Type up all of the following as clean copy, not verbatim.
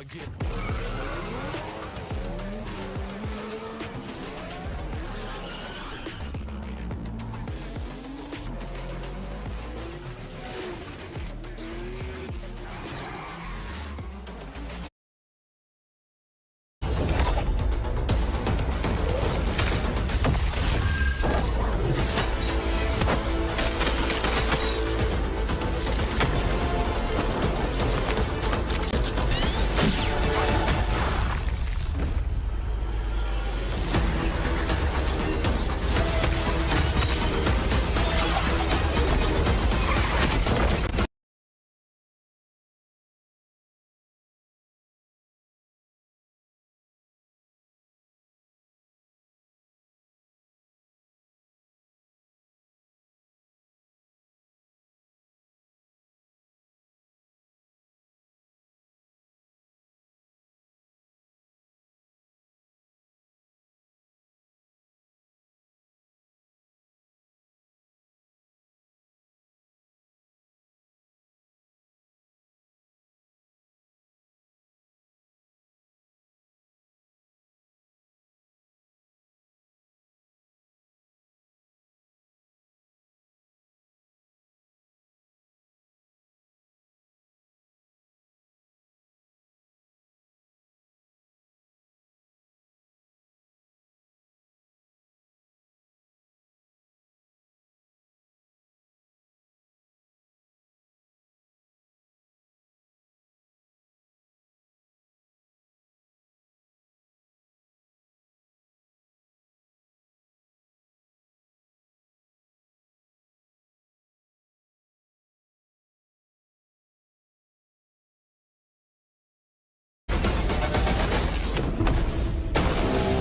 begin.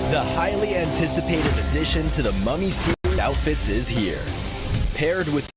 The highly anticipated addition to the Mummy series outfits is here. Paired with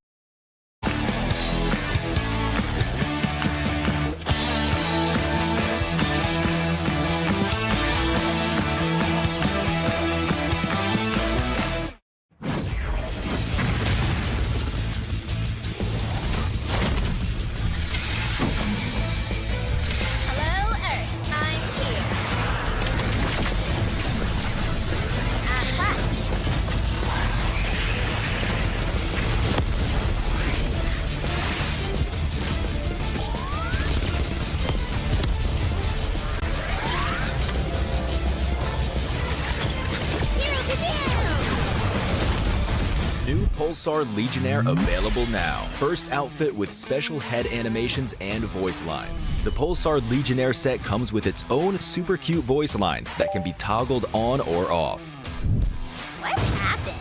new Pulsar Legionnaire available now. First outfit with special head animations and voice lines. The Pulsar Legionnaire set comes with its own super cute voice lines that can be toggled on or off. What happened?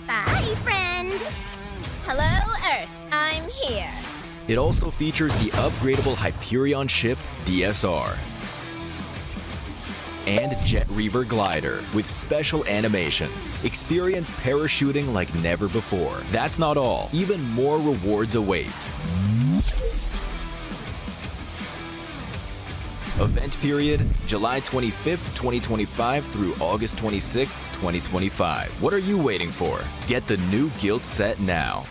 Bye, friend. Hello, Earth. I'm here. It also features the upgradable Hyperion ship DSR and Jet Reaver glider with special animations. Experience parachuting like never before. That's not all. Even more rewards await. Event period, July 25th, 2025 through August 26th, 2025. What are you waiting for? Get the new Guild set now.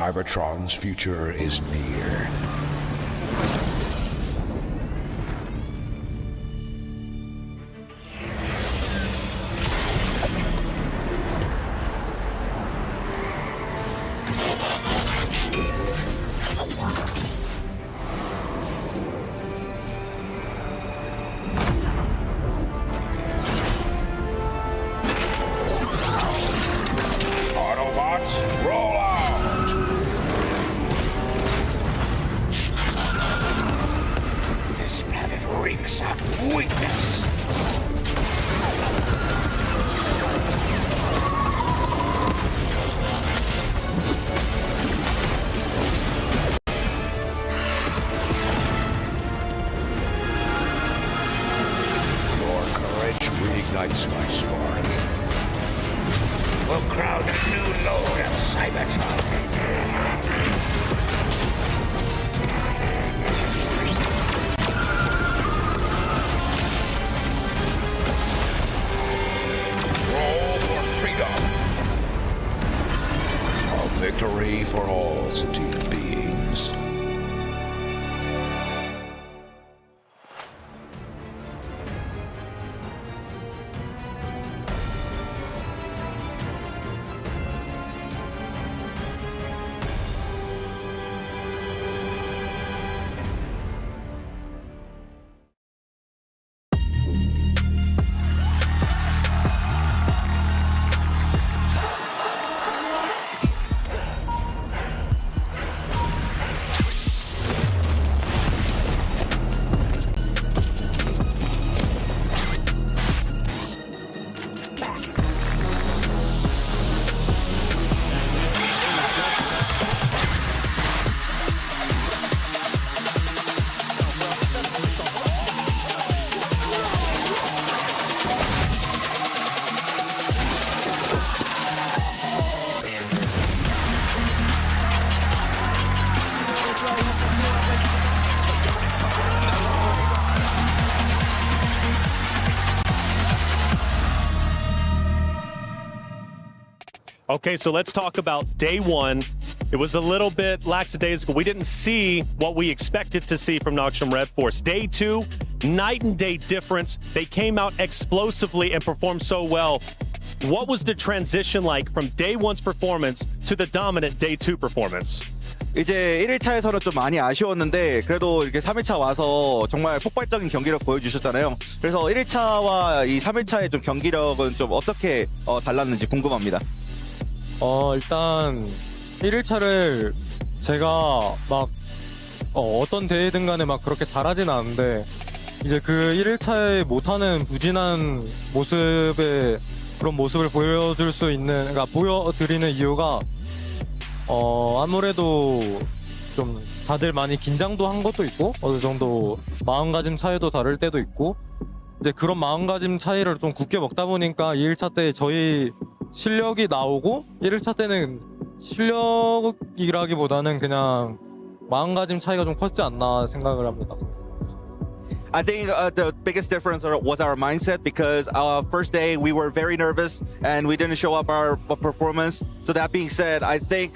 Cybertron's future is near. Autobots, roll out! This planet reeks of weakness. Your courage reignites my spark. We'll crowd a new load of Cybertron. Roll for freedom. A victory for all sentient beings. Okay, so let's talk about day one. It was a little bit lackadaisical. We didn't see what we expected to see from Noxium Red Force. Day two, night and day difference. They came out explosively and performed so well. What was the transition like from day one's performance to the dominant day two performance? 이제 1일차에서는 좀 많이 아쉬웠는데 그래도 이렇게 3일차 와서 정말 폭발적인 경기력 보여주셨잖아요. 그래서 1일차와 이 3일차의 좀 경기력은 좀 어떻게 달랐는지 궁금합니다. 일단 1일차를 제가 막 어떤 대회든 간에 막 그렇게 잘하진 않은데 이제 그 1일차에 못하는 부진한 모습의 그런 모습을 보여줄 수 있는, 그러니까 보여드리는 이유가 아무래도 좀 다들 많이 긴장도 한 것도 있고 어느 정도 마음가짐 차이도 다를 때도 있고 이제 그런 마음가짐 차이를 좀 굳게 먹다 보니까 2일차 때 저희 실력이 나오고 1일차 때는 실력이라기보다는 그냥 마음가짐 차이가 좀 컸지 않나 생각을 합니다. I think the biggest difference was our mindset because first day we were very nervous and we didn't show up our performance. So that being said, I think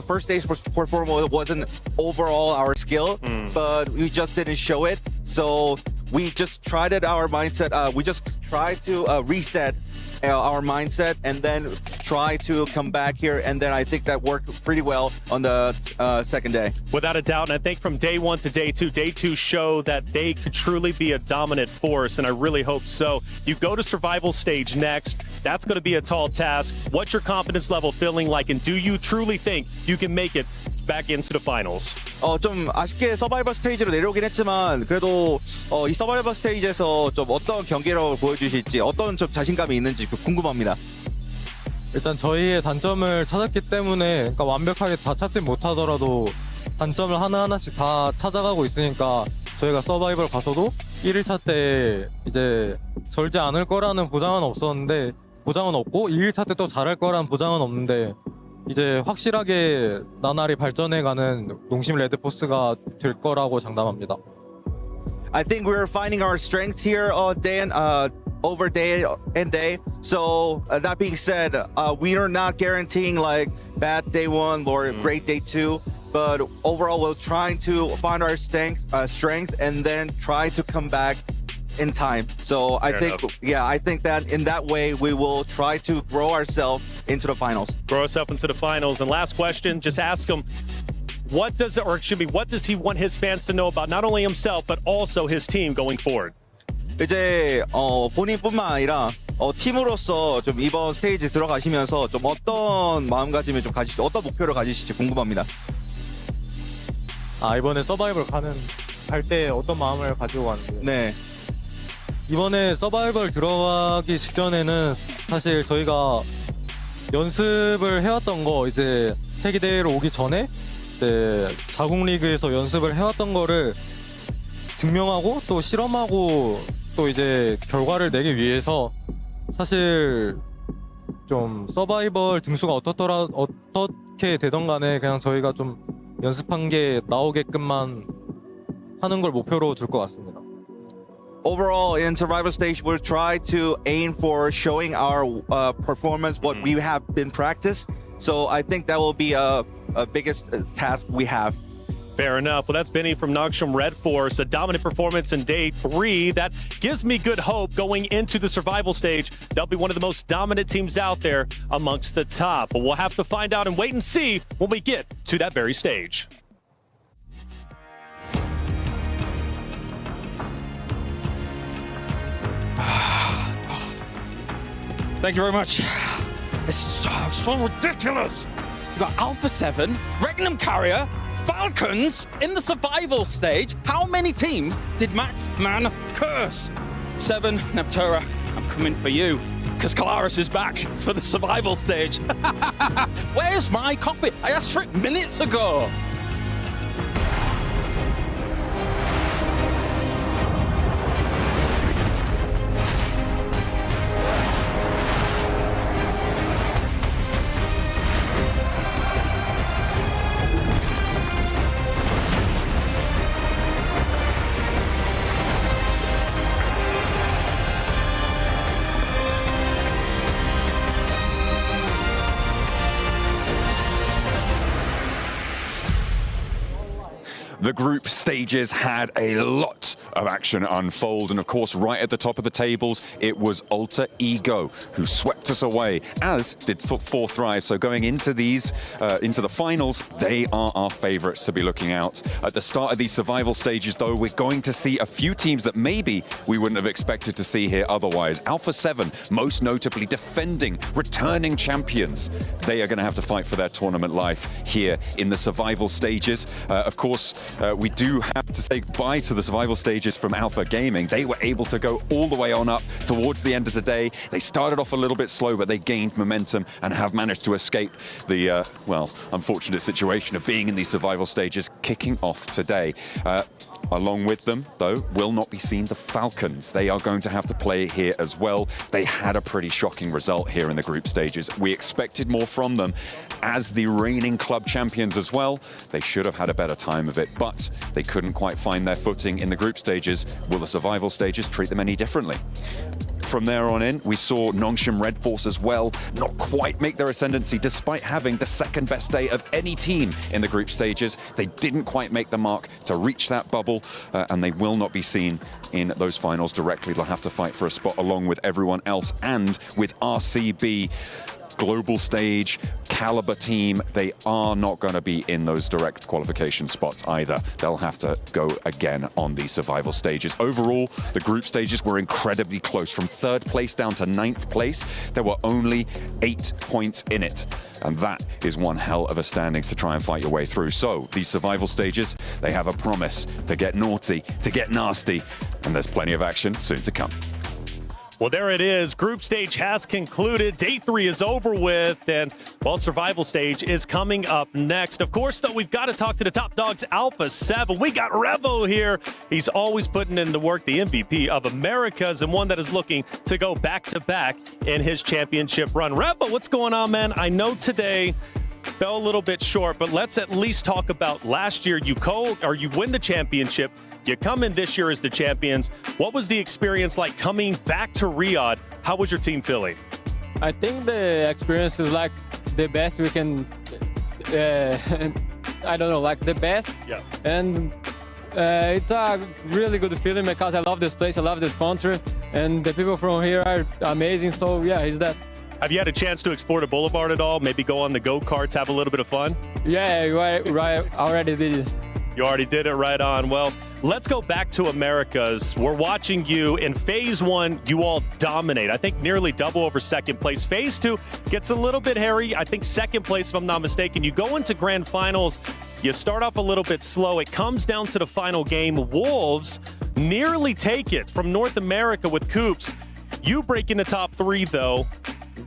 first day's performance wasn't overall our skill, but we just didn't show it. So we just tried it, our mindset. We just tried to reset our mindset and then try to come back here, and then I think that worked pretty well on the second day. Without a doubt, and I think from day one to day two showed that they could truly be a dominant force, and I really hope so. You go to survival stage next. That's going to be a tall task. What's your confidence level feeling like, and do you truly think you can make it back into the finals? 좀 아쉽게 서바이벌 스테이지로 내려오긴 했지만 그래도 이 서바이벌 스테이지에서 좀 어떤 경기력을 보여주실지, 어떤 좀 자신감이 있는지 궁금합니다. 일단 저희의 단점을 찾았기 때문에, 그러니까 완벽하게 다 찾지 못하더라도 단점을 하나하나씩 다 찾아가고 있으니까 저희가 서바이벌 가서도 1일차 때 이제 절지 않을 거라는 보장은 없었는데, 보장은 없고 2일차 때 또 잘할 거라는 보장은 없는데 이제 확실하게 나날이 발전해가는 농심 레드포스가 될 거라고 장담합니다. I think we're finding our strengths here, Dan. over day and day. So that being said, we are not guaranteeing like bad day one or great day two. But overall, we're trying to find our strength and then try to come back in time. So I think that in that way, we will try to grow ourselves into the finals. Grow ourselves into the finals. And last question, just ask him, what does he want his fans to know about not only himself, but also his team going forward? 이제 본인뿐만 아니라 팀으로서 좀 이번 스테이지 들어가시면서 좀 어떤 마음가짐을 좀 가지실지, 어떤 목표를 가지실지 궁금합니다. 이번에 서바이벌 갈 때 어떤 마음을 가지고 가는데요? 네. 이번에 서바이벌 들어가기 직전에는 사실 저희가 연습을 해왔던 거, 이제 세계대회로 오기 전에 이제 자국 리그에서 연습을 해왔던 거를 증명하고 또 실험하고 또 이제 결과를 내기 위해서 사실 좀 서바이벌 등수가 어떻게 되던 간에 그냥 저희가 좀 연습한 게 나오게끔만 하는 걸 목표로 둘 것 같습니다. Overall, in survival stage, we'll try to aim for showing our performance, what we have been practiced. So I think that will be a biggest task we have. Fair enough. Well, that's Benny from Nongshim Red Force. A dominant performance in day 3. That gives me good hope going into the survival stage. They'll be one of the most dominant teams out there amongst the top. But we'll have to find out and wait and see when we get to that very stage. Thank you very much. It's so ridiculous. You got Alpha 7, Regnum Carrier, Falcons in the survival stage. How many teams did Max Man curse? 7, Neptura, I'm coming for you, because Kalaris is back for the survival stage. Where's my coffee? I asked for it minutes ago. The group stages had a lot of action unfold, and of course right at the top of the tables it was Alter Ego who swept us away, as did Four Thrive. So going into these into the finals, they are our favorites to be looking out. At the start of these survival stages though, we're going to see a few teams that maybe we wouldn't have expected to see here otherwise. Alpha 7, most notably defending, returning champions. They are going to have to fight for their tournament life here in the survival stages. Of course, we do have to say goodbye to the survival stages from Alpha Gaming. They were able to go all the way on up towards the end of the day. They started off a little bit slow, but they gained momentum and have managed to escape the, well, unfortunate situation of being in these survival stages, kicking off today. Along with them, though, will not be seen the Falcons. They are going to have to play here as well. They had a pretty shocking result here in the group stages. We expected more from them as the reigning club champions as well. They should have had a better time of it, but they couldn't quite find their footing in the group stages. Will the survival stages treat them any differently? From there on in, we saw Nongshim Red Force as well not quite make their ascendancy despite having the second best day of any team in the group stages. They didn't quite make the mark to reach that bubble, and they will not be seen in those finals directly. They'll have to fight for a spot along with everyone else, and with RCB, global stage, caliber team, they are not going to be in those direct qualification spots either. They'll have to go again on the survival stages. Overall, the group stages were incredibly close. From 3rd place down to 9th place, there were only 8 points in it. And that is one hell of a standings to try and fight your way through. So these survival stages, they have a promise to get naughty, to get nasty, and there's plenty of action soon to come. Well, there it is. Group stage has concluded. Day 3 is over with, and, well, survival stage is coming up next. Of course, though, we've got to talk to the top dogs, Alpha 7. We got Revo here. He's always putting in the work, the MVP of Americas, and one that is looking to go back-to-back in his championship run. Revo, what's going on, man? I know today fell a little bit short, but let's at least talk about last year. You win the championship. You come in this year as the champions. What was the experience like coming back to Riyadh? How was your team feeling? I think the experience is like the best we can, I don't know, like the best. Yeah. And it's a really good feeling because I love this place, I love this country, and the people from here are amazing. So yeah, it's that. Have you had a chance to explore the boulevard at all? Maybe go on the go-karts, have a little bit of fun? Yeah, right, I already did it. You already did it, right on. Well, let's go back to Americas. We're watching you in phase 1. You all dominate. I think nearly double over second place. Phase 2 gets a little bit hairy. I think second place, if I'm not mistaken. You go into grand finals. You start off a little bit slow. It comes down to the final game. Wolves nearly take it from North America with Coops. You break in the top 3, though.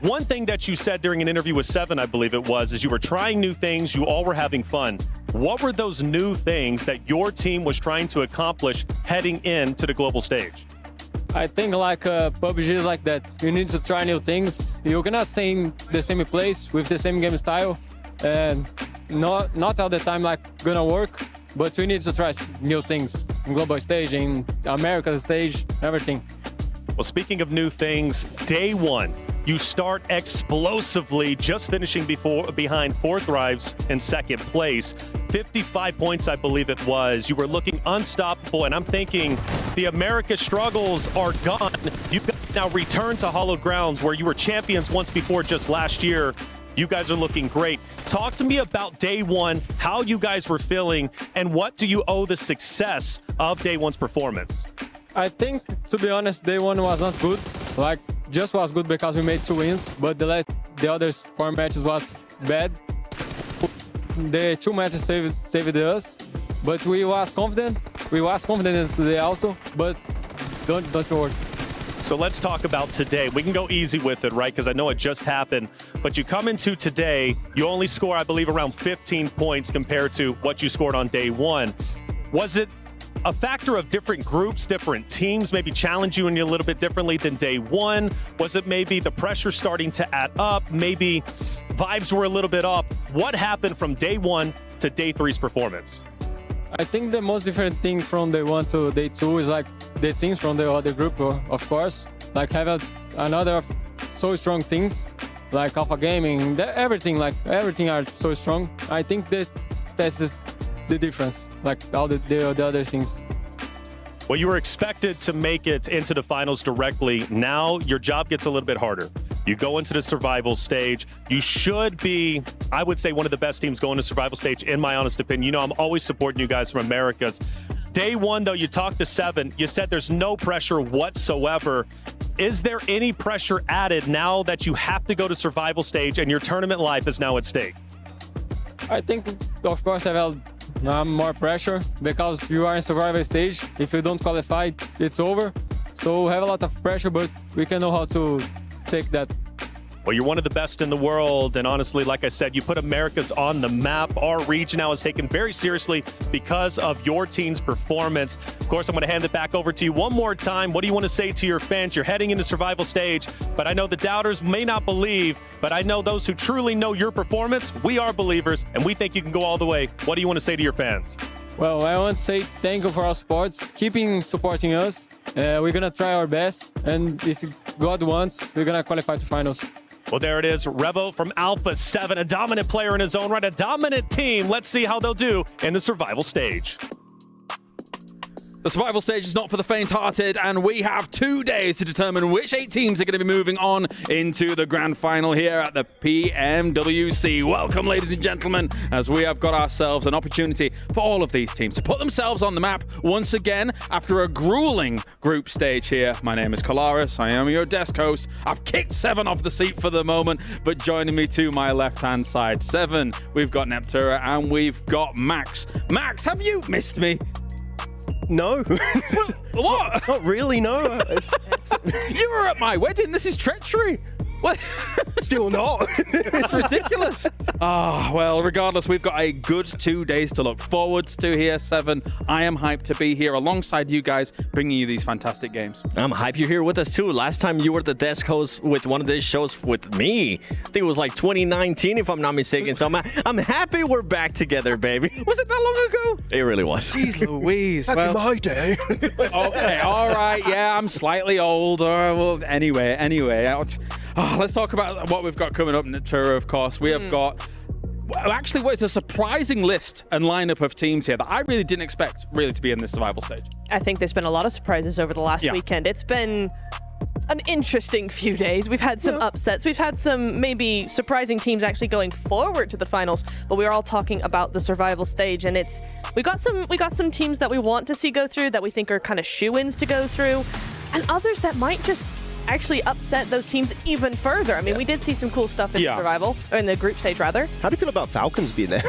One thing that you said during an interview with Seven, I believe it was, is you were trying new things. You all were having fun. What were those new things that your team was trying to accomplish heading into the global stage? I think like PUBG is like that. You need to try new things. You cannot stay in the same place with the same game style, and not all the time like gonna work. But we need to try new things in global stage, in America stage, everything. Well, speaking of new things, day 1. You start explosively, just finishing behind 4 Thrives in second place. 55 points, I believe it was. You were looking unstoppable, and I'm thinking the America struggles are gone. You've now returned to hallowed grounds where you were champions once before just last year. You guys are looking great. Talk to me about day 1, how you guys were feeling, and what do you owe the success of day 1's performance? I think, to be honest, day 1 was not good. Like, just was good because we made 2 wins, but the other 4 matches was bad. The 2 matches saved us, but we was confident. We was confident today also, but don't worry. So let's talk about today. We can go easy with it, right? Because I know it just happened. But you come into today, you only score, I believe, around 15 points compared to what you scored on day 1. Was it a factor of different groups, different teams maybe challenge you a little bit differently than day 1? Was it maybe the pressure starting to add up? Maybe vibes were a little bit off. What happened from day 1 to day 3's performance? I think the most different thing from day 1 to day 2 is like the teams from the other group, of course. Like have another so strong things, like Alpha Gaming, everything are so strong. I think that's the difference, like all the other things. Well, you were expected to make it into the finals directly. Now your job gets a little bit harder. You go into the survival stage. You should be, I would say, one of the best teams going to survival stage, in my honest opinion. You know, I'm always supporting you guys from Americas. Day 1, though, you talked to Seven. You said there's no pressure whatsoever. Is there any pressure added now that you have to go to survival stage and your tournament life is now at stake? I think, of course, I have more pressure because you are in survival stage. If you don't qualify, it's over. So we have a lot of pressure, but we can know how to take that. Well, you're one of the best in the world, and honestly, like I said, you put Americas on the map. Our region now is taken very seriously because of your team's performance. Of course, I'm going to hand it back over to you one more time. What do you want to say to your fans? You're heading into survival stage, but I know the doubters may not believe, but I know those who truly know your performance, we are believers, and we think you can go all the way. What do you want to say to your fans? Well, I want to say thank you for our sports, keeping supporting us. We're going to try our best, and if God wants, we're going to qualify to finals. Well, there it is. Revo from Alpha 7, a dominant player in his own right, a dominant team. Let's see how they'll do in the survival stage. The survival stage is not for the faint-hearted, and we have 2 days to determine which 8 teams are going to be moving on into the grand final here at the PMWC. Welcome, ladies and gentlemen, as we have got ourselves an opportunity for all of these teams to put themselves on the map once again after a grueling group stage here. My name is Kolaris. I am your desk host. I've kicked Seven off the seat for the moment, but joining me to my left-hand side, Seven, we've got Neptura, and we've got Max. Max, have you missed me? No. What? Not really, no. You were at my wedding. This is treachery. What? Still not. It's ridiculous. Well, regardless, we've got a good 2 days to look forward to here, Seven. I am hyped to be here alongside you guys, bringing you these fantastic games. I'm hyped you're here with us too. Last time you were the desk host with one of these shows with me, I think it was like 2019 if I'm not mistaken. So I'm happy we're back together, baby. Was it that long ago? It really was. Jeez Louise. Back in my day. Okay, all right, yeah, I'm slightly older. Well, anyway. Let's talk about what we've got coming up in the tour, of course. We have got, well, actually, it's a surprising list and lineup of teams here that I really didn't expect really to be in this survival stage. I think there's been a lot of surprises over the last weekend. It's been an interesting few days. We've had some upsets. We've had some maybe surprising teams actually going forward to the finals, but we're all talking about the survival stage, and we got some teams that we want to see go through that we think are kind of shoo-ins to go through, and others that might just actually upset those teams even further. I mean, we did see some cool stuff in the survival, or in the group stage rather. How do you feel about Falcons being there?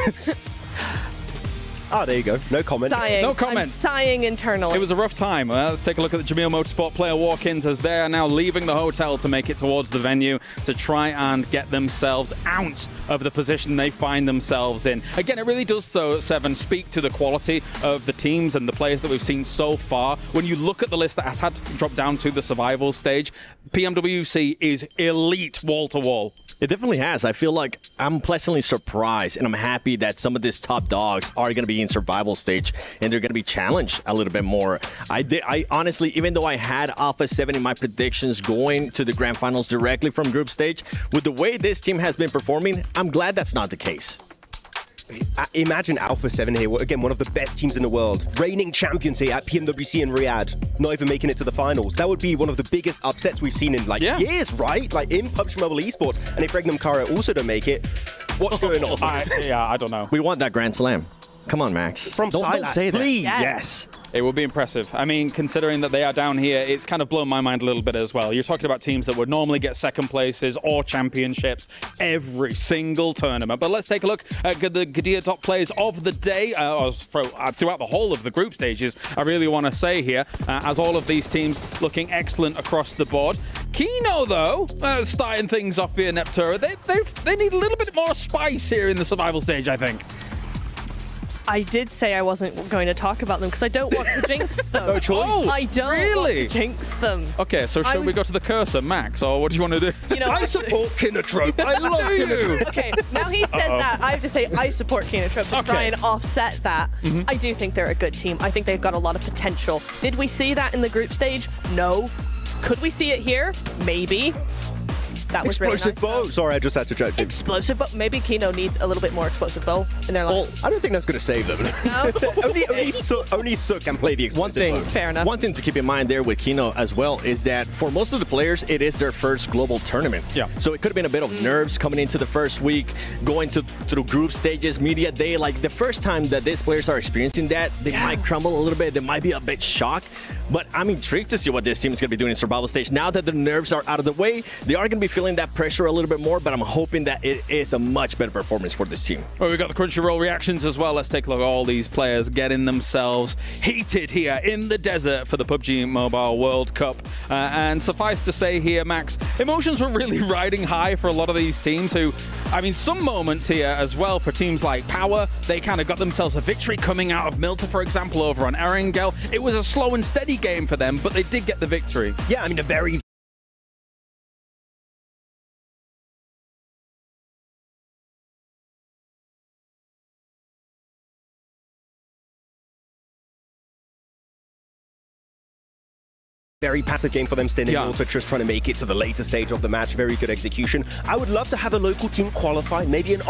Oh, there you go. No comment. Sighing. No comment. I'm sighing internally. It was a rough time. Let's take a look at the Jameel Motorsport player walk-ins as they are now leaving the hotel to make it towards the venue to try and get themselves out of the position they find themselves in. Again, it really does, though, Seven, speak to the quality of the teams and the players that we've seen so far. When you look at the list that has had to drop down to the survival stage, PMWC is elite wall-to-wall. It definitely has. I feel like I'm pleasantly surprised, and I'm happy that some of these top dogs are going to be in survival stage, and they're going to be challenged a little bit more. I honestly, even though I had Alpha 7 in my predictions going to the grand finals directly from group stage, with the way this team has been performing, I'm glad that's not the case. Imagine Alpha 7 here, again, one of the best teams in the world. Reigning champions here at PMWC in Riyadh, not even making it to the finals. That would be one of the biggest upsets we've seen in years, right? Like in PUBG MOBILE eSports. And if Regnum Kara also don't make it, what's going on? I don't know. We want that Grand Slam. Come on, Max. From don't say that. please. Yes. It would be impressive. I mean, considering that they are down here, it's kind of blown my mind a little bit as well. You're talking about teams that would normally get second places or championships every single tournament. But let's take a look at the Gadia top players of the day throughout the whole of the group stages, I really want to say here, as all of these teams looking excellent across the board. Kino, though, starting things off here, Neptura, they need a little bit more spice here in the survival stage, I think. I did say I wasn't going to talk about them because I don't want to jinx them. No choice. Oh, I don't want to jinx them. Okay, so should we go to the cursor, Max, or what do you want to do? You know, I support Kinotrope. I love Kinotrope. Okay, now he said that, I have to say I support Kinotrope to try and offset that. I do think they're a good team. I think they've got a lot of potential. Did we see that in the group stage? No. Could we see it here? Maybe. That was Explosive really nice, bow. though. Sorry, I just had to joke. Explosive bow. Maybe Kino need a little bit more explosive bow in their lives. I don't think that's going to save them. No? only Sook can play the explosive bow. Fair enough. One thing to keep in mind there with Kino as well is that for most of the players, it is their first global tournament. Yeah. So it could have been a bit of nerves coming into the first week, going through group stages, media day. Like the first time that these players are experiencing that, they might crumble a little bit. They might be a bit shocked. But I'm intrigued to see what this team is going to be doing in survival stage. Now that the nerves are out of the way, they are going to be feeling that pressure a little bit more, but I'm hoping that it is a much better performance for this team. Well, we've got the Crunchyroll reactions as well. Let's take a look at all these players getting themselves heated here in the desert for the PUBG Mobile World Cup. And suffice to say here, Max, emotions were really riding high for a lot of these teams who, I mean, some moments here as well for teams like Power, they kind of got themselves a victory coming out of Milta, for example, over on Erangel. It was a slow and steady game for them, but they did get the victory. Yeah, I mean, a very passive game for them, standing also just trying to make it to the later stage of the match. Very good execution. I would love to have a local team qualify, maybe an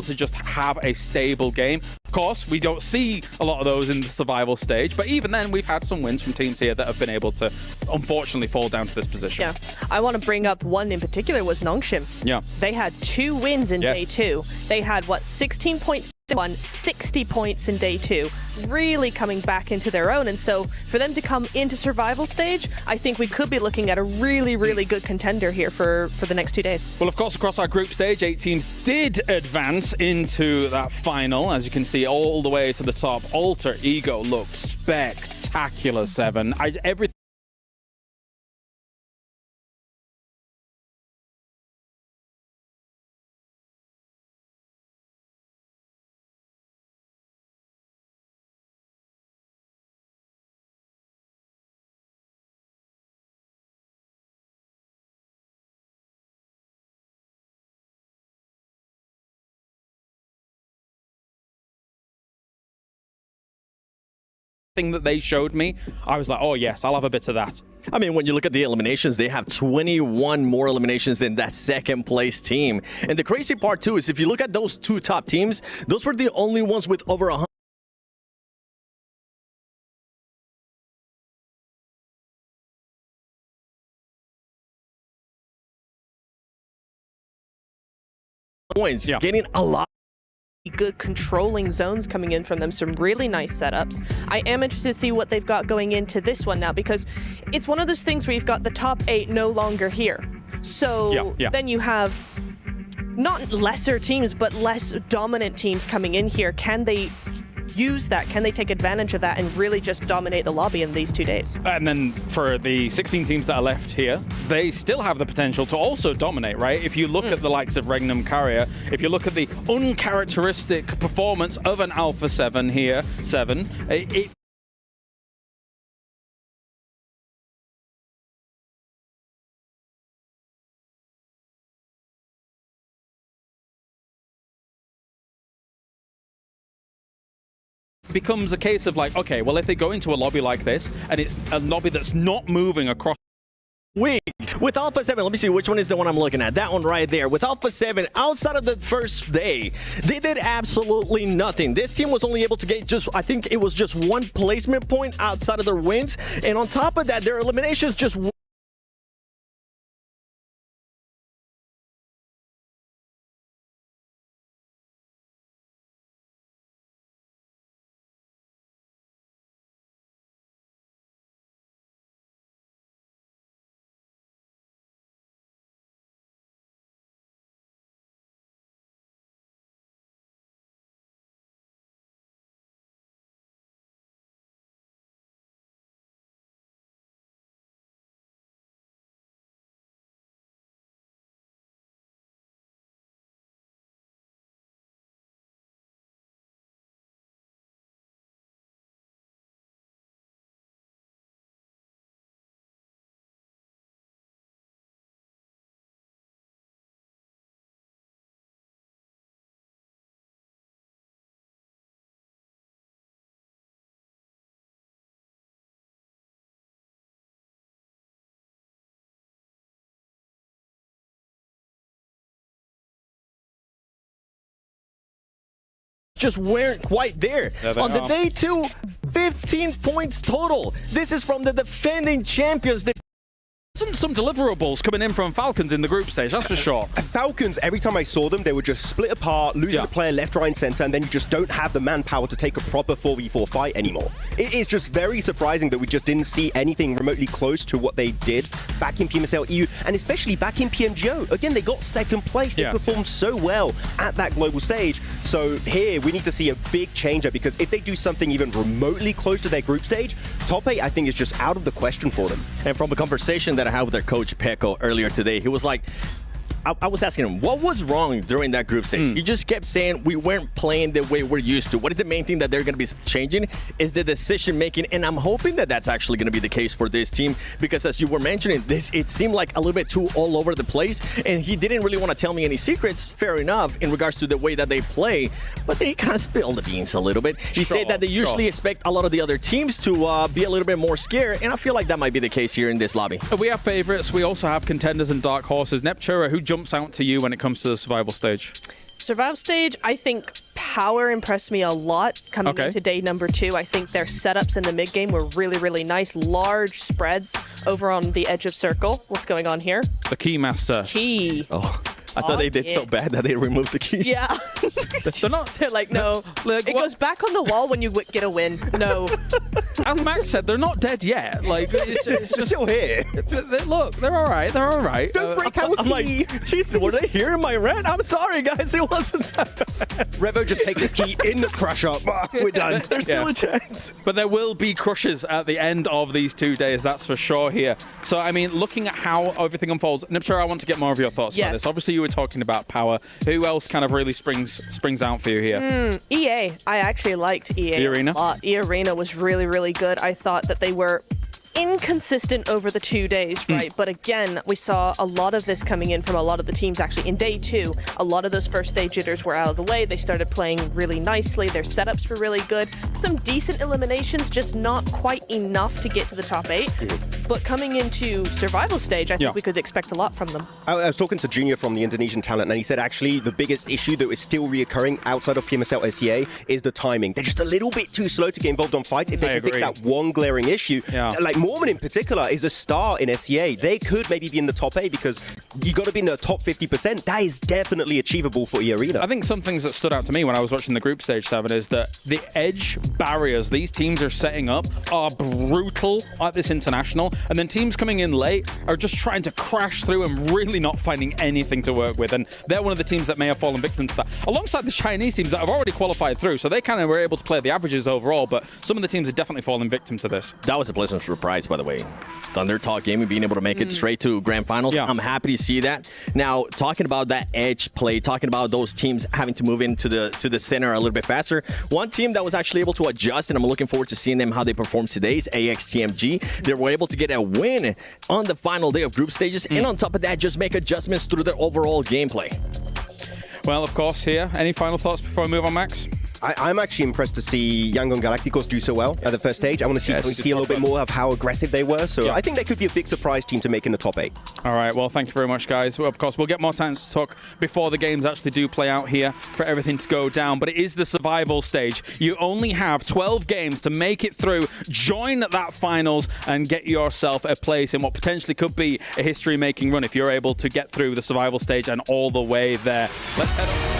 to just have a stable game. Of course, we don't see a lot of those in the survival stage, but even then, we've had some wins from teams here that have been able to, unfortunately, fall down to this position. Yeah. I want to bring up one in particular was Nongshim. Yeah. They had 2 wins in day 2. They had, 16 points won 60 points in day 2, really coming back into their own. And so for them to come into survival stage, I think we could be looking at a really, really good contender here for the next 2 days. Well, of course, across our group stage, 8 teams did advance into that final. As you can see, all the way to the top, Alter Ego looked spectacular, Seven. Everything thing that they showed me, I was like, oh yes, I'll have a bit of that. I mean, when you look at the eliminations, they have 21 more eliminations than that second place team. And the crazy part too is if you look at those two top teams, those were the only ones with over 100 points, getting a lot. Good controlling zones coming in from them, some really nice setups. I am interested to see what they've got going into this one now, because it's one of those things where you've got the top 8 no longer here. So then you have not lesser teams, but less dominant teams coming in here. Can they use that? Can they take advantage of that and really just dominate the lobby in these 2 days? And then for the 16 teams that are left here, they still have the potential to also dominate, right? If you look at the likes of Regnum Carrier, if you look at the uncharacteristic performance of an Alpha 7 here, it becomes a case of like, okay, well, if they go into a lobby like this and it's a lobby that's not moving across week with Alpha 7, let me see which one is the one I'm looking at. That one right there. With Alpha 7, outside of the first day, they did absolutely nothing. This team was only able to get just, I think it was just 1 placement point outside of their wins. And on top of that, their eliminations just weren't quite there. On the day 2, 15 points total. This is from the defending champions. Some deliverables coming in from Falcons in the group stage, that's for sure. Falcons, every time I saw them, they would just split apart, losing the player left, right, and center, and then you just don't have the manpower to take a proper 4v4 fight anymore. It is just very surprising that we just didn't see anything remotely close to what they did back in PMSL EU, and especially back in PMGO. Again, they got second place. They performed so well at that global stage. So here, we need to see a big change up, because if they do something even remotely close to their group stage, top 8, I think, is just out of the question for them. And from a conversation that I had with their coach Peko earlier today, he was like, I was asking him, what was wrong during that group stage? He just kept saying we weren't playing the way we're used to. What is the main thing that they're going to be changing is the decision making, and I'm hoping that that's actually going to be the case for this team, because as you were mentioning, it seemed like a little bit too all over the place, and he didn't really want to tell me any secrets, fair enough, in regards to the way that they play, but they kind of spilled the beans a little bit. He said that they usually expect a lot of the other teams to be a little bit more scared, and I feel like that might be the case here in this lobby. We have favorites. We also have contenders and dark horses. Neptura, who jumps out to you when it comes to the survival stage? Survival stage, I think Power impressed me a lot coming into day number 2. I think their setups in the mid game were really, really nice. Large spreads over on the edge of circle. What's going on here? The Keymaster. Key. Oh, I thought they did so bad that they removed the key. Yeah. They're like, no. It goes back on the wall when you get a win. No. As Max said, they're not dead yet. Like, it's just still here. Look, they're all right. They're all right. Don't break out with I'm like, jeez, were they hearing my rant? I'm sorry, guys. It wasn't that bad. Revo just takes his key in the crusher. We're done. There's still a chance. But there will be crushes at the end of these 2 days, that's for sure here. So, I mean, looking at how everything unfolds, Nipsura, I want to get more of your thoughts about this. Obviously, you were talking about Power. Who else kind of really springs out for you here? EA. I actually liked EA E-Arena? a lot. E-Arena was really, really good. I thought that they were inconsistent over the 2 days, right? But again, we saw a lot of this coming in from a lot of the teams actually in day 2. A lot of those first day jitters were out of the way. They started playing really nicely. Their setups were really good. Some decent eliminations, just not quite enough to get to the top 8. But coming into survival stage, I think we could expect a lot from them. I was talking to Junior from the Indonesian talent, and he said actually the biggest issue that is still reoccurring outside of PMSL SEA is the timing. They're just a little bit too slow to get involved on fights. If they can fix that one glaring issue, like Mormon in particular is a star in SEA. They could maybe be in the top 8 because you got to be in the top 50%. That is definitely achievable for E-Arena. I think some things that stood out to me when I was watching the group stage 7 is that the edge barriers these teams are setting up are brutal at this international, and then teams coming in late are just trying to crash through and really not finding anything to work with, and they're one of the teams that may have fallen victim to that, alongside the Chinese teams that have already qualified through, so they kind of were able to play the averages overall, but some of the teams are definitely falling victim to this. That was a pleasant surprise, by the way. Thunder Talk Gaming being able to make it straight to grand finals. I'm happy to see that. Now, talking about that edge play, talking about those teams having to move into the center a little bit faster, one team that was actually able to adjust, and I'm looking forward to seeing them how they perform today, is AXTMG. They were able to get a win on the final day of group stages, and on top of that, just make adjustments through their overall gameplay. Well, of course, here. Any final thoughts before we move on, Max? I'm actually impressed to see Yangon Galacticos do so well at the first stage. I want to see a little bit more of how aggressive they were. So I think they could be a big surprise team to make in the top 8. All right. Well, thank you very much, guys. Well, of course, we'll get more time to talk before the games actually do play out here for everything to go down. But it is the survival stage. You only have 12 games to make it through, join that finals, and get yourself a place in what potentially could be a history-making run if you're able to get through the survival stage and all the way there. Let's head on.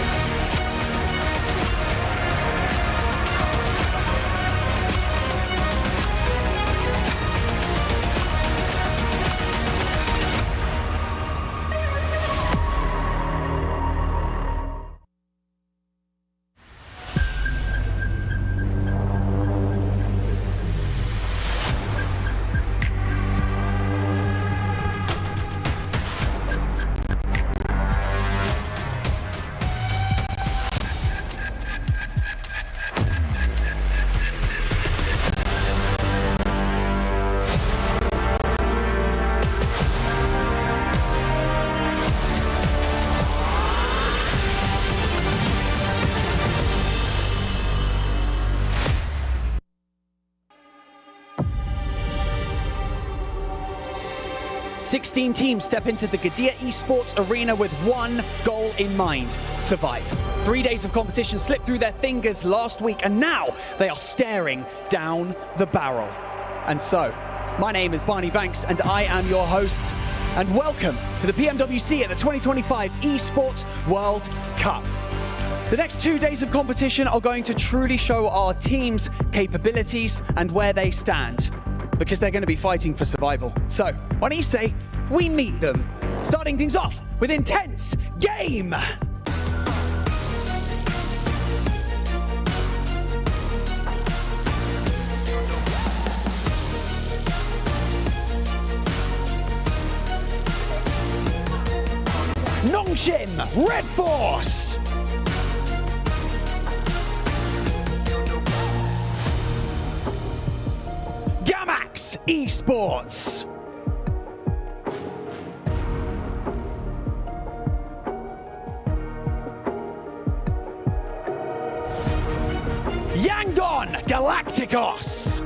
Sixteen teams step into the GOO esports arena with one goal in mind: survive. 3 days of competition slipped through their fingers last week, and now they are staring down the barrel. And so, my name is Barney Banks, and I am your host. And welcome to the PMWC at the 2025 Esports World Cup. The next 2 days of competition are going to truly show our team's capabilities and where they stand, because they're going to be fighting for survival. So, why don't you say we meet them, starting things off with Intense Game! Nongshim Red Force! Gamax Esports! Yangon Galacticos!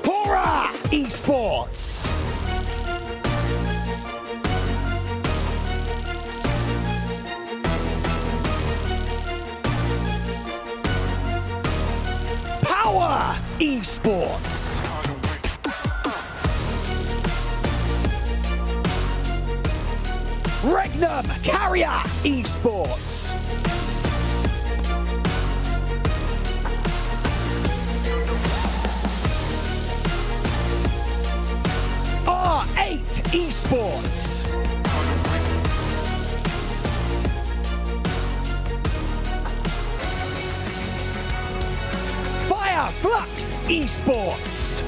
Horra Esports! Power Esports! Regnum Carrier Esports! R8 Esports! Fire Flux Esports!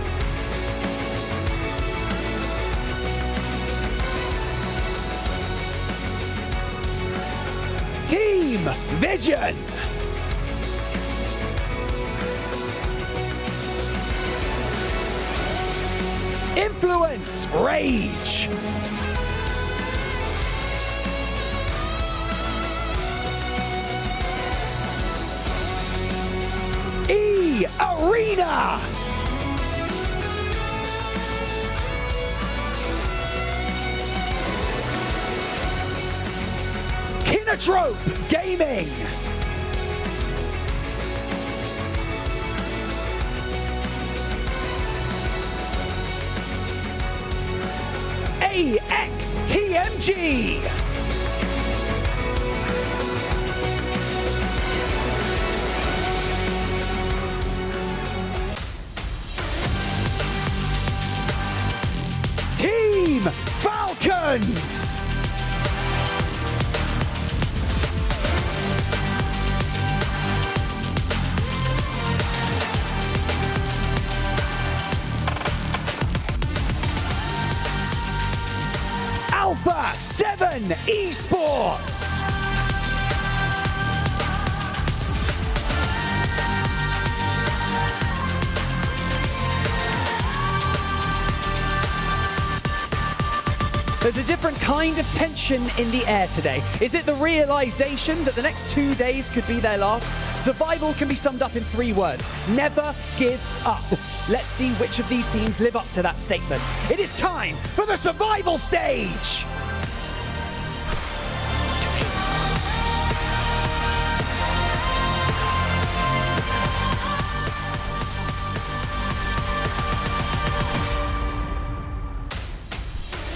Team Vision! Influence, Rage. Arena. Kinotrope Gaming. AXTMG. Team Falcons. Alpha 7 Esports. There's a different kind of tension in the air today. Is it the realization that the next 2 days could be their last? Survival can be summed up in 3 words. Never give up. Let's see which of these teams live up to that statement. It is time for the survival stage.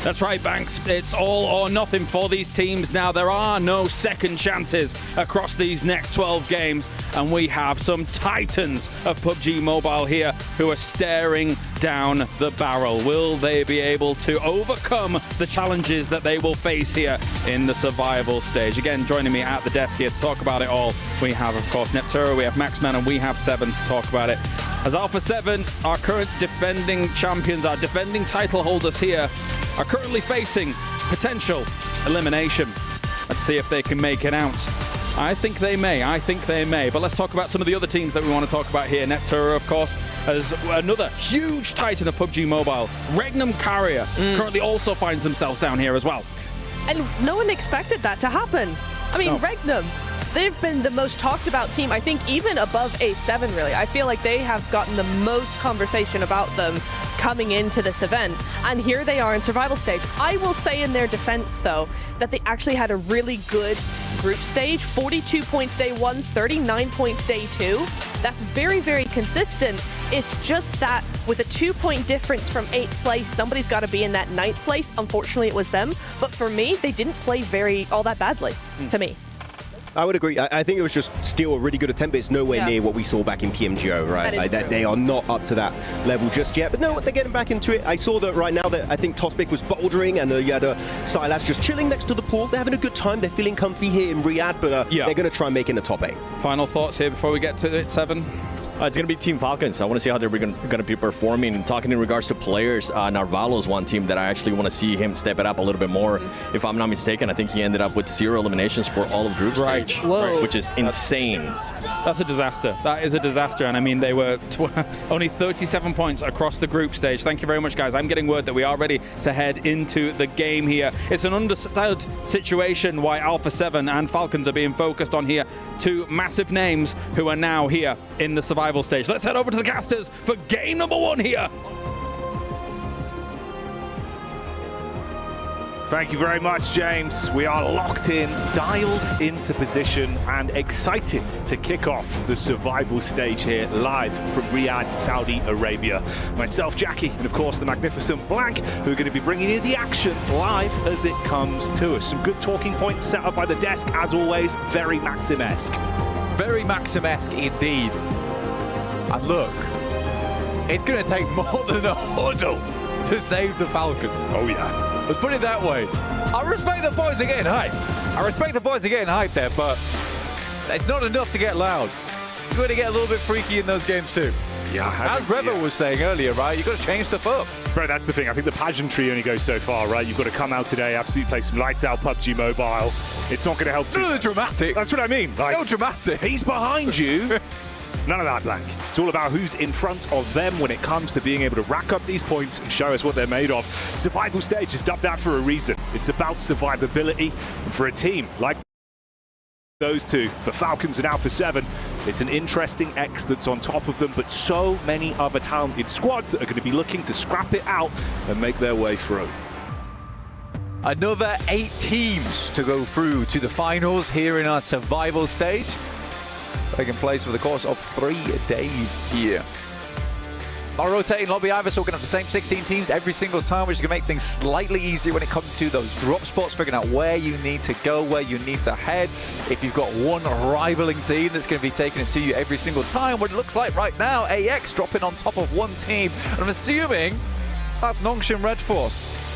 That's right, Banks. It's all or nothing for these teams now. There are no second chances across these next 12 games, and we have some titans of PUBG Mobile here who are staring down the barrel. Will they be able to overcome the challenges that they will face here in the survival stage? Again, joining me at the desk here to talk about it all, we have, of course, Nepturo, we have Maxman, and we have Seven to talk about it. As Alpha 7, our current defending champions, our defending title holders here, are currently facing potential elimination. Let's see if they can make it out. I think they may. But let's talk about some of the other teams that we want to talk about here. Nepturo, of course, as another huge titan of PUBG Mobile. Regnum Carrier currently also finds themselves down here as well. And no one expected that to happen. I mean, Regnum, they've been the most talked about team, I think, even above A7, really. I feel like they have gotten the most conversation about them coming into this event, and here they are in survival stage. I will say in their defense, though, that they actually had a really good group stage. 42 points day 1, 39 points day 2. That's very, very consistent. It's just that with a 2-point difference from 8th place, somebody's got to be in that 9th place. Unfortunately, it was them. But for me, they didn't play all that badly, to me. I would agree. I think it was just still a really good attempt, but it's nowhere near what we saw back in PMGO, right? Like they are not up to that level just yet. But no, they're getting back into it. I saw that right now that I think Tospic was bouldering, and you had Silas just chilling next to the pool. They're having a good time. They're feeling comfy here in Riyadh, but they're going to try and make it in the top 8. Final thoughts here before we get to it, Seven? It's going to be Team Falcons. I want to see how they're going to be performing. And talking in regards to players, Narvalo is one team that I actually want to see him step it up a little bit more. If I'm not mistaken, I think he ended up with 0 eliminations for all of group stage, which is insane. That's a disaster. That is a disaster. And I mean, they were only 37 points across the group stage. Thank you very much, guys. I'm getting word that we are ready to head into the game here. It's an understood situation why Alpha 7 and Falcons are being focused on here. 2 massive names who are now here in the survival stage. Let's head over to the casters for game number 1 here. Thank you very much, James. We are locked in, dialed into position, and excited to kick off the survival stage here live from Riyadh, Saudi Arabia. Myself, Jackie, and of course the magnificent Blank, who are going to be bringing you the action live as it comes to us. Some good talking points set up by the desk, as always, very Maxim-esque. Very Maxim-esque indeed. And look, it's going to take more than a huddle to save the Falcons. Oh yeah. Let's put it that way. I respect the boys are getting hyped. There, but it's not enough to get loud. You've got to get a little bit freaky in those games too. Yeah, as Revo was saying earlier, right? You've got to change stuff up. Bro, that's the thing. I think the pageantry only goes so far, right? You've got to come out today, absolutely play some lights out PUBG Mobile. It's not going to help too much. No, the dramatics. That's what I mean. Like, no dramatics. He's behind you. None of that, Blank. It's all about who's in front of them when it comes to being able to rack up these points and show us what they're made of. Survival stage is dubbed that for a reason. It's about survivability, and for a team like those two, for Falcons and Alpha 7, it's an interesting X that's on top of them, but so many other talented squads that are going to be looking to scrap it out and make their way through. Another 8 teams to go through to the finals here in our survival stage. Taking place for the course of 3 days here. Not rotating lobby either, so we're going to have the same 16 teams every single time, which is going to make things slightly easier when it comes to those drop spots, figuring out where you need to go, where you need to head. If you've got one rivaling team that's going to be taking it to you every single time, what it looks like right now, AX dropping on top of one team. And I'm assuming that's Nongshim Red Force.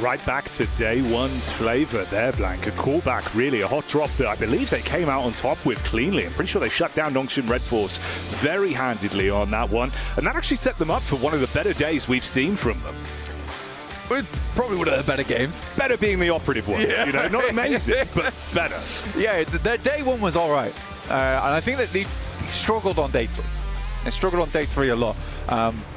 Right back to day one's flavor there, Blank. A callback, really, a hot drop that I believe they came out on top with cleanly. I'm pretty sure they shut down Nongshim Red Force very handedly on that one. And that actually set them up for one of the better days we've seen from them. We probably would have had better games. Better being the operative one, yeah. You know, not amazing, but better. Yeah, their day one was all right. And I think that they struggled on day 3. They struggled on day 3 a lot.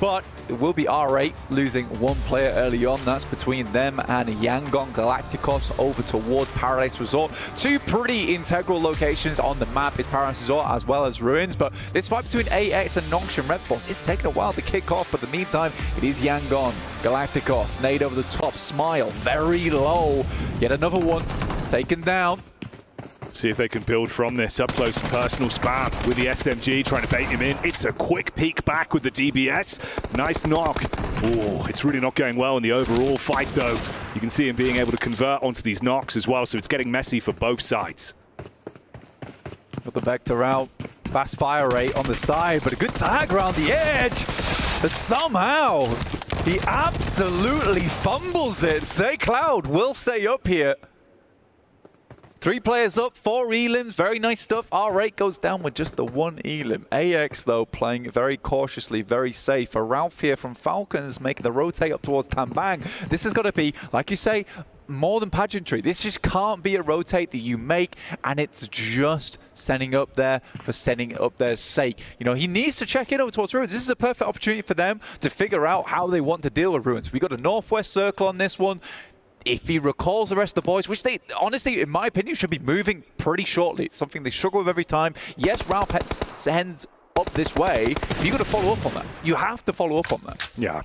But it will be R8 losing one player early on. That's between them and Yangon Galacticos over towards Paradise Resort. 2 pretty integral locations on the map is Paradise Resort as well as Ruins. But this fight between AX and Nongshim Red Force, it's taken a while to kick off. But in the meantime, it is Yangon Galacticos. Nade over the top, Smile very low. Yet another one taken down. See if they can build from this up close and personal spam with the SMG trying to bait him in. It's a quick peek back with the DBS. Nice knock. Oh, it's really not going well in the overall fight though. You can see him being able to convert onto these knocks as well, so it's getting messy for both sides. Got the Vector out. Fast fire rate on the side, but a good tag around the edge. But somehow, he absolutely fumbles it. Say Cloud will stay up here. 3 players up, 4 elims, very nice stuff. R8 goes down with just the 1 elim. AX, though, playing very cautiously, very safe. A Ralph here from Falcons making the rotate up towards Tambang. This has got to be, like you say, more than pageantry. This just can't be a rotate that you make, and it's just sending up there for sending it up there's sake. You know, he needs to check in over towards Ruins. This is a perfect opportunity for them to figure out how they want to deal with Ruins. We got a northwest circle on this one. If he recalls the rest of the boys, which they, honestly, in my opinion, should be moving pretty shortly. It's something they struggle with every time. Yes, Ralph sends up this way, but you've got to follow up on that. You have to follow up on that. Yeah.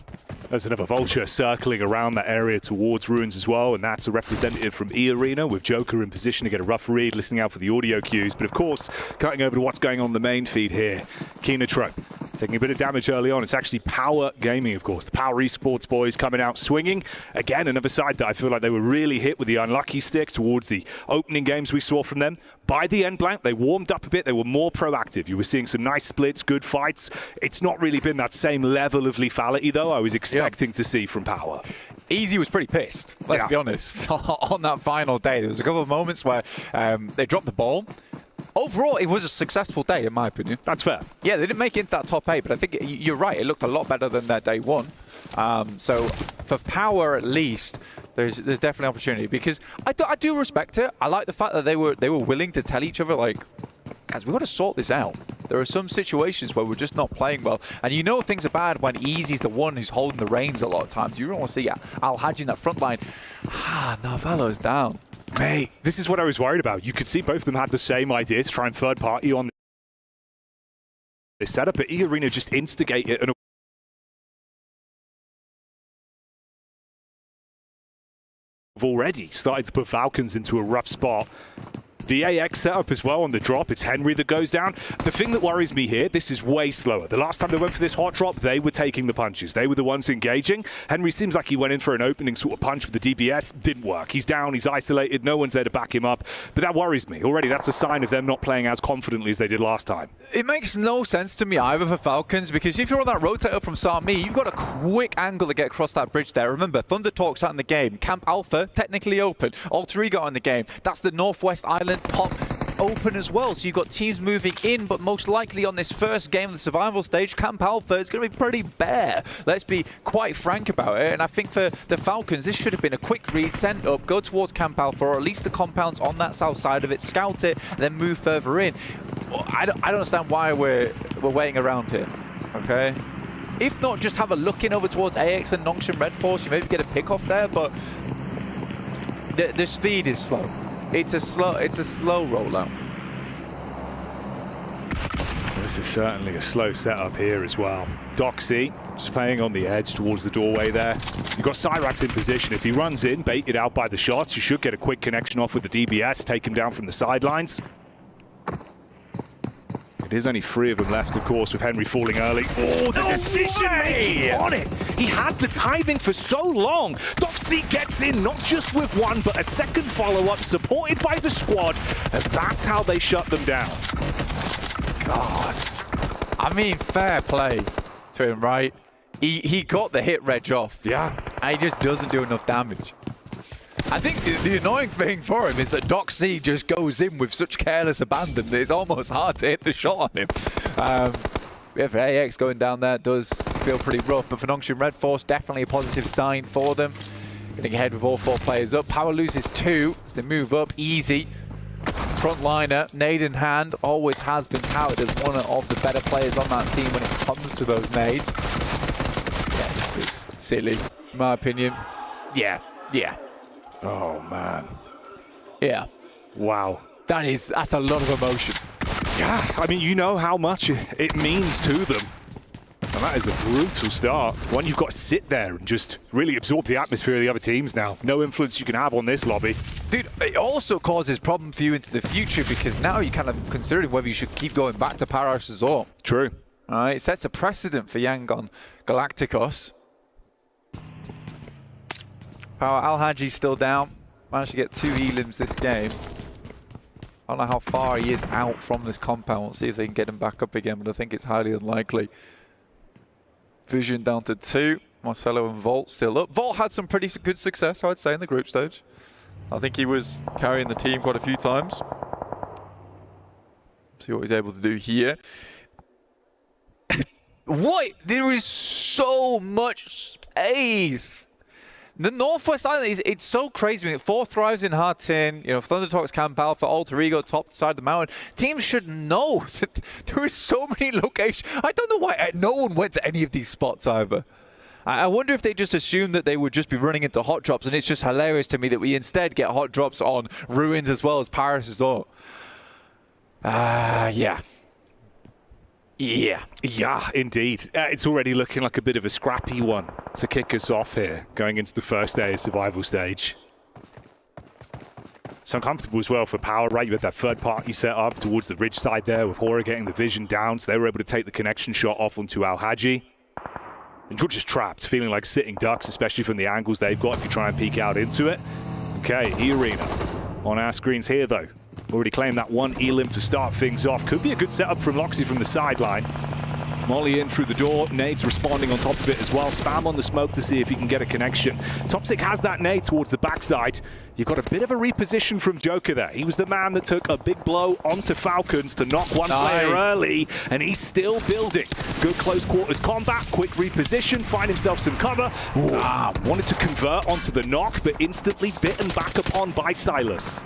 There's another Vulture circling around that area towards Ruins as well, and that's a representative from E Arena with Joker in position to get a rough read, listening out for the audio cues. But of course, cutting over to what's going on the main feed here, Kinatro taking a bit of damage early on. It's actually Power Gaming, of course. The Power Esports boys coming out swinging. Again, another side that I feel like they were really hit with the unlucky stick towards the opening games we saw from them. By the end, Blank, they warmed up a bit. They were more proactive. You were seeing some nice splits, good fights. It's not really been that same level of lethality, though, I was expecting to see from Power. Easy was pretty pissed, let's be honest, on that final day. There was a couple of moments where they dropped the ball. Overall, it was a successful day, in my opinion. That's fair. Yeah, they didn't make it into that top 8, but I think you're right. It looked a lot better than their day 1. So for Power, at least, there's definitely opportunity, because I do respect it. I like the fact that they were willing to tell each other, like, guys, we've got to sort this out. There are some situations where we're just not playing well. And you know things are bad when Easy's the one who's holding the reins a lot of times. You don't want to see Al-Haji in that front line. Navallo's down. Mate, this is what I was worried about. You could see both of them had the same idea to try and third party on this setup, but E Arena just instigate it and have already started to put Falcons into a rough spot. The AX setup as well on the drop, it's Henry that goes down. The thing that worries me here, this is way slower. The last time they went for this hot drop, they were taking the punches. They were the ones engaging. Henry seems like he went in for an opening sort of punch with the DBS. Didn't work. He's down, he's isolated, no one's there to back him up. But that worries me. Already, that's a sign of them not playing as confidently as they did last time. It makes no sense to me either for Falcons, because if you're on that rotator from Sami, you've got a quick angle to get across that bridge there. Remember, Thunder Talk's out in the game. Camp Alpha, technically open. Alter Ego in the game. That's the Northwest Island pop open as well, so you've got teams moving in, but most likely on this first game of the survival stage, Camp Alpha is going to be pretty bare. Let's be quite frank about it, and I think for the Falcons, this should have been a quick read, send up, go towards Camp Alpha, or at least the compounds on that south side of it, scout it, and then move further in. I don't understand why we're waiting around here, okay? If not, just have a look in over towards AX and Nongshim Red Force. You maybe get a pick off there, but the speed is slow. It's a slow rollout. This is certainly a slow setup here as well. Doxy just playing on the edge towards the doorway there. You've got Cyrax in position. If he runs in, baited out by the shots, you should get a quick connection off with the DBS, take him down from the sidelines. There's only 3 of them left, of course, with Henry falling early. Oh, the decision-making on it! He had the timing for so long. Doxy gets in, not just with one, but a second follow-up supported by the squad, and that's how they shut them down. God. I mean, fair play to him, right? He got the hit reg off. Yeah. And he just doesn't do enough damage. I think the annoying thing for him is that Doxy just goes in with such careless abandon that it's almost hard to hit the shot on him. Yeah, for AX going down there does feel pretty rough, but for Nongshim Red Force, definitely a positive sign for them. Getting ahead with all 4 players up. Power loses 2 as they move up easy. Frontliner, nade in hand, always has been touted as one of the better players on that team when it comes to those nades. Yeah, this was silly, in my opinion. Yeah. Oh, man. Yeah. Wow. That's a lot of emotion. Yeah, I mean, you know how much it means to them. And that is a brutal start. One, you've got to sit there and just really absorb the atmosphere of the other teams now. No influence you can have on this lobby. Dude, it also causes problem for you into the future because now you're kind of considering whether you should keep going back to Paradise Resort. True. All right, it sets a precedent for Yangon Galacticos. Power Al-Haji's still down. Managed to get 2 elims this game. I don't know how far he is out from this compound. We'll see if they can get him back up again, but I think it's highly unlikely. Vision down to 2. Marcelo and Volt still up. Volt had some pretty good success, I would say, in the group stage. I think he was carrying the team quite a few times. See what he's able to do here. What? There is so much space. The Northwest Island, it's so crazy. 4 thrives in hard tin. You know, Thunder Talks Camp Alpha, Alter Ego, top side of the mountain. Teams should know that there is so many locations. I don't know why no one went to any of these spots either. I wonder if they just assumed that they would just be running into hot drops, and it's just hilarious to me that we instead get hot drops on Ruins as well as Paris Resort. Yeah. Yeah, indeed. It's already looking like a bit of a scrappy one to kick us off here, going into the first day of survival stage. It's uncomfortable as well for Power, right? You had that third party set up towards the ridge side there with Horra getting the vision down, so they were able to take the connection shot off onto Al-Haji. And you're just trapped, feeling like sitting ducks, especially from the angles they've got if you try and peek out into it. Okay, E-Arena on our screens here, though. Already claimed that 1 elim to start things off. Could be a good setup from Loxy from the sideline. Molly in through the door. Nades responding on top of it as well. Spam on the smoke to see if he can get a connection. Toxic has that nade towards the backside. You've got a bit of a reposition from Joker there. He was the man that took a big blow onto Falcons to knock one player early, and he's still building. Good close quarters combat, quick reposition, find himself some cover. Wanted to convert onto the knock, but instantly bitten back upon by Silas.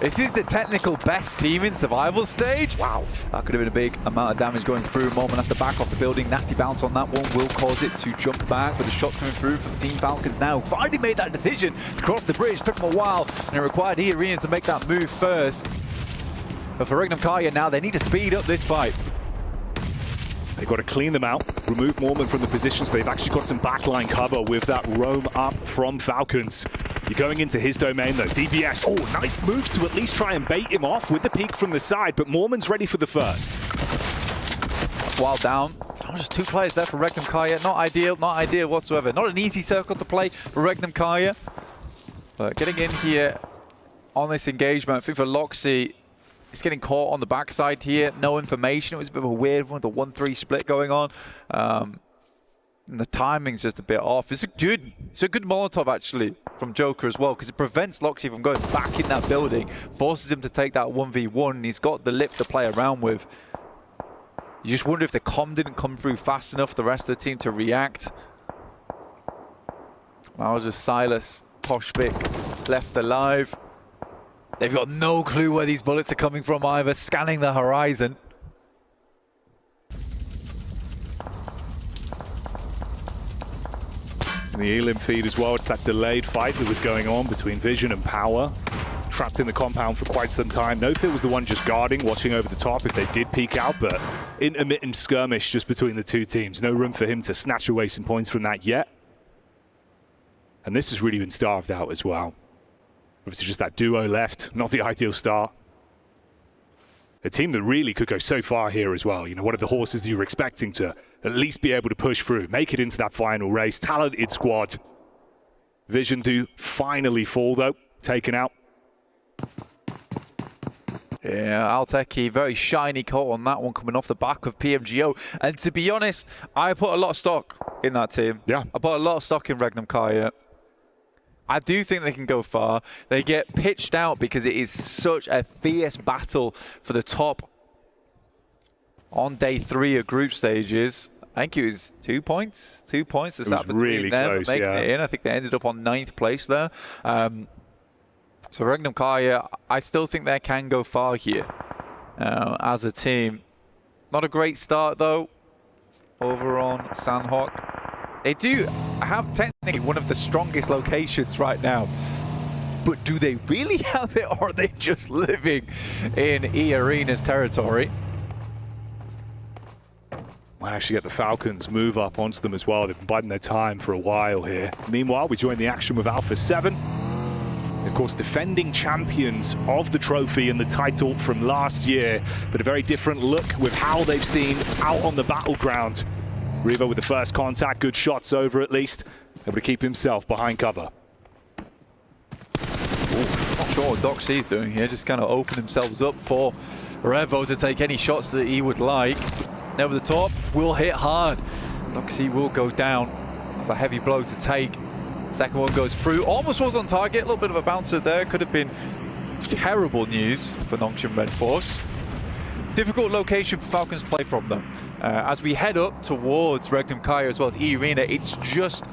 This is the technical best team in survival stage. Wow. That could have been a big amount of damage going through. Moment has to back off the building. Nasty bounce on that one will cause it to jump back, but the shots coming through from Team Falcons now. Finally made that decision to cross the bridge. Took them a while, and it required E-Arena to make that move first. But for Regnum Karya now, they need to speed up this fight. They've got to clean them out, remove Mormon from the position, so they've actually got some backline cover with that roam up from Falcons. You're going into his domain, though. DBS, nice moves to at least try and bait him off with the peek from the side, but Mormon's ready for the first. While down, just 2 players there for Regnum Karya. Not ideal whatsoever. Not an easy circle to play for Regnum Karya. But getting in here on this engagement, I think for Loxy, he's getting caught on the backside here. No information. It was a bit of a weird one, the 1-3 split going on. And the timing's just a bit off. It's a good Molotov, actually, from Joker as well, because it prevents Loxy from going back in that building, forces him to take that 1v1, and he's got the lip to play around with. You just wonder if the comm didn't come through fast enough for the rest of the team to react. Now just Silas Poshpik left alive. They've got no clue where these bullets are coming from either, scanning the horizon. And the Elim feed as well, it's that delayed fight that was going on between Vision and Power. Trapped in the compound for quite some time. No-Fit was the one just guarding, watching over the top if they did peek out, but intermittent skirmish just between the two teams. No room for him to snatch away some points from that yet. And this has really been starved out as well. Obviously just that duo left, not the ideal start. A team that really could go so far here as well. You know, one of the horses that you were expecting to at least be able to push through, make it into that final race. Talented squad. Vision do finally fall though, taken out. Yeah, Alteki, very shiny coat on that one coming off the back of PMGO. And to be honest, I put a lot of stock in that team. Yeah. I put a lot of stock in Regnum Kaya. I do think they can go far. They get pitched out because it is such a fierce battle for the top on day 3 of group stages. I think it was 2 points. 2 points. It was really close, making yeah. it in. I think they ended up on 9th place there. So Regnum Kaya, I still think they can go far here as a team. Not a great start though over on Sandhawk. They do have technically one of the strongest locations right now. But do they really have it, or are they just living in E-Arena's territory? Might actually get the Falcons move up onto them as well. They've been biding their time for a while here. Meanwhile, we join the action with Alpha 7. Of course, defending champions of the trophy and the title from last year, but a very different look with how they've seen out on the battleground. Revo with the first contact, good shots over at least, able to keep himself behind cover. Not sure what Doxy's doing here, just kind of open themselves up for Revo to take any shots that he would like. Over the top, will hit hard. Doxy will go down. That's a heavy blow to take. Second one goes through, almost was on target, a little bit of a bouncer there. Could have been terrible news for Nongshim Red Force. Difficult location for Falcons play from them. As we head up towards Regnum Kaya as well as E-Arena, it's just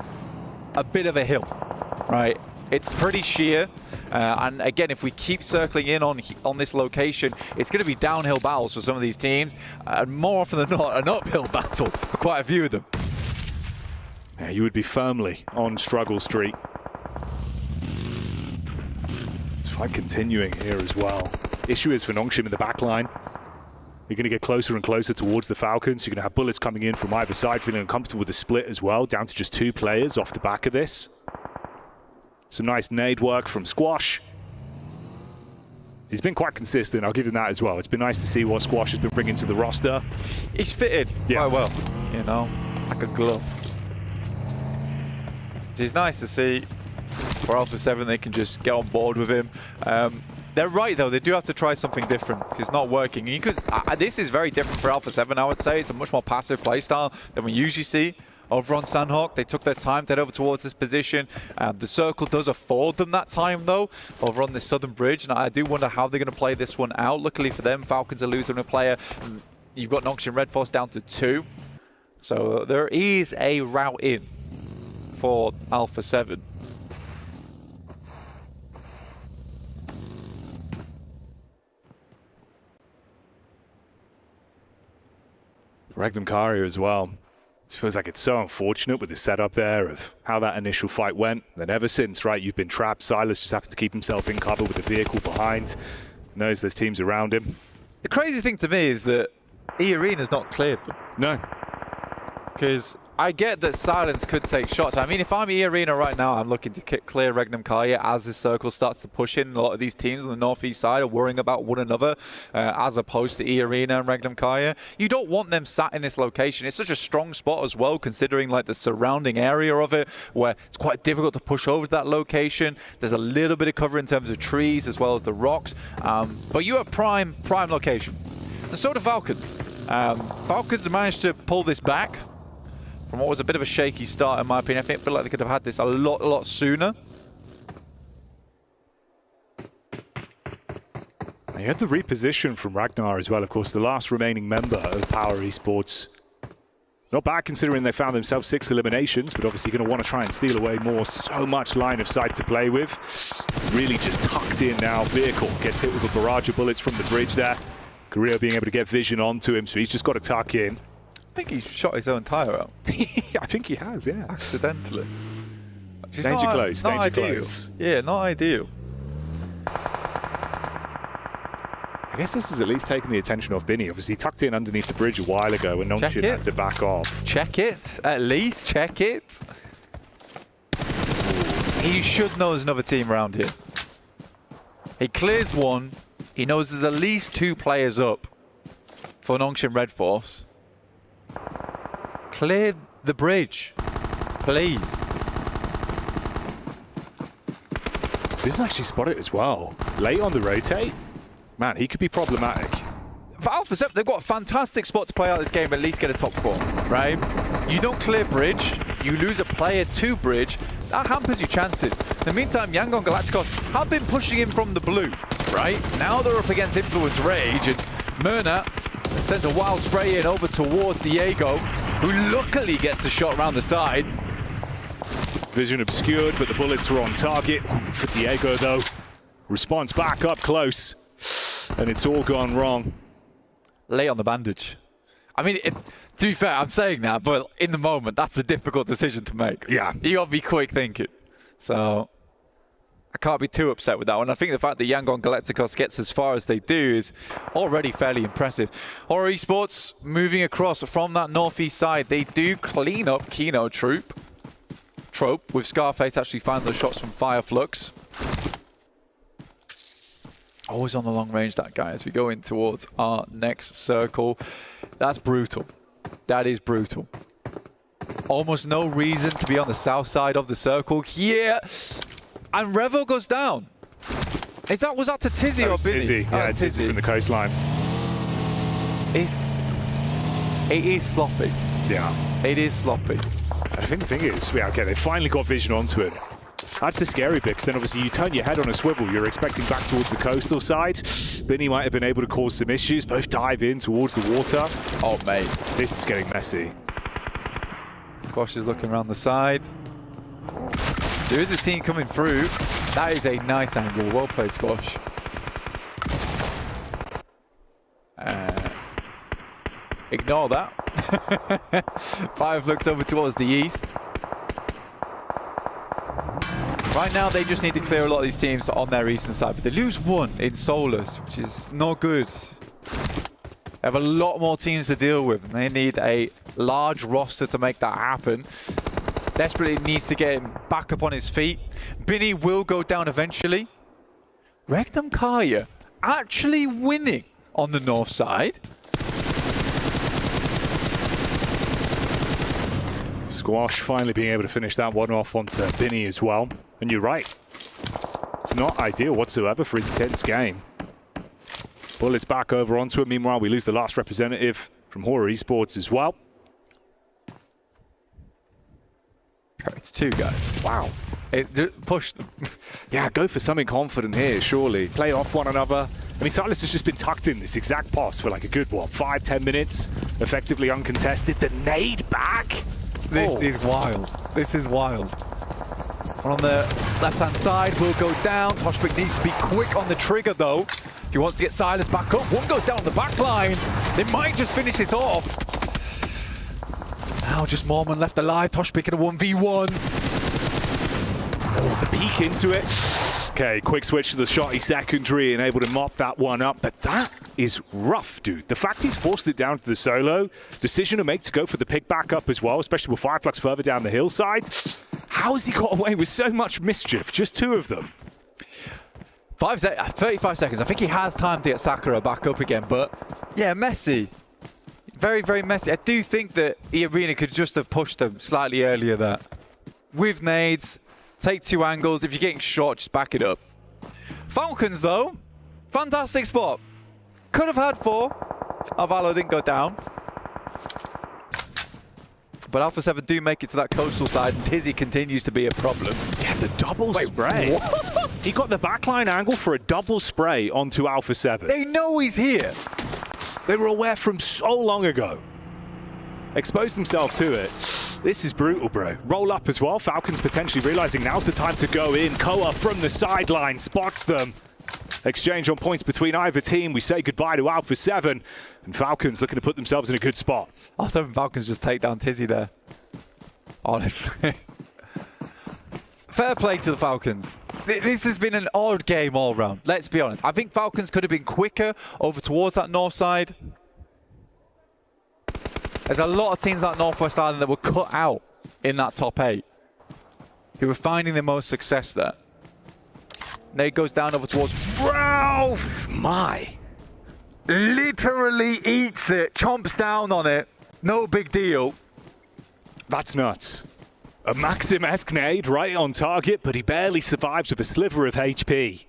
a bit of a hill, right? It's pretty sheer. And again, if we keep circling in on this location, it's going to be downhill battles for some of these teams. And more often than not, an uphill battle for quite a few of them. Yeah, you would be firmly on struggle street. This fight continuing here as well. Issue is for Nongshim in the back line. You're going to get closer and closer towards the Falcons. You're going to have bullets coming in from either side, feeling uncomfortable with the split as well, down to just 2 players off the back of this. Some nice nade work from Squash. He's been quite consistent, I'll give him that as well. It's been nice to see what Squash has been bringing to the roster. He's fitted quite well, you know, like a glove. It's nice to see for Alpha 7 they can just get on board with him. They're right though, they do have to try something different. It's not working. You could, this is very different for Alpha 7, I would say. It's a much more passive playstyle than we usually see over on Sandhawk. They took their time to head over towards this position. The circle does afford them that time though, over on this southern bridge. And I do wonder how they're going to play this one out. Luckily for them, Falcons are losing a player. You've got Nongshim Red Force down to 2. So there is a route in for Alpha 7. Regnum Kaya as well. It feels like it's so unfortunate with the setup there of how that initial fight went. Then ever since, right, you've been trapped. Silas just having to keep himself in cover with the vehicle behind. Knows there's teams around him. The crazy thing to me is that E-Arena's not cleared them. No. Because I get that Silence could take shots. I mean, if I'm E-Arena right now, I'm looking to clear Regnum Kaya as this circle starts to push in. A lot of these teams on the northeast side are worrying about one another as opposed to E-Arena and Regnum Kaya. You don't want them sat in this location. It's such a strong spot as well, considering like the surrounding area of it, where it's quite difficult to push over to that location. There's a little bit of cover in terms of trees as well as the rocks. But you have prime location. And so do Falcons. Falcons managed to pull this back from what was a bit of a shaky start, in my opinion. I feel like they could have had this a lot sooner. You had the reposition from Ragnar as well, of course, the last remaining member of Power Esports. Not bad considering they found themselves 6 eliminations, but obviously going to want to try and steal away more. So much line of sight to play with. Really just tucked in now. Vehicle gets hit with a barrage of bullets from the bridge there. Korea being able to get vision onto him, so he's just got to tuck in. I think he shot his own tyre out. I think he has, yeah. Accidentally. Danger close, danger close. Yeah, not ideal. I guess this has at least taken the attention off Binny. Obviously, he tucked in underneath the bridge a while ago and Nongchin had to back off. Check it. At least check it. He should know there's another team around here. He clears one. He knows there's at least 2 players up for Nongchin Red Force. Clear the bridge, please. This is actually spotted as well. Late on the rotate. Man, he could be problematic. For Alpha 7, they've got a fantastic spot to play out this game, at least get a top 4, right? You don't clear bridge, you lose a player to bridge, that hampers your chances. In the meantime, Yangon Galacticos have been pushing him from the blue, right? Now they're up against Influence Rage, and Myrna sends a wild spray in over towards Diego, who luckily gets the shot around the side. Vision obscured, but the bullets are on target. For Diego, though, response back up close. And it's all gone wrong. Lay on the bandage. I mean, to be fair, I'm saying that, but in the moment, that's a difficult decision to make. Yeah. You got to be quick thinking. So I can't be too upset with that one. I think the fact that Yangon Galacticos gets as far as they do is already fairly impressive. Horra Esports moving across from that northeast side. They do clean up Kino Trope, with Scarface actually finding those shots from Fireflux. Always on the long range, that guy, as we go in towards our next circle. That's brutal. That is brutal. Almost no reason to be on the south side of the circle here. And Revo goes down. Was that to Tizzy or Binny? Tizzy. Yeah, Tizzy from the coastline. It is sloppy. Yeah. It is sloppy. I think the thing is, yeah, okay, they finally got vision onto it. That's the scary bit, because then obviously you turn your head on a swivel, you're expecting back towards the coastal side. Binny might have been able to cause some issues, both dive in towards the water. Oh, mate. This is getting messy. Squash is looking around the side. There is a team coming through. That is a nice angle. Well played, Squash. Ignore that. Fireflux over towards the east. Right now, they just need to clear a lot of these teams on their eastern side, but they lose one in Solus, which is not good. They have a lot more teams to deal with, and they need a large roster to make that happen. Desperately needs to get him back up on his feet. Binny will go down eventually. Regnum Kaya actually winning on the north side. Squash finally being able to finish that one off onto Binny as well. And you're right. It's not ideal whatsoever for an intense game. Bullets back over onto it. Meanwhile, we lose the last representative from Horra Esports as well. It's 2 guys. Wow. Push them. Yeah, go for something confident here, surely. Play off one another. I mean, Silas has just been tucked in this exact pass for like a good, 5-10 minutes. Effectively uncontested. The nade back. This is wild. This is wild. One on the left-hand side will go down. Toshbik needs to be quick on the trigger, though. If he wants to get Silas back up, one goes down the back lines. They might just finish this off. Now just Mormon left alive. Toshbik in a 1v1. Oh, the peek into it. Okay, quick switch to the shotty secondary and able to mop that one up. But that is rough, dude. The fact he's forced it down to the solo, decision to make to go for the pick back up as well, especially with Fireflux further down the hillside. How has he got away with so much mischief? Just 2 of them. 35 seconds. I think he has time to get Sakura back up again, but yeah, messy. Very, very messy. I do think that the arena could just have pushed them slightly earlier there. With nades, take 2 angles. If you're getting shot, just back it up. Falcons, though, fantastic spot. Could have had 4. Avalo didn't go down. But Alpha 7 do make it to that coastal side, and Tizzy continues to be a problem. Yeah, the double spray. What? He got the backline angle for a double spray onto Alpha 7. They know he's here. They were aware from so long ago. exposed himself to it. This is brutal, bro. Roll up as well. Falcons potentially realizing now's the time to go in. Koa from the sideline spots them. Exchange on points between either team. We say goodbye to Alpha 7. And Falcons looking to put themselves in a good spot. I was hoping Falcons just take down Tizzy there. Honestly. Fair play to the Falcons. This has been an odd game all round. Let's be honest. I think Falcons could have been quicker over towards that north side. There's a lot of teams on that Northwest Island that were cut out in that top 8, who were finding the most success there. Nade goes down over towards Ralph. My. Literally eats it, chomps down on it. No big deal. That's nuts. A Maxim-esque nade right on target, but he barely survives with a sliver of HP.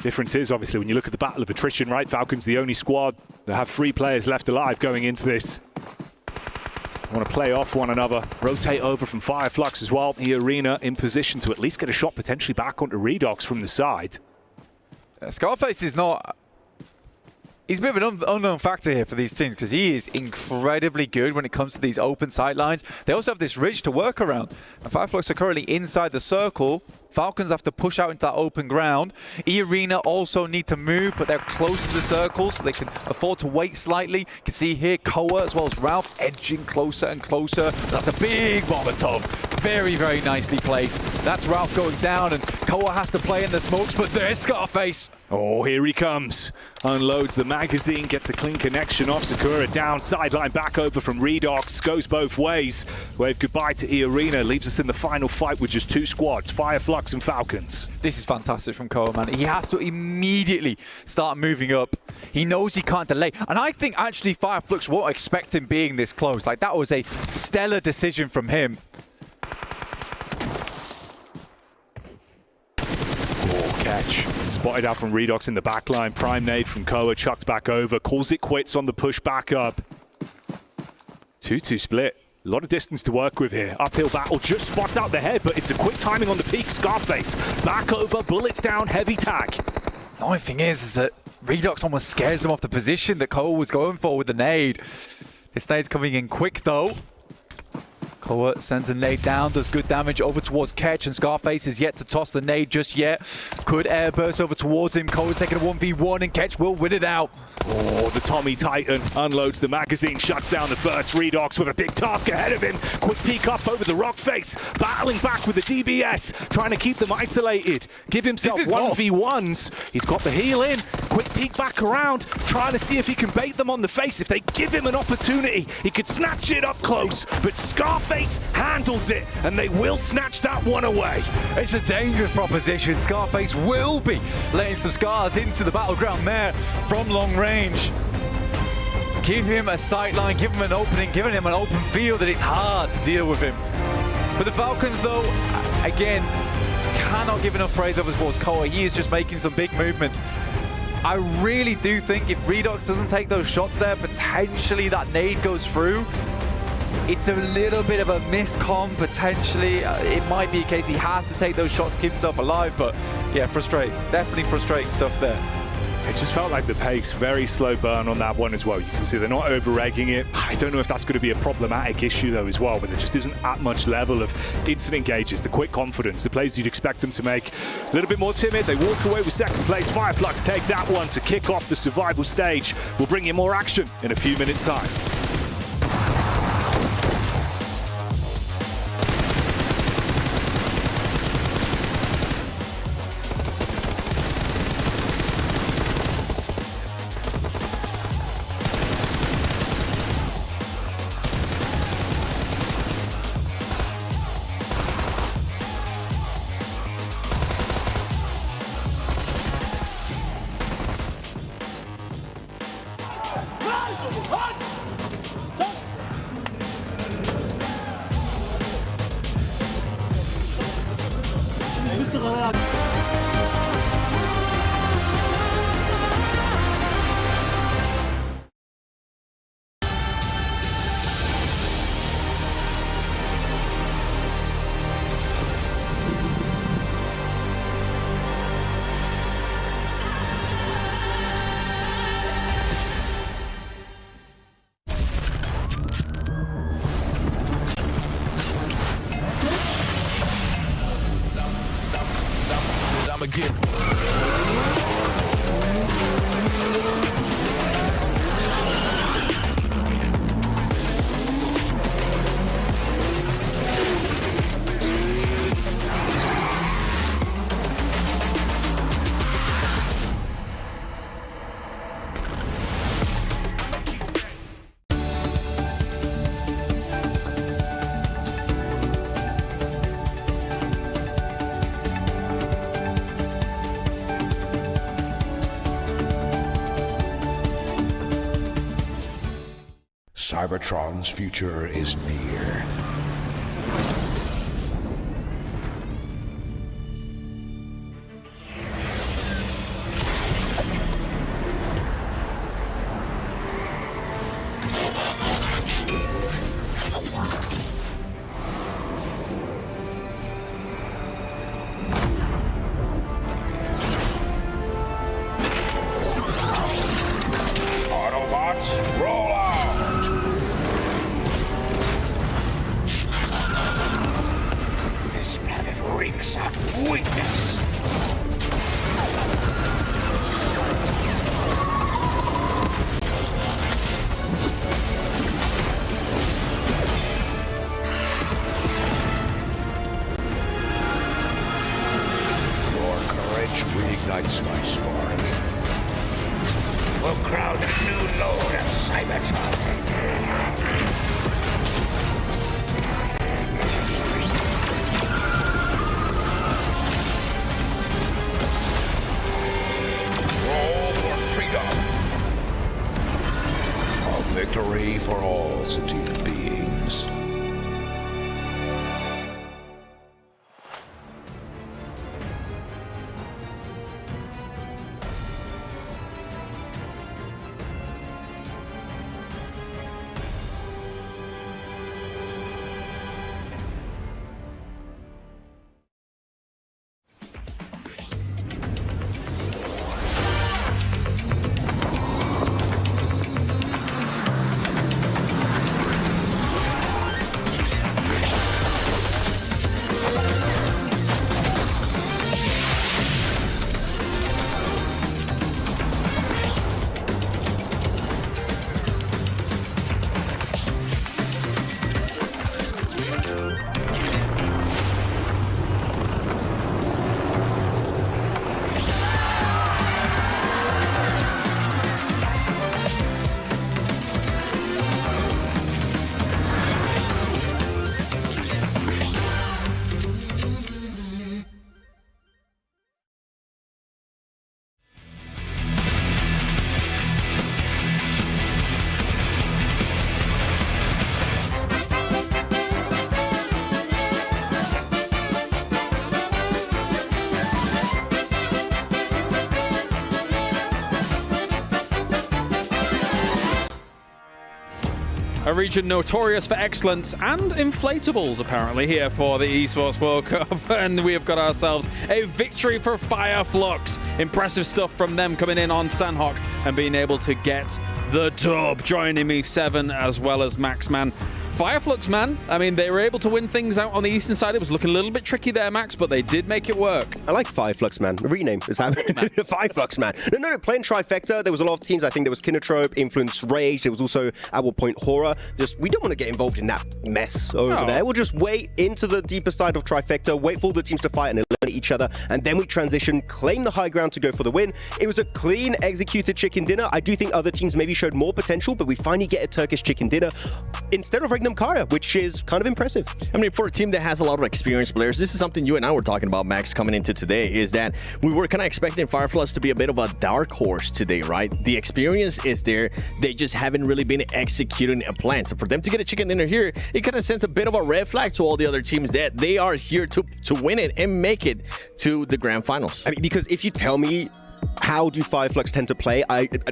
Difference is, obviously, when you look at the battle of attrition, right? Falcons, the only squad that have 3 players left alive going into this. Want to play off one another. Rotate over from Fireflux as well. The Arena in position to at least get a shot potentially back onto Redox from the side. Scarface is not... He's a bit of an unknown factor here for these teams because he is incredibly good when it comes to these open sight lines. They also have this ridge to work around. And Fireflux are currently inside the circle. Falcons have to push out into that open ground. E-Arena also need to move, but they're close to the circle, so they can afford to wait slightly. You can see here Koa as well as Ralph edging closer and closer. That's a big Molotov. Very, very nicely placed. That's Ralph going down, and Koa has to play in the smokes, but there's Scarface. Oh, here he comes. Unloads the magazine, gets a clean connection off. Sakura down, sideline back over from Redox. Goes both ways. Wave goodbye to E-Arena. Leaves us in the final fight with just 2 squads, Fireflux and Falcons. This is fantastic from Koa, man. He has to immediately start moving up. He knows he can't delay. And I think actually Fireflux won't expect him being this close. Like, that was a stellar decision from him. Catch. Spotted out from Redox in the back line. Prime nade from Koa, chucked back over. Calls it quits on the push back up. 2-2 split. A lot of distance to work with here. Uphill battle, just spots out the head, but it's a quick timing on the peak. Scarface, back over, bullets down, heavy tag. The only thing is that Redox almost scares him off the position that Koa was going for with the nade. This nade's coming in quick though. Koa sends a nade down, does good damage over towards Ketch, and Scarface is yet to toss the nade just yet. Could airburst over towards him. Koa's taking a 1v1 and Ketch will win it out. Oh, the Tommy Titan unloads the magazine, shuts down the first. Redox with a big task ahead of him. Quick peek up over the rock face, battling back with the DBS, trying to keep them isolated. Give himself 1v1s. He's got the heal in. Quick peek back around, trying to see if he can bait them on the face. If they give him an opportunity, he could snatch it up close, but Scarface handles it, and they will snatch that one away. It's a dangerous proposition. Scarface will be letting some scars into the battleground there from long range. Give him a sight line, give him an opening, giving him an open field, and it's hard to deal with him. But the Falcons, though, again, cannot give enough praise over towards Koa. He is just making some big movements. I really do think if Redox doesn't take those shots there, potentially that nade goes through. It's a little bit of a miscom, potentially. It might be a case he has to take those shots to keep himself alive, but yeah, frustrating. Definitely frustrating stuff there. It just felt like the pace, very slow burn on that one as well. You can see they're not over-egging it. I don't know if that's going to be a problematic issue though as well, but there just isn't that much level of instant engages, the quick confidence, the plays you'd expect them to make. A little bit more timid, they walk away with second place. Fireflux take that one to kick off the survival stage. We'll bring you more action in a few minutes' time. Cybertron's future is near. Autobots, roll out! This planet reeks of weakness. Your courage reignites my spark. We'll crowd a new load of Cybertron. Roll for freedom. A victory for all sentient beings. A region notorious for excellence and inflatables, apparently, here for the Esports World Cup. And we have got ourselves a victory for Fireflux. Impressive stuff from them coming in on Sanhok and being able to get the dub. Joining me, Seven, as well as Maxman. Fireflux, man, I mean, they were able to win things out on the eastern side. It was looking a little bit tricky there, Max, but they did make it work. I like Fireflux, man. The rename is happening. Fireflux, man. No, playing Trifecta, there was a lot of teams. I think there was Kinotrope, Influence Rage. There was also, at one point, Horra. Just, we don't want to get involved in that mess over there. We'll just wait into the deeper side of Trifecta, wait for all the teams to fight and eliminate each other, and then we transition, claim the high ground to go for the win. It was a clean, executed chicken dinner. I do think other teams maybe showed more potential, but we finally get a Turkish chicken dinner instead of Regnum Karya, which is kind of impressive. I mean, for a team that has a lot of experienced players, this is something you and I were talking about, Max, coming into today, is that we were kind of expecting Fireflux to be a bit of a dark horse today, right? The experience is there. They just haven't really been executing a plan. So for them to get a chicken dinner here, it kind of sends a bit of a red flag to all the other teams that they are here to win it and make it to the grand finals. I mean, because if you tell me how do Fireflux tend to play,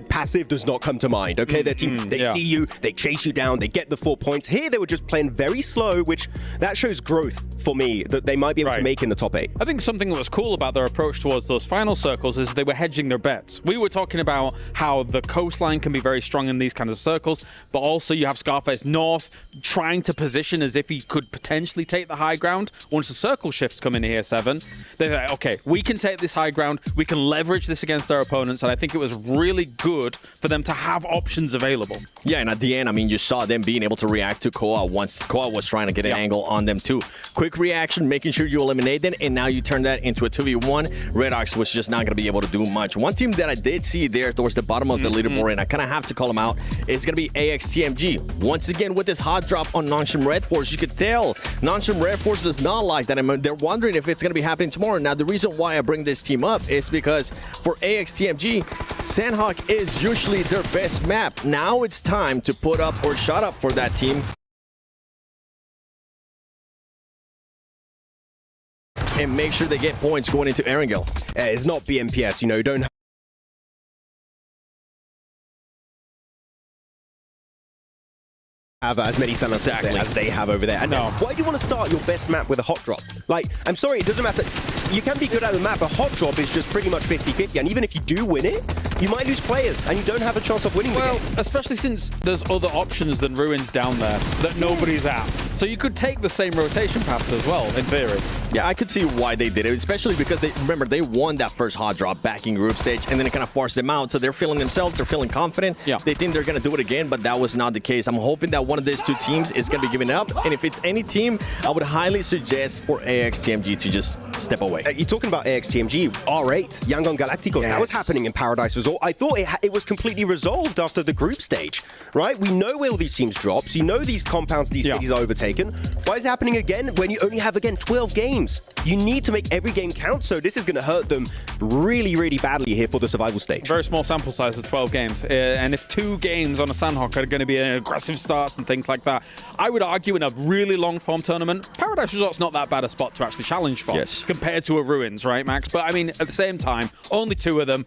passive does not come to mind, okay? Their team, they see you, they chase you down, they get the 4 points. Here, they were just playing very slow, which that shows growth for me that they might be able to make in the top 8. I think something that was cool about their approach towards those final circles is they were hedging their bets. We were talking about how the coastline can be very strong in these kinds of circles, but also you have Scarface North trying to position as if he could potentially take the high ground once the circle shifts come in here, 7. They're like, okay, we can take this high ground, we can leverage this against our opponents, and I think it was really good for them to have options available. Yeah, and at the end, I mean, you saw them being able to react to Koa once Koa was trying to get an angle on them too. Quick reaction, making sure you eliminate them, and now you turn that into a 2v1. Red Ox was just not going to be able to do much. One team that I did see there towards the bottom of the leaderboard, and I kind of have to call them out, is going to be AXTMG. Once again, with this hot drop on Nongshim Red Force, you could tell Nongshim Red Force does not like that. I mean, they're wondering if it's going to be happening tomorrow. Now, the reason why I bring this team up is because for AXTMG, Sandhawk is usually their best map. Now it's time to put up or shut up for that team. And make sure they get points going into Erangel. It's not BMPS, you know, don't have as many Sandhawks as they have over there. And why do you want to start your best map with a hot drop? Like, I'm sorry, it doesn't matter. You can be good at the map, but hot drop is just pretty much 50-50. And even if you do win it, you might lose players, and you don't have a chance of winning the game. Especially since there's other options than Ruins down there that nobody's at. So you could take the same rotation paths as well, in theory. Yeah, I could see why they did it, especially because remember, they won that first hot drop back in group stage, and then it kind of forced them out. So they're feeling themselves, they're feeling confident. Yeah. They think they're going to do it again, but that was not the case. I'm hoping that one of these two teams is going to be giving up. And if it's any team, I would highly suggest for AXTMG to just step away. You're talking about AXTMG, R8, Yangon Galacticos. That was happening in Paradise Resort. I thought it was completely resolved after the group stage, right? We know where all these teams drop. So you know these compounds, these cities are overtaken. Why is it happening again when you only have, again, 12 games? You need to make every game count, so this is going to hurt them really, really badly here for the survival stage. Very small sample size of 12 games. And if 2 games on a Sandhawk are going to be an aggressive starts and things like that, I would argue in a really long-form tournament, Paradise Resort's not that bad a spot to actually challenge for compared to a Ruins, right, Max? But, I mean, at the same time, only 2 of them.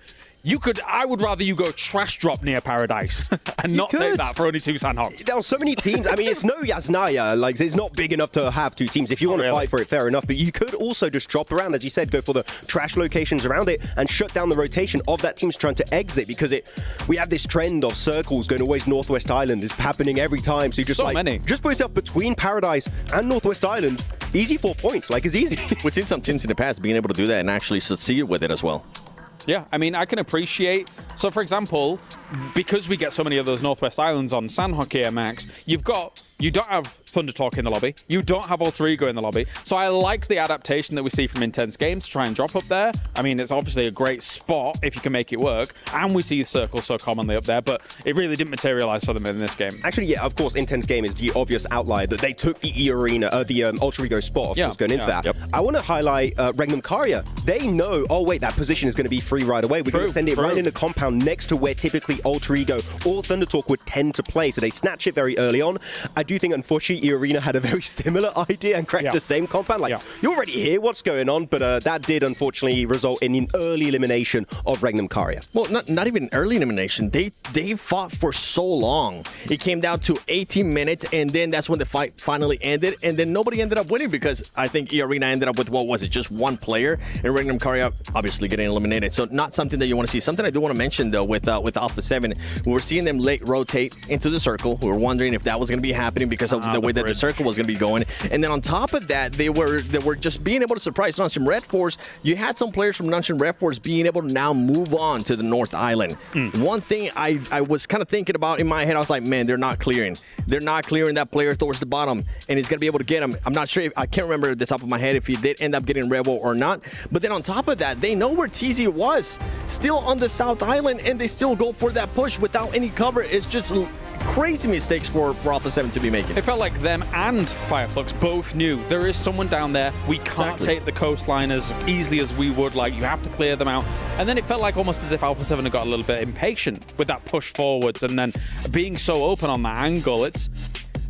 I would rather you go trash drop near Paradise and not take that for only 2 Sandhawks. There are so many teams. I mean, it's no Yasnaya. Like, it's not big enough to have 2 teams. If you want to fight for it, fair enough. But you could also just drop around, as you said, go for the trash locations around it and shut down the rotation of that team's trying to exit, because we have this trend of circles going always Northwest Island. It's happening every time. So you just just put yourself between Paradise and Northwest Island. Easy 4 points. Like, it's easy. We've seen some teams in the past being able to do that and actually succeed with it as well. Yeah, I mean, I can appreciate... So, for example, because we get so many of those Northwest Islands on Sandhawk here, Max, you don't have Thunder Talk in the lobby. You don't have Alter Ego in the lobby. So I like the adaptation that we see from Intense Games to try and drop up there. I mean, it's obviously a great spot if you can make it work. And we see circles so commonly up there, but it really didn't materialize for them in this game. Actually, yeah, of course, Intense Game is the obvious outlier that they took the E-Arena, the Alter Ego spot, of course, going into that. I want to highlight Regnum Karya. They know, oh, wait, that position is going to be free right away. We're going to send it right in the compound next to where typically Alter Ego or Thunder Talk would tend to play. So they snatch it very early on. I do think, unfortunately, E-Arena had a very similar idea and cracked the same compound. Like, you're already here, what's going on? But that did, unfortunately, result in an early elimination of Regnum Karya. Well, not even early elimination. They fought for so long. It came down to 18 minutes, and then that's when the fight finally ended. And then nobody ended up winning because I think E-Arena ended up with, what was it, just 1 player? And Regnum Karya obviously getting eliminated. So not something that you want to see. Something I do want to mention, though, with Alpha 7, we're seeing them late rotate into the circle. We were wondering if that was going to be happening because of the way that the circle was going to be going. And then on top of that, they were just being able to surprise Nongshim Red Force. You had some players from Nongshim Red Force being able to now move on to the North Island. One thing I was kind of thinking about in my head, I was like, man, they're not clearing. They're not clearing that player towards the bottom, and he's going to be able to get him. I'm not sure. I can't remember at the top of my head if he did end up getting Rebel or not. But then on top of that, they know where TZ was, still on the South Island, and they still go for that push without any cover. It's just crazy mistakes for Alpha 7 to be making. It felt like them and Fireflux both knew there is someone down there. We can't take the coastline as easily as we would like. You have to clear them out. And then it felt like almost as if Alpha 7 had got a little bit impatient with that push forwards and then being so open on that angle.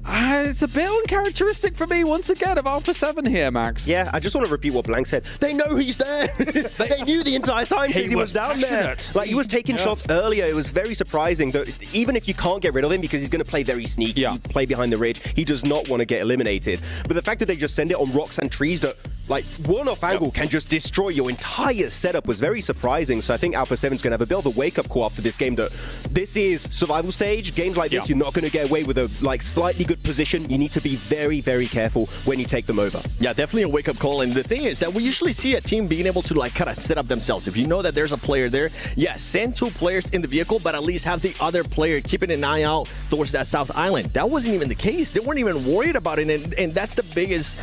It's a bit uncharacteristic for me once again of Alpha 7 here, Max. Yeah, I just want to repeat what Blank said. They know he's there. They knew the entire time he was down there. Like, he was taking shots earlier. It was very surprising that even if you can't get rid of him because he's going to play very sneaky, play behind the ridge, he does not want to get eliminated. But the fact that they just send it on rocks and trees that, like, one off angle can just destroy your entire setup was very surprising. So I think Alpha 7's going to have a bit of a wake-up call after this game that this is survival stage. Games like this, you're not going to get away with a, like, slightly good position. You need to be very, very careful when you take them over. Yeah, definitely a wake-up call. And the thing is that we usually see a team being able to, like, kind of set up themselves. If you know that there's a player there, send 2 players in the vehicle, but at least have the other player keeping an eye out towards that South Island. That wasn't even the case. They weren't even worried about it. And that's the biggest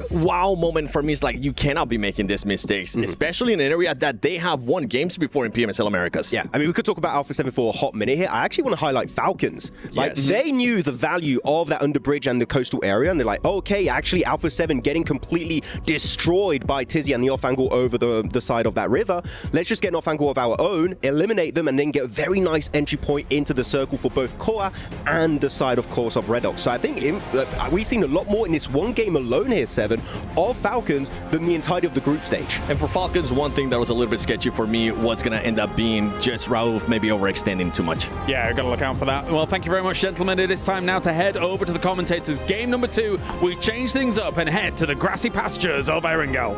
wow moment for me. Is like, you cannot be making these mistakes, especially in an area that they have won games before in PMSL Americas. Yeah, I mean, we could talk about Alpha 7 for a hot minute here. I actually want to highlight Falcons. Like, they knew the value of that underbridge and the coastal area, and they're like, okay, actually, Alpha 7 getting completely destroyed by Tizzy and the off angle over the side of that river. Let's just get an off angle of our own, eliminate them, and then get a very nice entry point into the circle for both Horra and the side, of course, of Redox. So I think we've seen a lot more in this one game alone here, 7, of Falcons than the entirety of the group stage. And for Falcons, one thing that was a little bit sketchy for me was going to end up being just Rauf maybe overextending too much. Yeah, I've got to look out for that. Well, thank you very much, gentlemen. It is time now to head over to the commentators. Game number 2, we change things up and head to the grassy pastures of Erangel.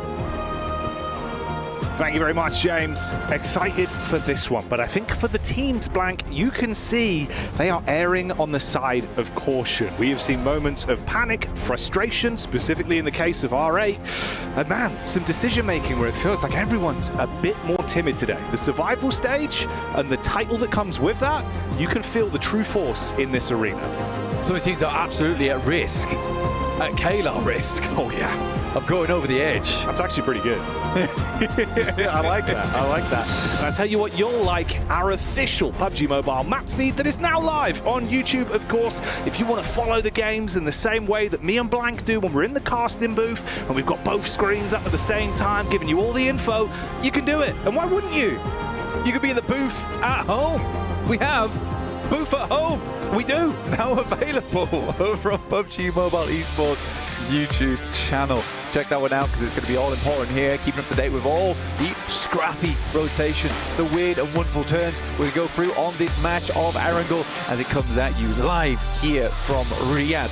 Thank you very much, James. Excited for this one, but I think for the teams, Blank, you can see they are erring on the side of caution. We have seen moments of panic, frustration, specifically in the case of R8, and man, some decision-making where it feels like everyone's a bit more timid today. The survival stage and the title that comes with that, you can feel the true force in this arena. Some of the teams are absolutely at risk, at Kayla risk. Oh yeah. Of going over the edge. That's actually pretty good. I like that. I like that. And I'll tell you what you'll like, our official PUBG Mobile map feed that is now live on YouTube, of course. If you want to follow the games in the same way that me and Blank do when we're in the casting booth and we've got both screens up at the same time, giving you all the info, you can do it. And why wouldn't you? You could be in the booth at home. We have Booth at Home. We do. Now available over on PUBG Mobile Esports YouTube channel. Check that one out because it's going to be all important here, keeping up to date with all the scrappy rotations, the weird and wonderful turns we go through on this match of Erangel as it comes at you live here from Riyadh.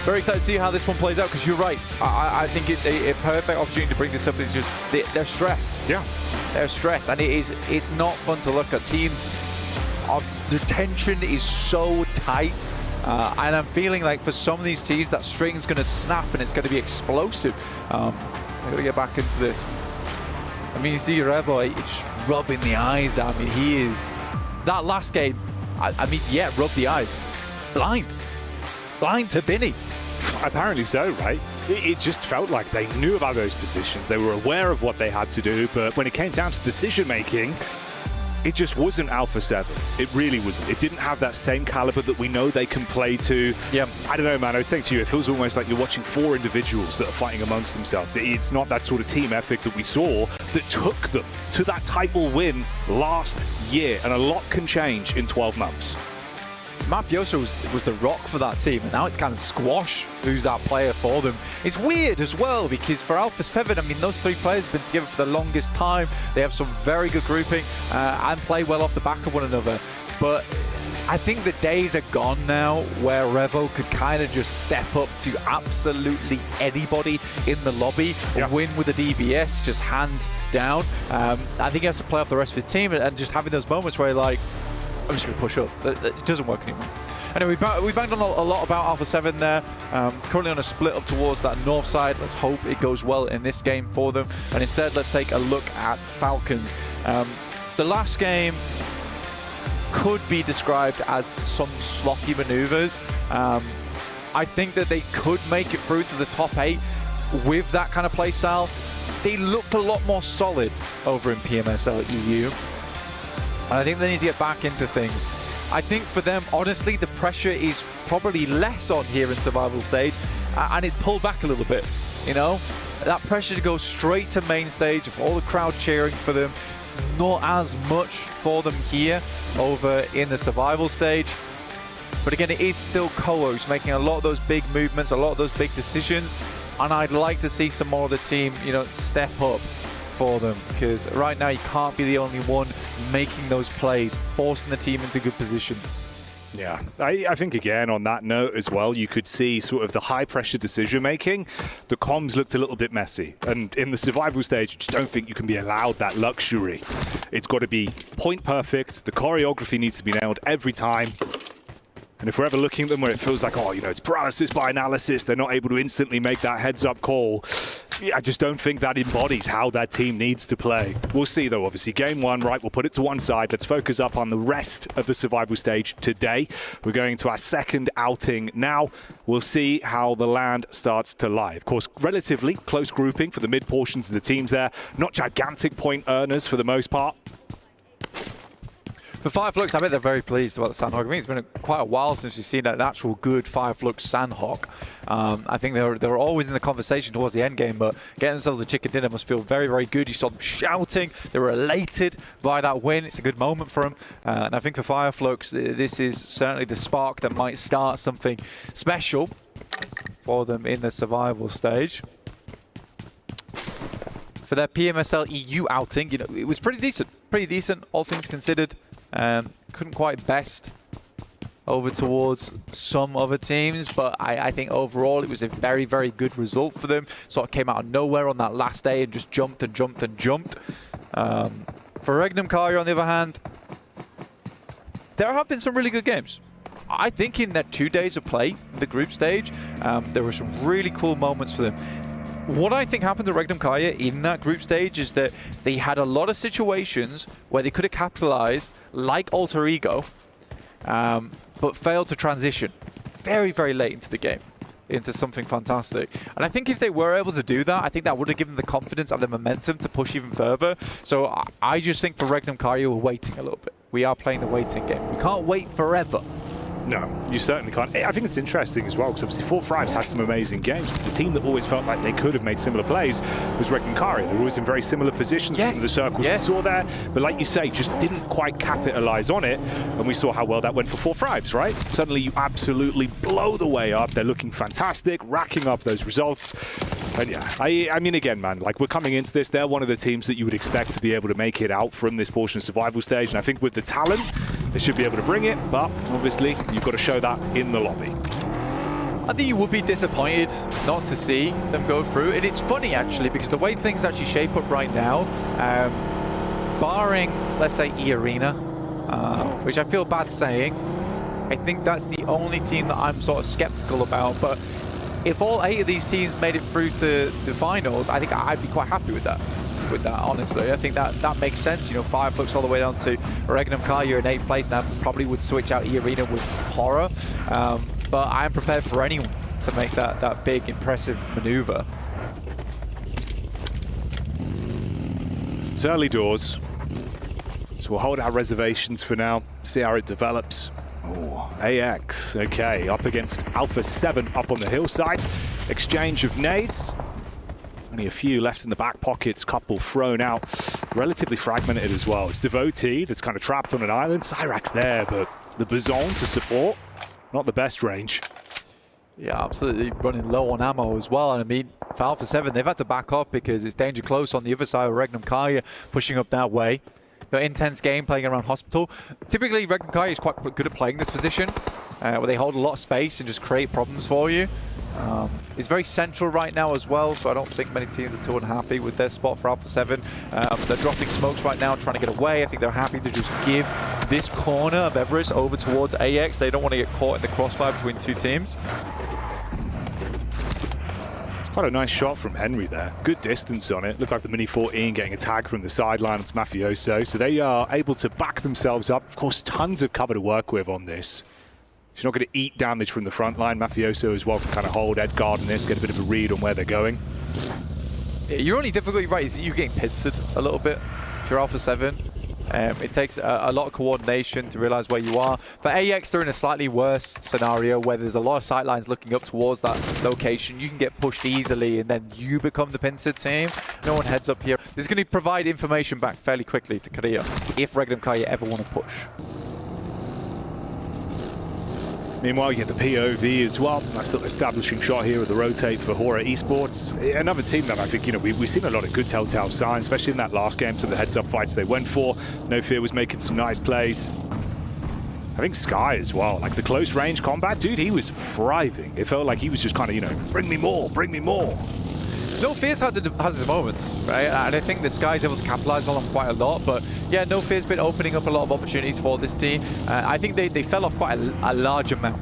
Very excited to see how this one plays out because you're right. I think it's a perfect opportunity to bring this up. It's just they're stressed. Yeah, they're stressed, and it's not fun to look at. Teams, the tension is so tight. And I'm feeling like for some of these teams, that string's going to snap and it's going to be explosive. I'm going to get back into this. I mean, you see Rebel just rubbing the eyes down. I mean, he is... That last game, I mean, yeah, rub the eyes. Blind. Blind to Binny. Apparently so, right? It just felt like they knew about those positions. They were aware of what they had to do, but when it came down to decision-making, it just wasn't Alpha 7. It really wasn't. It didn't have that same caliber that we know they can play to. Yeah. I don't know, man. I was saying to you, it feels almost like you're watching 4 individuals that are fighting amongst themselves. It's not that sort of team ethic that we saw that took them to that title win last year. And a lot can change in 12 months. Mafioso was the rock for that team, and now it's kind of squash who's that player for them. It's weird as well because for Alpha 7, I mean, those 3 players have been together for the longest time. They have some very good grouping and play well off the back of one another. But I think the days are gone now where Revo could kind of just step up to absolutely anybody in the lobby and win with a DBS, just hand down. I think he has to play off the rest of his team and just having those moments where you're like, I'm just going to push up. It doesn't work anymore. Anyway, we banged on a lot about Alpha 7 there. Currently on a split up towards that north side. Let's hope it goes well in this game for them. And instead, let's take a look at Falcons. The last game could be described as some sloppy maneuvers. I think that they could make it through to the top 8 with that kind of play style. They looked a lot more solid over in PMSL EU. And I think they need to get back into things. I think for them, honestly, the pressure is probably less on here in survival stage, and it's pulled back a little bit, you know? That pressure to go straight to main stage, all the crowd cheering for them, not as much for them here over in the survival stage. But again, it is still GOO who's making a lot of those big movements, a lot of those big decisions. And I'd like to see some more of the team, you know, step up for them, because right now you can't be the only one making those plays, forcing the team into good positions. Yeah, I think again on that note as well, you could see sort of the high pressure decision making. The comms looked a little bit messy, and in the survival stage, I just don't think you can be allowed that luxury. It's got to be point perfect. The choreography needs to be nailed every time. And if we're ever looking at them where it feels like, oh, you know, it's paralysis by analysis, they're not able to instantly make that heads-up call, I just don't think that embodies how that team needs to play. We'll see, though, obviously. Game one, right, we'll put it to one side. Let's focus up on the rest of the survival stage today. We're going to our second outing now. We'll see how the land starts to lie. Of course, relatively close grouping for the mid-portions of the teams there. Not gigantic point earners for the most part. For Fireflux, I bet they're very pleased about the Sandhawk. I think it's been quite a while since we've seen an actual good Fireflux Sandhawk. I think they were always in the conversation towards the end game, but getting themselves a chicken dinner must feel very, very good. You saw them shouting. They were elated by that win. It's a good moment for them. And I think for Fireflux, this is certainly the spark that might start something special for them in the survival stage. For their PMSL EU outing, you know, it was pretty decent, all things considered. Couldn't quite best over towards some other teams, but I think overall it was a very, very good result for them. Sort of came out of nowhere on that last day and just jumped and jumped and jumped. For Regnum Karya, on the other hand, there have been some really good games. I think in their 2 days of play, the group stage, there were some really cool moments for them. What I think happened to Regnum Karya in that group stage is that they had a lot of situations where they could have capitalized, like Alter Ego, but failed to transition very, very late into the game, into something fantastic. And I think if they were able to do that, I think that would have given them the confidence and the momentum to push even further. So I just think for Regnum Karya, we're waiting a little bit. We are playing the waiting game. We can't wait forever. No, you certainly can't. I think it's interesting as well, because obviously 4-5's had some amazing games. But the team that always felt like they could have made similar plays was Regnum Karya. They were always in very similar positions with some of the circles we saw there. But like you say, just didn't quite capitalize on it. And we saw how well that went for 4-5's, right? Suddenly you absolutely blow the way up. They're looking fantastic, racking up those results. And yeah, I mean, again, man, like we're coming into this, they're one of the teams that you would expect to be able to make it out from this portion of survival stage. And I think with the talent, they should be able to bring it. But obviously, you've got to show that in the lobby. I think you would be disappointed not to see them go through. And it's funny, actually, because the way things actually shape up right now, barring, let's say, E-Arena, which I feel bad saying, I think that's the only team that I'm sort of skeptical about. But if all 8 of these teams made it through to the finals, I think I'd be quite happy with that. Honestly, I think that makes sense. You know, Fireflux all the way down to Regnum Karya in 8th place now, probably would switch out E-Arena with Horra. But I am prepared for anyone to make that big, impressive maneuver. It's early doors, so we'll hold our reservations for now, see how it develops. Oh, AX, okay, up against Alpha 7 up on the hillside. Exchange of nades. Only a few left in the back pockets, couple thrown out. Relatively fragmented as well. It's Devotee that's kind of trapped on an island. Cyrax's there, but the Bazon to support, not the best range. Yeah, absolutely running low on ammo as well. And I mean, for Alpha 7, they've had to back off because it's danger close on the other side of Regnum Karya pushing up that way. The intense game playing around Hospital. Typically, Regnum Karya is quite good at playing this position, where they hold a lot of space and just create problems for you. It's very central right now as well, so I don't think many teams are too unhappy with their spot for Alpha 7. They're dropping smokes right now, trying to get away. I think they're happy to just give this corner of Everest over towards AX. They don't want to get caught in the crossfire between 2 teams. Quite a nice shot from Henry there. Good distance on it. Looked like the Mini 14 getting a tag from the sideline. It's Mafioso. So they are able to back themselves up. Of course, tons of cover to work with on this. She's not going to eat damage from the front line. Mafioso as well can kind of hold Edgard in this, get a bit of a read on where they're going. Yeah, your only difficulty, right, is that you're getting pincered a little bit if you're Alpha 7. It takes a lot of coordination to realize where you are. For AX, they're in a slightly worse scenario where there's a lot of sightlines looking up towards that location. You can get pushed easily and then you become the pincered team. No one heads up here. This is going to provide information back fairly quickly to Korea if Regnum Karya ever want to push. Meanwhile, you get the POV as well. Nice little establishing shot here with the rotate for Horra Esports. Another team that I think, we've seen a lot of good telltale signs, especially in that last game, some of the heads-up fights they went for. No Fear was making some nice plays. I think Sky as well, like the close range combat, dude, he was thriving. It felt like he was just kind of, bring me more, bring me more. No Fear's has his moments, right? And I think the Sky's able to capitalize on them quite a lot. But yeah, No Fear's been opening up a lot of opportunities for this team. I think they fell off quite a large amount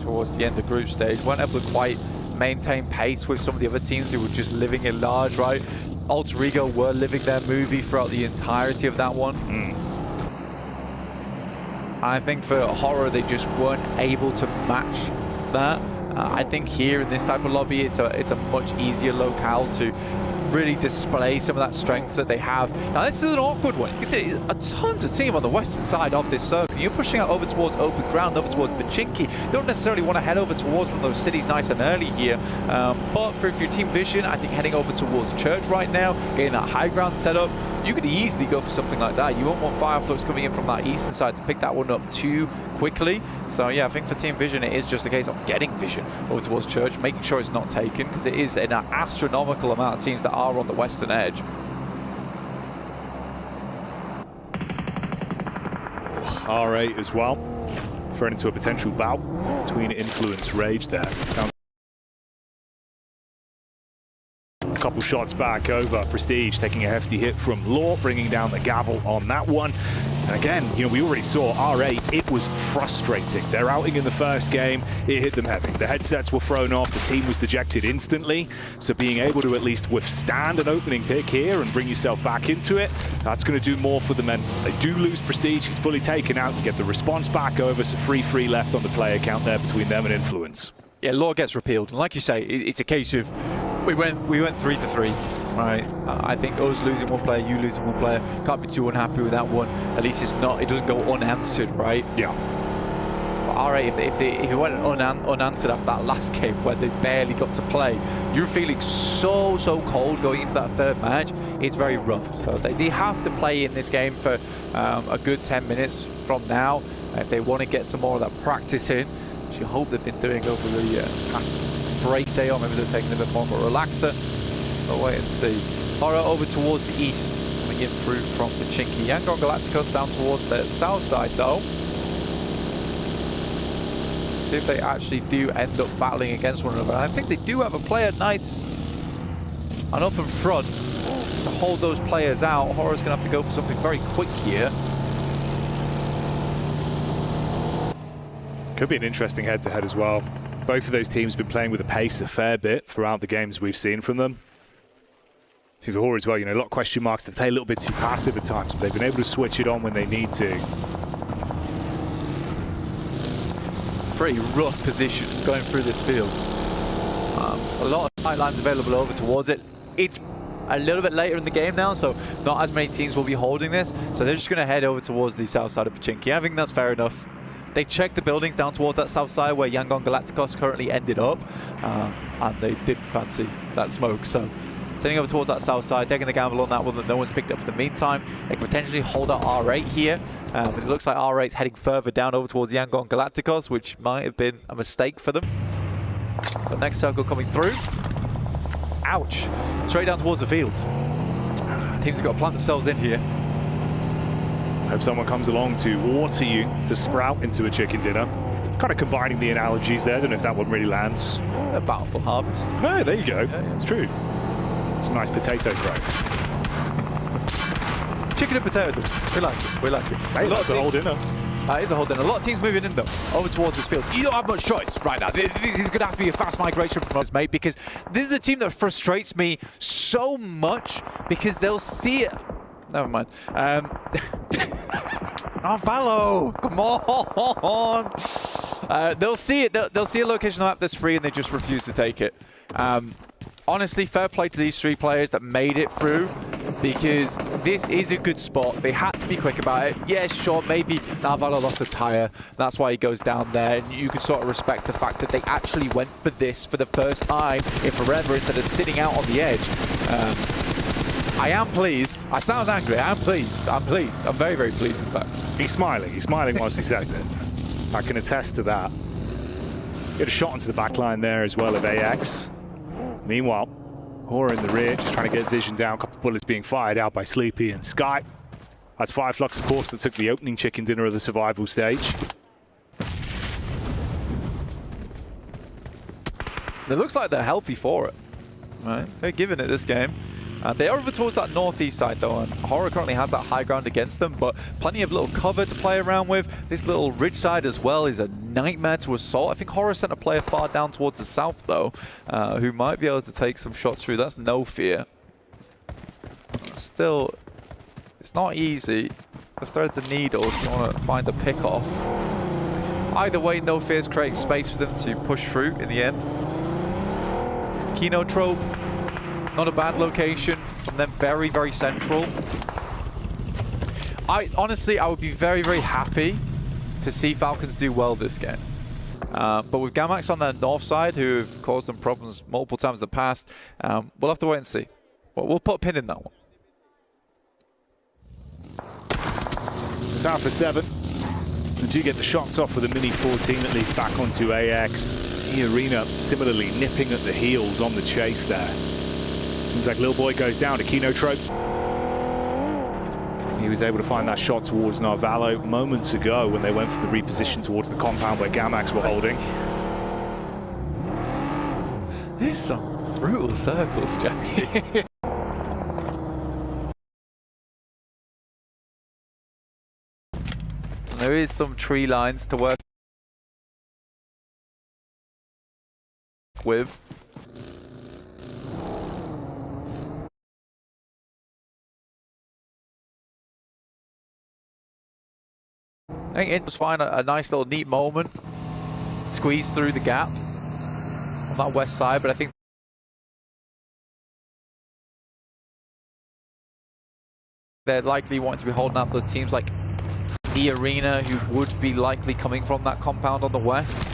towards the end of group stage. Weren't able to quite maintain pace with some of the other teams who were just living in large, right? Alter Ego were living their movie throughout the entirety of that one. I think for Horror, they just weren't able to match that. I think here in this type of lobby, it's a much easier locale to really display some of that strength that they have. Now, this is an awkward one. You can see a tons of team on the western side of this circle. You're pushing out over towards open ground, over towards Pachinki. You don't necessarily want to head over towards one of those cities nice and early here. But for your team vision, I think heading over towards Church right now, getting that high ground set up, you could easily go for something like that. You won't want Fireflux coming in from that eastern side to pick that one up too quickly. So yeah, I think for Team Vision, it is just a case of getting Vision over towards Church, making sure it's not taken, because it is an astronomical amount of teams that are on the western edge. R8 as well, thrown into a potential bout between Influence Rage there. A couple shots back over Prestige, taking a hefty hit from Law, bringing down the gavel on that one. And again, we already saw R8, it was frustrating. Their outing in the first game, it hit them heavy. The headsets were thrown off, the team was dejected instantly. So being able to at least withstand an opening pick here and bring yourself back into it, that's going to do more for them. And they do lose Prestige, he's fully taken out. You get the response back over, so 3-3 left on the player count there between them and Influence. Yeah, Law gets repealed. And like you say, it's a case of we went 3 for 3. Right, I think us losing one player, you losing one player, can't be too unhappy with that one. At least it doesn't go unanswered, right? Yeah. But alright, if it went unanswered after that last game where they barely got to play, you're feeling so cold going into that third match. It's very rough. So they have to play in this game for a good 10 minutes from now if they want to get some more of that practice in, which you hope they've been doing over the past break day, or maybe they're taking a bit more of a relaxer. But wait and see. Horra over towards the east, coming in through from Pachinki. Yangon Galacticos down towards the south side though. See if they actually do end up battling against one another. I think they do have a player nice and up in front to hold those players out. Horra's going to have to go for something very quick here. Could be an interesting head-to-head as well. Both of those teams have been playing with a pace a fair bit throughout the games we've seen from them. I think for Horra as well, a lot of question marks. They play a little bit too passive at times, but they've been able to switch it on when they need to. Pretty rough position going through this field. A lot of sightlines available over towards it. It's a little bit later in the game now, so not as many teams will be holding this. So they're just going to head over towards the south side of Pachinki. I think that's fair enough. They checked the buildings down towards that south side where Yangon Galacticos currently ended up, and they didn't fancy that smoke. So sending over towards that south side, taking the gamble on that one that no one's picked up in the meantime. They can potentially hold out R8 here. But it looks like R8's heading further down over towards Yangon Galacticos, which might have been a mistake for them. The next circle coming through. Ouch. Straight down towards the fields. Teams have got to plant themselves in here. Hope someone comes along to water you to sprout into a chicken dinner. Kind of combining the analogies there. I don't know if that one really lands. A bountiful harvest. No, there you go. Yeah. It's true. Some nice potato growth. Chicken and potato. We like it. We like it. Hey, that's a whole dinner. That is a whole dinner. A lot of teams moving in though, over towards this field. You don't have much choice right now. This is going to have to be a fast migration from us, mate, because this is a team that frustrates me so much because they'll see it. Never mind. Oh, Valo, come on. They'll see it. They'll see a location on the map that's free and they just refuse to take it. Honestly, fair play to these three players that made it through, because this is a good spot. They had to be quick about it. Yeah, sure, maybe Valo lost a tire. That's why he goes down there. And you can sort of respect the fact that they actually went for this for the first time in forever instead of sitting out on the edge. I am pleased. I sound angry. I am pleased. I'm pleased. I'm very, very pleased, in fact. He's smiling. He's smiling whilst he says it. I can attest to that. Get a shot onto the back line there as well of AX. Meanwhile, Horra in the rear, just trying to get vision down. A couple of bullets being fired out by Sleepy and Sky. That's Fireflux, of course, that took the opening chicken dinner of the survival stage. It looks like they're healthy for it. Right? They're giving it this game. They are over towards that northeast side though, and Horra currently has that high ground against them, but plenty of little cover to play around with. This little ridge side as well is a nightmare to assault. I think Horra sent a player far down towards the south though, who might be able to take some shots through. That's no fear. Still, it's not easy to thread the needle if you want to find a pick off. Either way, no fears create space for them to push through in the end. Kino Trope, not a bad location from them, very, very central. Honestly, I would be very, very happy to see Falcons do well this game. But with Gamax on the north side, who have caused them problems multiple times in the past, we'll have to wait and see. But we'll put a pin in that one. It's Alpha 7. They do get the shots off with a Mini 14 at least back onto AX. The Arena similarly nipping at the heels on the chase there. Seems like Lil Boy goes down to Kino Trope. He was able to find that shot towards Narvalo moments ago when they went for the reposition towards the compound where Gamax were holding. There's some brutal circles, Jackie. There is some tree lines to work with. I think it was fine, a nice little neat moment. Squeeze through the gap on that west side, but I think they're likely wanting to be holding out those teams like the Arena, who would be likely coming from that compound on the west.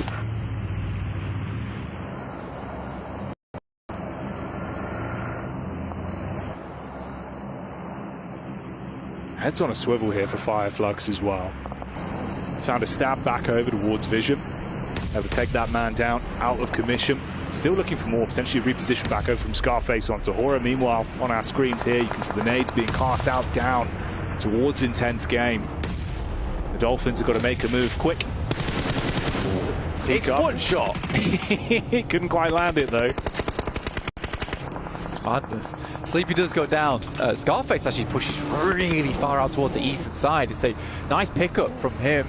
Heads on a swivel here for Fireflux as well. Found a stab back over towards Vision. Able to take that man down, out of commission. Still looking for more, potentially reposition back over from Scarface onto Horra. Meanwhile, on our screens here, you can see the nades being cast out down towards Intense Game. The Dolphins have got to make a move quick. It's one shot. He couldn't quite land it though. Madness. Sleepy does go down. Scarface actually pushes really far out towards the eastern side. It's a nice pickup from him.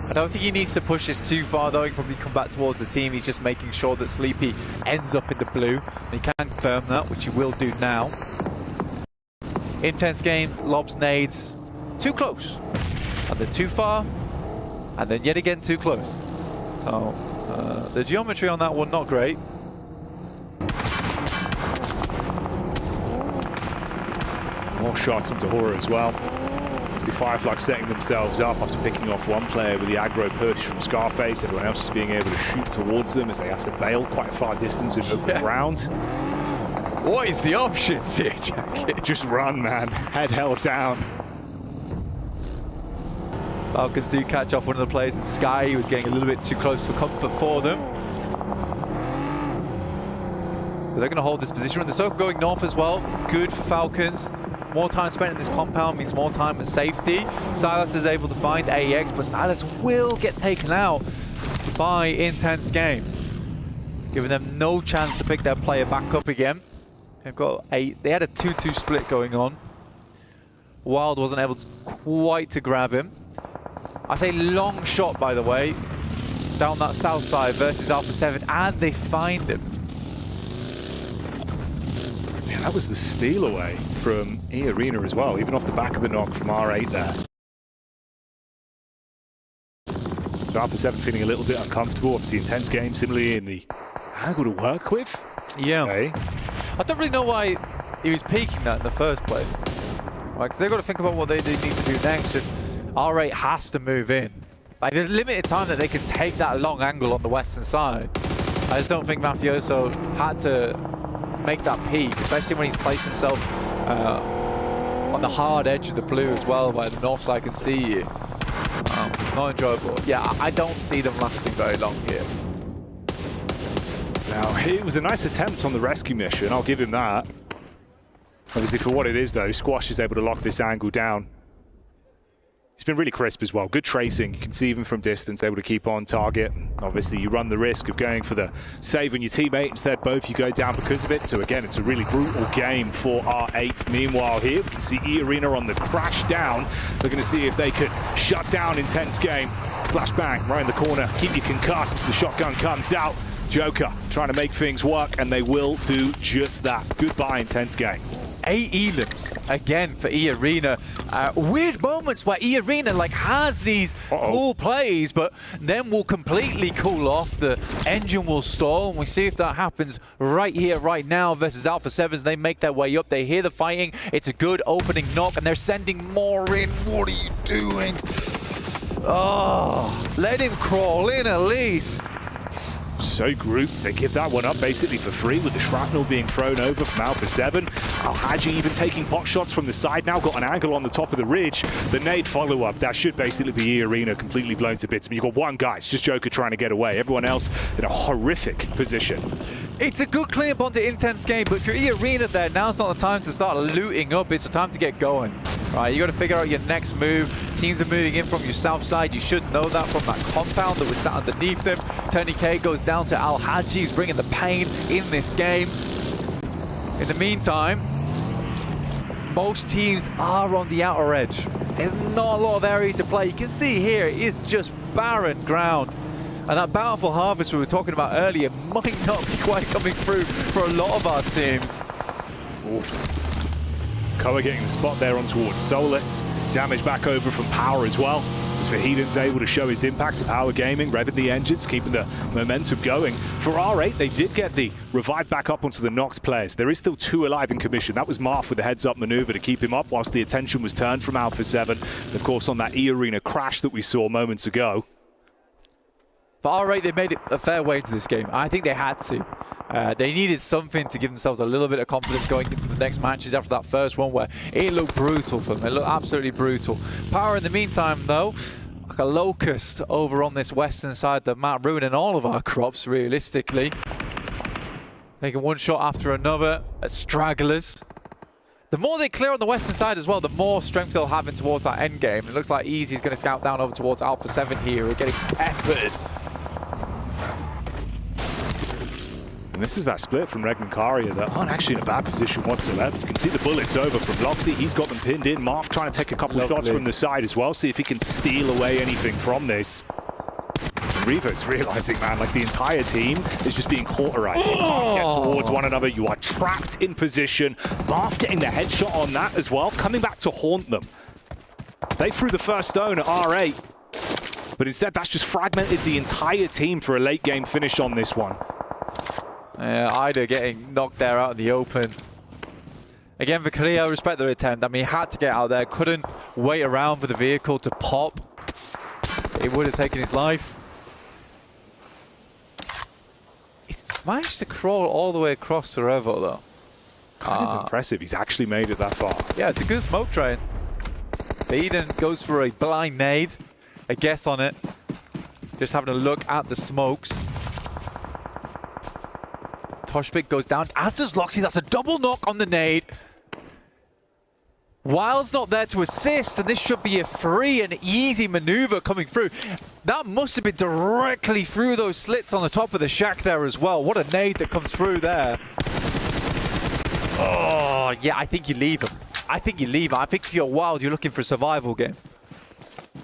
I don't think he needs to push this too far though. He can probably come back towards the team. He's just making sure that Sleepy ends up in the blue. He can confirm that, which he will do now. Intense Game, lobs nades. Too close. And then too far. And then yet again too close. So the geometry on that one, not great. More shots into Horra as well. Obviously Fireflux setting themselves up after picking off one player with the aggro push from Scarface. Everyone else is being able to shoot towards them as they have to bail quite a far distance in the ground. What is the options here, Jackie? Just run, man. Head held down. Falcons do catch off one of the players in Sky. He was getting a little bit too close for comfort for them. But they're going to hold this position. With the circle going north as well. Good for Falcons. More time spent in this compound means more time at safety. Silas is able to find AEX, but Silas will get taken out by Intense Game, giving them no chance to pick their player back up again. They had a 2-2 split going on. Wild wasn't able quite to grab him. I say long shot, by the way, down that south side versus Alpha 7, and they find him. Yeah, that was the steal away from E Arena as well, even off the back of the knock from R8 there. So Alpha 7 feeling a little bit uncomfortable. Obviously, Intense Game similarly in the angle to work with. Yeah. Okay. I don't really know why he was peeking that in the first place. Like, they've got to think about what they need to do next, and R8 has to move in. Like, there's limited time that they can take that long angle on the western side. I just don't think Mafioso had to make that peak, especially when he's placed himself on the hard edge of the blue as well, by the north side can see you. Not enjoyable. Yeah, I don't see them lasting very long here. Now, it was a nice attempt on the rescue mission, I'll give him that. Obviously, for what it is, though, Squash is able to lock this angle down. He's been really crisp as well. Good tracing. You can see even from distance, able to keep on target. Obviously, you run the risk of going for the save on your teammate. Instead, both you go down because of it. So again, it's a really brutal game for R8. Meanwhile, here we can see E-Arena on the crash down. They're going to see if they could shut down Intense Game. Flashbang right in the corner. Keep you concussed. The shotgun comes out. Joker trying to make things work, and they will do just that. Goodbye, Intense Game. 8 elims again for E-Arena. Weird moments where E-Arena like has these cool plays, but then will completely cool off. The engine will stall, and we see if that happens right here, right now versus Alpha 7s. They make their way up. They hear the fighting. It's a good opening knock, and they're sending more in. What are you doing? Oh, let him crawl in at least. So grouped, they give that one up basically for free with the shrapnel being thrown over from Alpha 7. Al-Haji even taking pot shots from the side now, got an angle on the top of the ridge. The nade follow-up, that should basically be E-Arena completely blown to bits. I mean, you've got one guy, it's just Joker trying to get away. Everyone else in a horrific position. It's a good clean up onto Intense Game, but if you're E-Arena there, now's not the time to start looting up. It's the time to get going. Right, you got to figure out your next move. Teams are moving in from your south side. You should know that from that compound that was sat underneath them. Tony K goes down to Al-Haji, who's bringing the pain in this game. In the meantime, most teams are on the outer edge. There's not a lot of area to play. You can see here, it is just barren ground. And that bountiful harvest we were talking about earlier might not be quite coming through for a lot of our teams. Oof. Koa getting the spot there on towards Solus. Damage back over from Power as well. As Vahedon's able to show his impact to Power Gaming, revving the engines, keeping the momentum going. For R8, they did get the revive back up onto the knocked players. There is still 2 alive in commission. That was Marth with the heads-up maneuver to keep him up whilst the attention was turned from Alpha 7. And of course, on that E-Arena crash that we saw moments ago. For R8, they made it a fair way into this game. I think they had to. They needed something to give themselves a little bit of confidence going into the next matches after that first one where it looked brutal for them. It looked absolutely brutal. Power in the meantime, though, like a locust over on this western side of the map, ruining all of our crops, realistically. Taking one shot after another at stragglers. The more they clear on the western side as well, the more strength they'll have in towards that end game. It looks like Easy's going to scout down over towards Alpha 7 here. We're getting peppered. And this is that split from Reg and Karia that aren't actually in a bad position whatsoever. You can see the bullets over from Loxy. He's got them pinned in. Marth trying to take a couple of shots from the side as well, see if he can steal away anything from this. And Revo's realizing, man, like the entire team is just being cauterized. They can't get towards one another. You are trapped in position. Marth getting the headshot on that as well, coming back to haunt them. They threw the first stone at R8, but instead that's just fragmented the entire team for a late game finish on this one. Ida getting knocked there out in the open. Again, for Korea, respect their attempt. I mean, he had to get out there, couldn't wait around for the vehicle to pop. It would have taken his life. He's managed to crawl all the way across the Revo, though. Kind of impressive. He's actually made it that far. Yeah, it's a good smoke train. Eden goes for a blind nade. A guess on it. Just having a look at the smokes. Toshbik goes down, as does Loxy. That's a double knock on the nade. Wild's not there to assist, and this should be a free and easy maneuver coming through. That must have been directly through those slits on the top of the shack there as well. What a nade that comes through there. Oh, yeah, I think you leave him. I think you leave him. I think if you're Wild, you're looking for a survival game.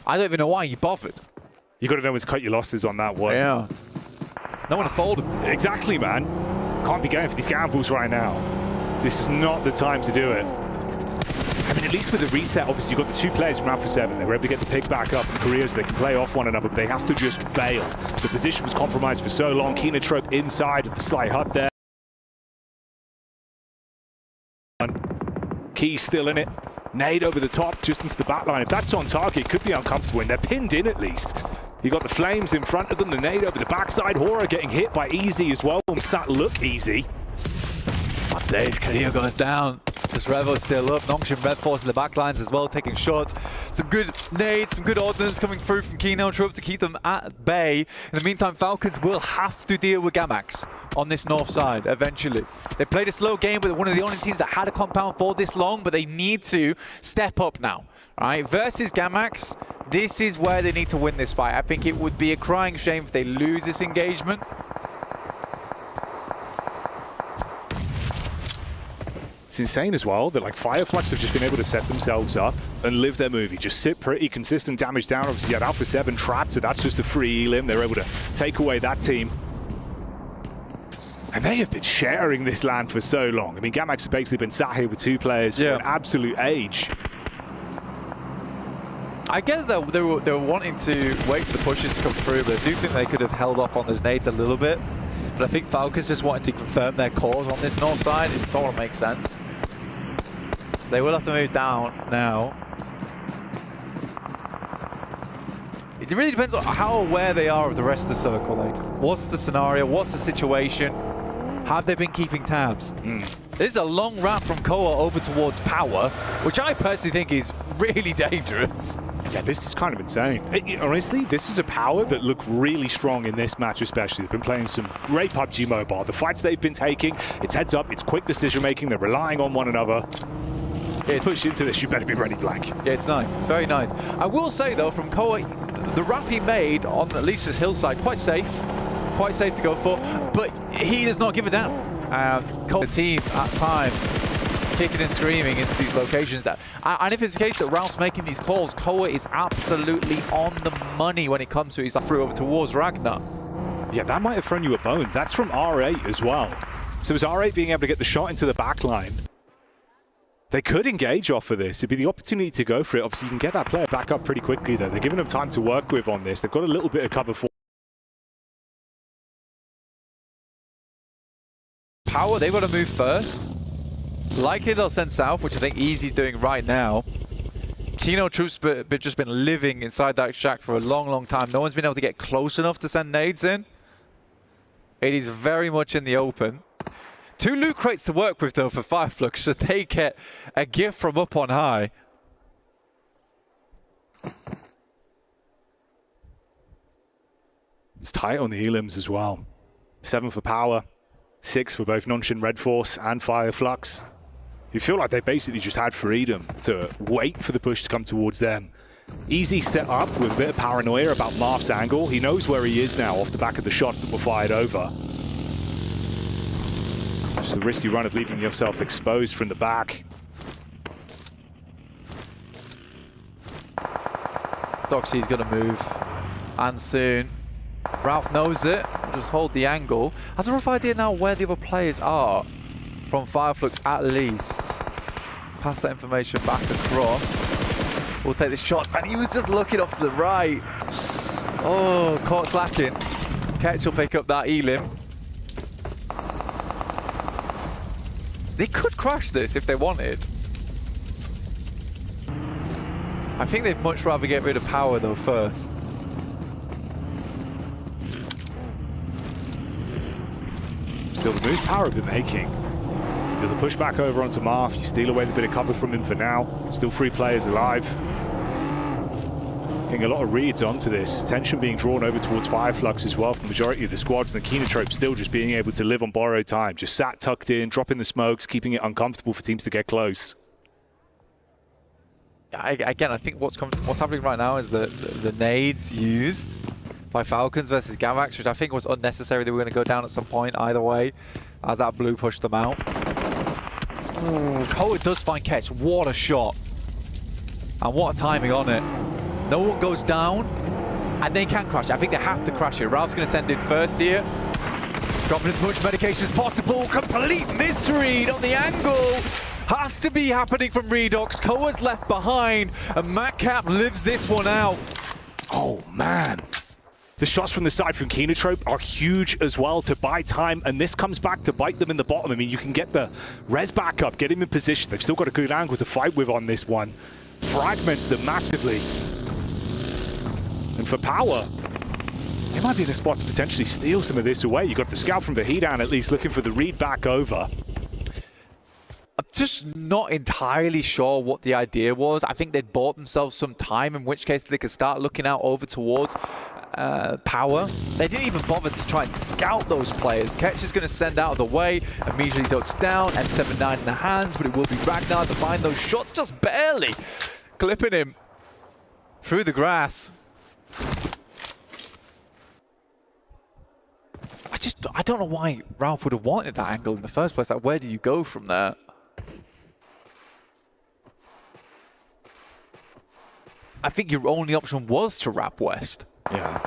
I don't even know why you bothered. You got to know when to cut your losses on that one. Yeah. No one to fold him. Exactly, man. Can't be going for these gambles right now. This is not the time to do it. I mean, at least with the reset, obviously, you've got the 2 players from Alpha 7. They were able to get the pick back up in Korea so they can play off one another, but they have to just bail. The position was compromised for so long. Kinotrope inside of the Sly Hut there. Key still in it. Nade over the top, just into the back line. If that's on target, it could be uncomfortable, and they're pinned in at least. You got the flames in front of them, the nade over the backside. Horra getting hit by Easy as well. Makes that look easy. Days, Korea goes down. Just Revo still up. Nongshim Red Force in the back lines as well, taking shots. Some good nades, some good ordnance coming through from Kino Troop to keep them at bay. In the meantime, Falcons will have to deal with Gamax on this north side eventually. They played a slow game with one of the only teams that had a compound for this long, but they need to step up now. All right, versus Gamax, this is where they need to win this fight. I think it would be a crying shame if they lose this engagement. It's insane as well that like Fireflux have just been able to set themselves up and live their movie. Just sit pretty consistent damage down. Obviously, you had Alpha 7 trapped, so that's just a free elim. They're able to take away that team. And they have been sharing this land for so long. I mean, Gamax have basically been sat here with 2 players for an absolute age. I get that they were wanting to wait for the pushes to come through, but I do think they could have held off on those nades a little bit. But I think Falcons just wanted to confirm their cause on this north side. It sort of makes sense. They will have to move down now. It really depends on how aware they are of the rest of the circle. Like, what's the scenario? What's the situation? Have they been keeping tabs? This is a long ramp from Koa over towards Power, which I personally think is really dangerous. Yeah, this is kind of insane. Honestly, this is a Power that look really strong in this match especially. They've been playing some great PUBG Mobile. The fights they've been taking, it's heads up, it's quick decision making, they're relying on one another. Push into this, you better be ready, Blank. Yeah, it's nice. It's very nice. I will say, though, from Koa, the ramp he made on at least his hillside, quite safe to go for, but he does not give a damn. Koa, the team, at times, kicking and screaming into these locations. And if it's the case that Ralph's making these calls, Koa is absolutely on the money when it comes to his through over towards Ragnar. Yeah, that might have thrown you a bone. That's from R8 as well. So it was R8 being able to get the shot into the back line. They could engage off of this. It'd be the opportunity to go for it. Obviously, you can get that player back up pretty quickly, though. They're giving them time to work with on this. They've got a little bit of cover for Power, they've got to move first. Likely they'll send south, which I think Easy's doing right now. Kino Troops just been living inside that shack for a long, long time. No one's been able to get close enough to send nades in. It is very much in the open. 2 loot crates to work with, though, for Fireflux, so they get a gift from up on high. It's tight on the elims as well. 7 for Power, 6 for both Nongshim Red Force and Fireflux. You feel like they basically just had freedom to wait for the push to come towards them. Easy set up with a bit of paranoia about Marth's angle. He knows where he is now off the back of the shots that were fired over. Just the risky run of leaving yourself exposed from the back. Doxy's going to move, and soon. Ralph knows it. Just hold the angle. Has a rough idea now where the other players are from Fireflux at least. Pass that information back across. We'll take this shot, and he was just looking up to the right. Oh, caught slacking. Ketch will pick up that elim. They could crash this if they wanted. I think they'd much rather get rid of Power, though, first. Still the moves Power have been making. You'll push back over onto Marth, you steal away the bit of cover from him for now. Still 3 players alive. Getting a lot of reads onto this. Attention being drawn over towards Fireflux as well from the majority of the squads, and the Kenotrope still just being able to live on borrowed time. Just sat tucked in, dropping the smokes, keeping it uncomfortable for teams to get close. Again, I think what's happening right now is the nades used by Falcons versus Gamax, which I think was unnecessary. They were going to go down at some point either way, as that blue pushed them out. Koa does find Ketch. What a shot. And what a timing on it. No one goes down, and they can crash it. I think they have to crash it. Ralph's going to send in first here. Dropping as much medication as possible. Complete misread on the angle. Has to be happening from Redox. Koa's left behind, and Madcap lives this one out. Oh, man. The shots from the side from Kenotrope are huge as well to buy time, and this comes back to bite them in the bottom. I mean, you can get the res back up, get him in position. They've still got a good angle to fight with on this one. Fragments them massively. And for Power, they might be in a spot to potentially steal some of this away. You got the scout from the Hedan at least looking for the read back over. just not entirely sure what the idea was. I think they'd bought themselves some time, in which case they could start looking out over towards Power. They didn't even bother to try and scout those players. Ketch is going to send out of the way, immediately ducks down, M79 in the hands, but it will be Ragnar to find those shots, just barely clipping him through the grass. I don't know why Ralph would have wanted that angle in the first place. Like, where do you go from there? I think your only option was to wrap west. Yeah.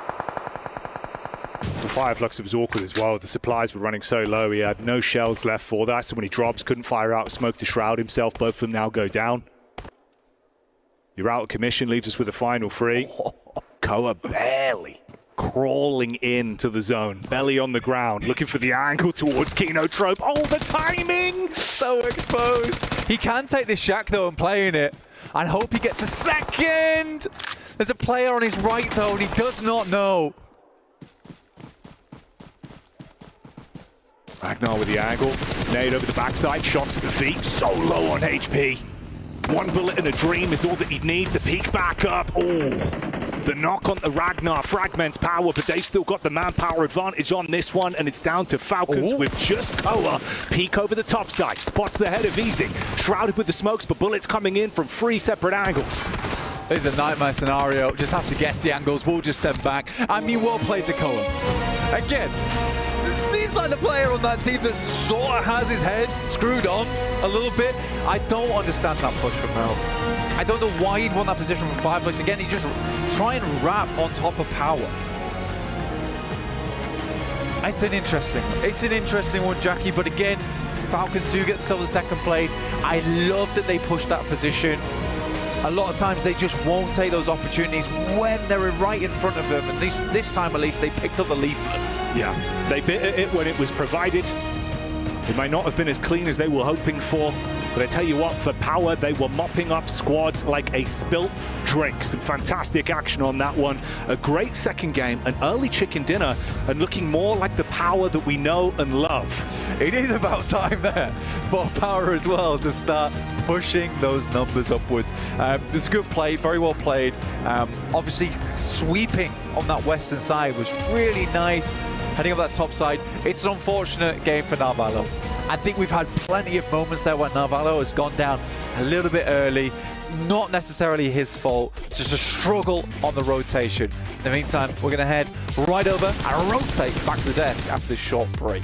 For Fireflux, it was awkward as well. The supplies were running so low, he had no shells left for that. So when he drops, couldn't fire out smoke to shroud himself. Both of them now go down. You're out of commission, leaves us with a final three. Koa barely crawling into the zone, belly on the ground, looking for the angle towards Kino Trope. Oh, the timing! So exposed. He can take this shack, though, and play in it. And hope he gets a second. There's a player on his right, though, and he does not know. Ragnar with the angle. Nade over the backside, shots at the feet. So low on HP. One bullet and a dream is all that he'd need. The peek back up. Oh, the knock on the Ragnar fragments power, but they've still got the manpower advantage on this one, and it's down to Falcons with just Koa. Peek over the top side, spots the head of Easy. Shrouded with the smokes, but bullets coming in from 3 separate angles. This is a nightmare scenario. Just has to guess the angles. We'll just send back. I mean, well played to Koa. Again, it seems like the player on that team that sort of has his head screwed on a little bit. I don't understand that push from Ralph. I don't know why he'd want that position from Fireflux. Again, he just try and wrap on top of Power. It's an interesting one, Jackie. But again, Falcons do get themselves a second place. I love that they push that position. A lot of times they just won't take those opportunities when they're right in front of them. And this time, at least, they picked up the leaflet. Yeah, they bit at it when it was provided. It might not have been as clean as they were hoping for, but I tell you what, for Power, they were mopping up squads like a spilt drink. Some fantastic action on that one. A great second game, an early chicken dinner, and looking more like the Power that we know and love. It is about time there for Power as well to start pushing those numbers upwards. It was a good play, very well played. Obviously, sweeping on that western side was really nice. Heading up that top side, it's an unfortunate game for Narvalo. I think we've had plenty of moments there where Narvalo has gone down a little bit early. Not necessarily his fault, just a struggle on the rotation. In the meantime, we're going to head right over and rotate back to the desk after this short break.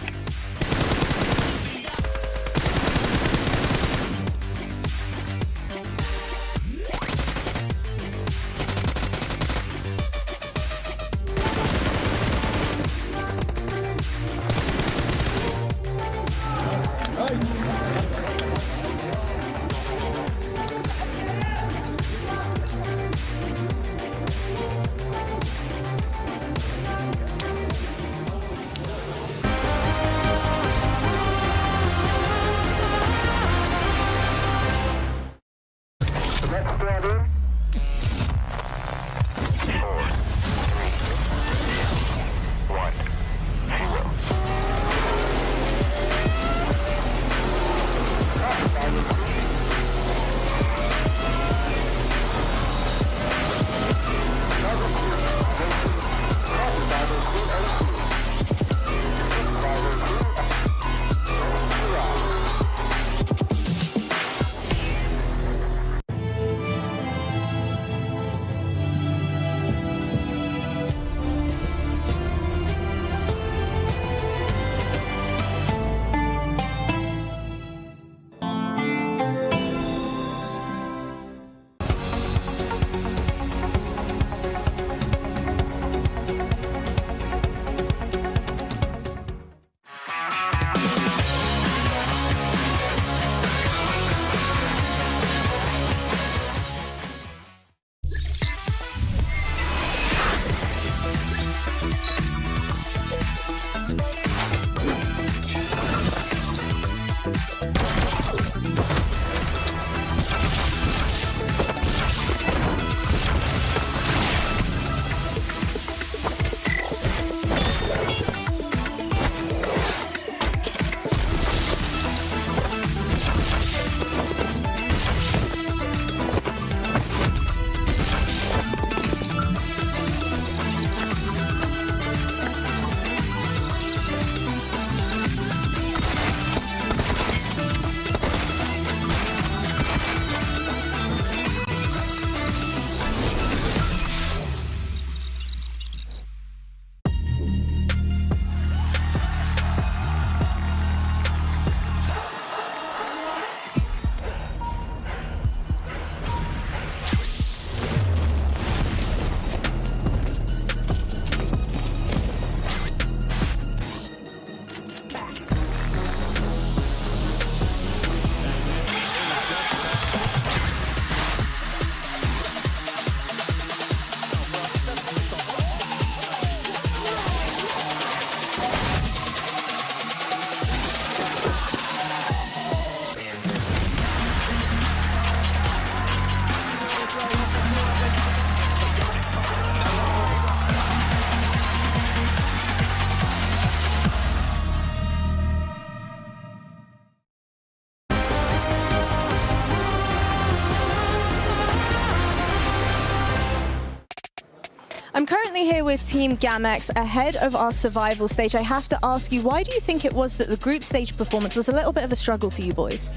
I'm currently here with Team Gamex ahead of our survival stage. I have to ask you, why do you think it was that the group stage performance was a little bit of a struggle for you boys?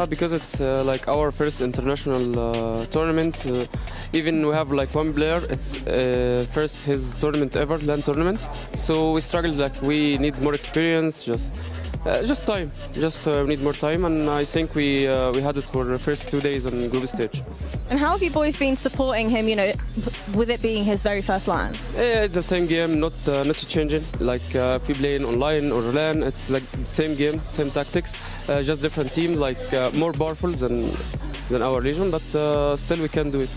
Because it's like our first international tournament. Even we have like one player, it's first his tournament ever, LAN tournament. So we struggled, like we need more experience, just time. We need more time, and I think we had it for the first 2 days on group stage. And how have you boys been supporting him, you know, with it being his very first LAN? It's the same game, not changing. Like if we play online or LAN, it's like the same game, same tactics, just different team, like more powerful than our Legion, but still we can do it.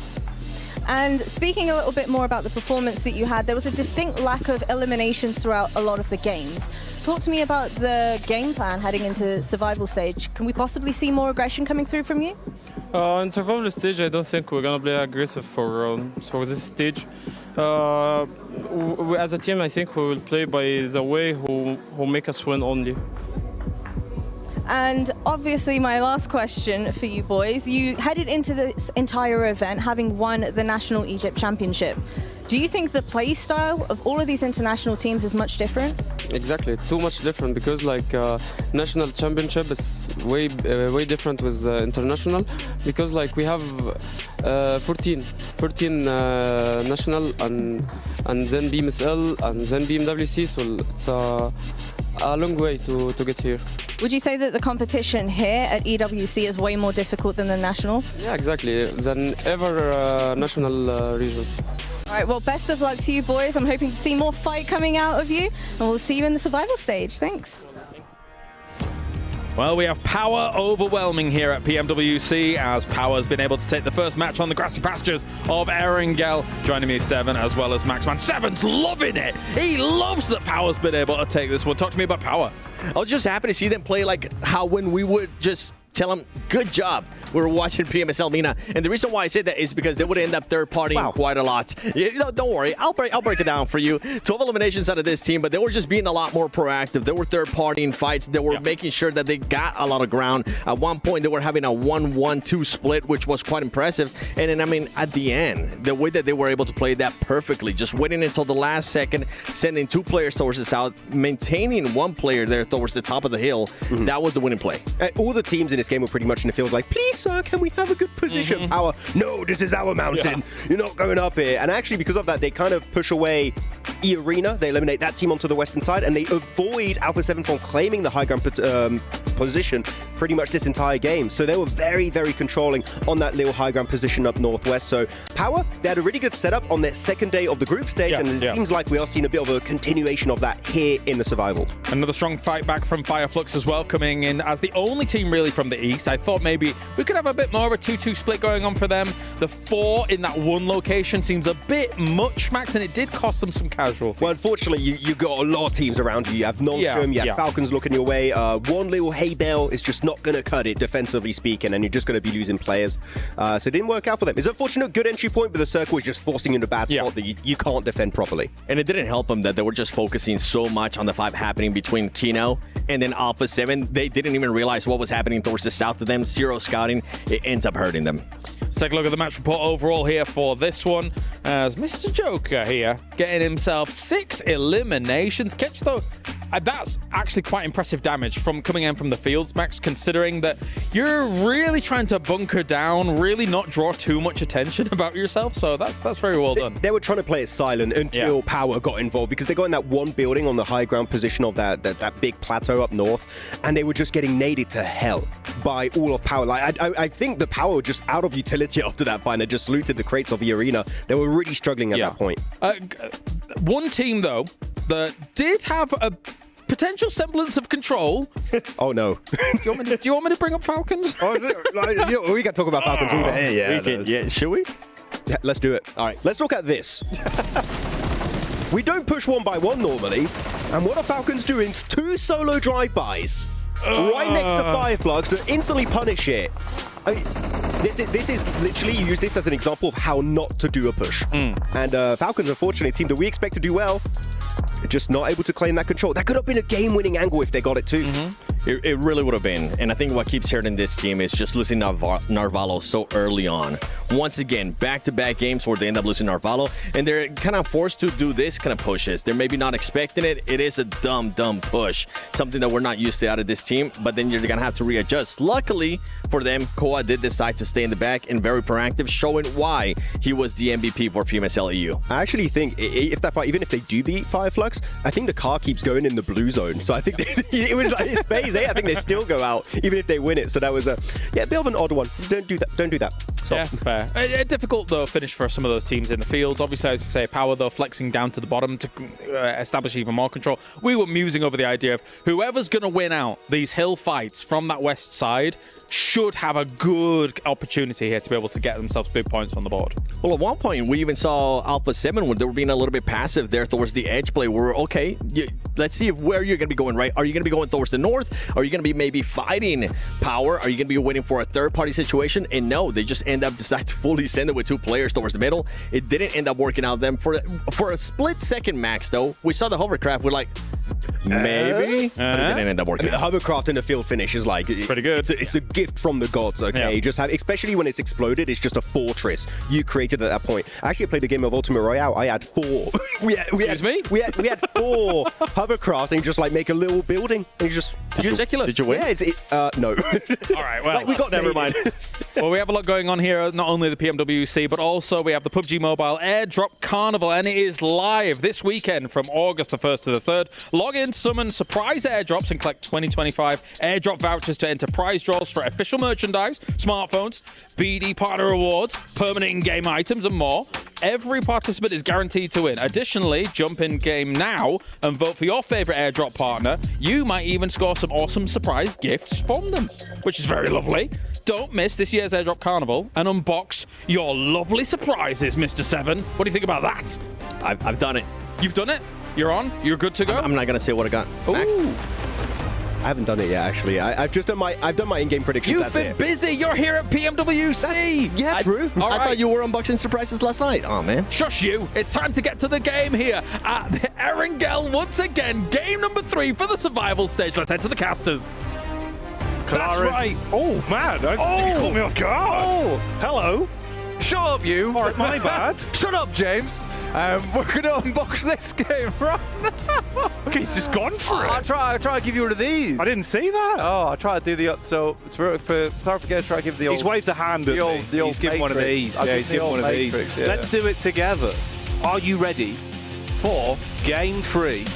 And speaking a little bit more about the performance that you had, there was a distinct lack of eliminations throughout a lot of the games. Talk to me about the game plan heading into survival stage. Can we possibly see more aggression coming through from you? In survival stage, I don't think we're gonna play aggressive for this stage. As a team, I think we will play by the way who make us win only. And obviously my last question for you boys, you headed into this entire event having won the National Egypt Championship. Do you think the play style of all of these international teams is much different? Exactly, too much different, because like national championship is way different with international, because like we have 14 national and then BMSL and then PMWC, so it's a long way to get here. Would you say that the competition here at EWC is way more difficult than the national? Yeah, exactly, than ever national region. All right, well, best of luck to you boys. I'm hoping to see more fight coming out of you, and we'll see you in the survival stage. Thanks. Well, we have Power overwhelming here at PMWC, as Power's been able to take the first match on the grassy pastures of Erangel. Joining me, Seven, as well as Maxman. Seven's loving it. He loves that Power's been able to take this one. Talk to me about Power. I was just happy to see them play like how when we would just tell them, good job, we were watching PMSL Mina. And the reason why I said that is because they would end up third-partying quite a lot. You know, don't worry, I'll break it down for you. 12 eliminations out of this team, but they were just being a lot more proactive. They were third-partying fights. They were making sure that they got a lot of ground. At one point, they were having a 1-1-2 split, which was quite impressive. And then, I mean, at the end, the way that they were able to play that perfectly, just waiting until the last second, sending 2 players towards the south, maintaining 1 player there towards the top of the hill, that was the winning play. All the teams in this game were pretty much in the field like, please, sir, can we have a good position? Power, no, this is our mountain. You're not going up here. And actually, because of that, they kind of push away E-Arena. They eliminate that team onto the western side, and they avoid Alpha 7 from claiming the high ground position pretty much this entire game. So they were very, very controlling on that little high ground position up northwest. So Power, they had a really good setup on their second day of the group stage, and it seems like we are seeing a bit of a continuation of that here in the survival. Another strong fight back from Fireflux as well, coming in as the only team really from the east. I thought maybe we could have a bit more of a 2-2 split going on for them. The 4 in that one location seems a bit much, Max, and it did cost them some casualties. Well, unfortunately, you got a lot of teams around you. You have Nonstrom, you have Falcons looking your way. One little hay bale is just not going to cut it, defensively speaking, and you're just going to be losing players. So it didn't work out for them. It's unfortunate, good entry point, but the circle is just forcing you in a bad spot that you can't defend properly. And it didn't help them that they were just focusing so much on the fight happening between Kino and then Alpha 7. They didn't even realize what was happening towards the south of them. Zero scouting, it ends up hurting them. Let's take a look at the match report overall here for this one, as Mr. Joker here getting himself 6 eliminations. Catch though, that's actually quite impressive damage from coming in from the fields, Max, considering that you're really trying to bunker down, really not draw too much attention about yourself. So that's very well done. They were trying to play it silent until Power got involved, because they got in that one building on the high ground position of that big plateau up north, and they were just getting naded to hell by all of Power. Like I think the Power were just out of utility after that fight. They just looted the crates of the arena. They were really struggling at that point. One team though that did have a potential semblance of control. Oh no! Do you want me to bring up Falcons? We can talk about Falcons all day. Should we? Yeah, let's do it. All right, let's look at this. We don't push 1 by 1 normally, and what are Falcons doing? 2 solo drive-bys right next to Fireflux to instantly punish it. This is literally, you use this as an example of how not to do a push. And Falcons, unfortunately, a team that we expect to do well, just not able to claim that control. That could have been a game-winning angle if they got it too. It really would have been. And I think what keeps hurting this team is just losing Narvalo so early on. Once again, back-to-back games where they end up losing Narvalo, and they're kind of forced to do this kind of pushes. They're maybe not expecting it. It is a dumb push, something that we're not used to out of this team, but then you're going to have to readjust. Luckily for them, Koa did decide to stay in the back and very proactive, showing why he was the MVP for PMSL EU. I actually think if that fight, even if they do beat Fireflux, I think the car keeps going in the blue zone. So I think it was like it's phase 8. I think they still go out even if they win it. So that was a bit of an odd one. Don't do that. Don't do that. So. Yeah, fair. A difficult though finish for some of those teams in the fields. Obviously, as you say, Power though flexing down to the bottom to establish even more control. We were musing over the idea of whoever's going to win out these hill fights from that west side should have a good opportunity here to be able to get themselves big points on the board. Well, at one point, we even saw Alpha 7 when they were being a little bit passive there towards the edge play. We're okay, let's see where you're going to be going, right? Are you going to be going towards the north? Are you going to be maybe fighting Power? Are you going to be waiting for a third-party situation? And no, they just end up deciding to fully send it with 2 players towards the middle. It didn't end up working out them. For a split second max, though, we saw the hovercraft. We're like, maybe? But it didn't end up working. I mean, the hovercraft in the field finish is like pretty good. It's a gift from the gods. Okay, just have, especially when it's exploded, it's just a fortress you created at that point. I actually played a game of Ultimate Royale. I had 4. we had 4 hovercrafts, and you just like make a little building, and you just ridiculous. Did you win? Yeah, no. All right, well, like we got never mind. Well, we have a lot going on here. Not only the PMWC, but also we have the PUBG Mobile Airdrop Carnival, and it is live this weekend from August the 1st to the 3rd. Log in, summon surprise airdrops, and collect 2025 airdrop vouchers to enter prize draws for official merchandise, smartphones, BD partner rewards, permanent in-game items, and more. Every participant is guaranteed to win. Additionally, jump in game now and vote for your favorite airdrop partner. You might even score some awesome surprise gifts from them, which is very lovely. Don't miss this year's Airdrop Carnival and unbox your lovely surprises, Mr. 7. What do you think about that? I've done it. You've done it? You're on? You're good to go? I'm not going to say what I got. Max? I haven't done it yet, actually. I've done my in-game predictions. You've been busy. You're here at PMWC. True. All right. I thought you were unboxing surprises last night. Oh, man. Shush you. It's time to get to the game here at the Erangel once again. Game number 3 for the survival stage. Let's head to the casters. That's right. Oh, man. You caught me off guard. Oh, Hello. shut up, you. All right, my bad. Shut up, James. We're going to unbox this game right now. Okay, he's just gone for it. I'll try to give you one of these. I didn't see that. Oh, I try to do the so for clarification, try to give the old. He's waved a hand at me. The old He's given one of these. Yeah, he's given one of these. Yeah. Let's do it together. Are you ready for game 3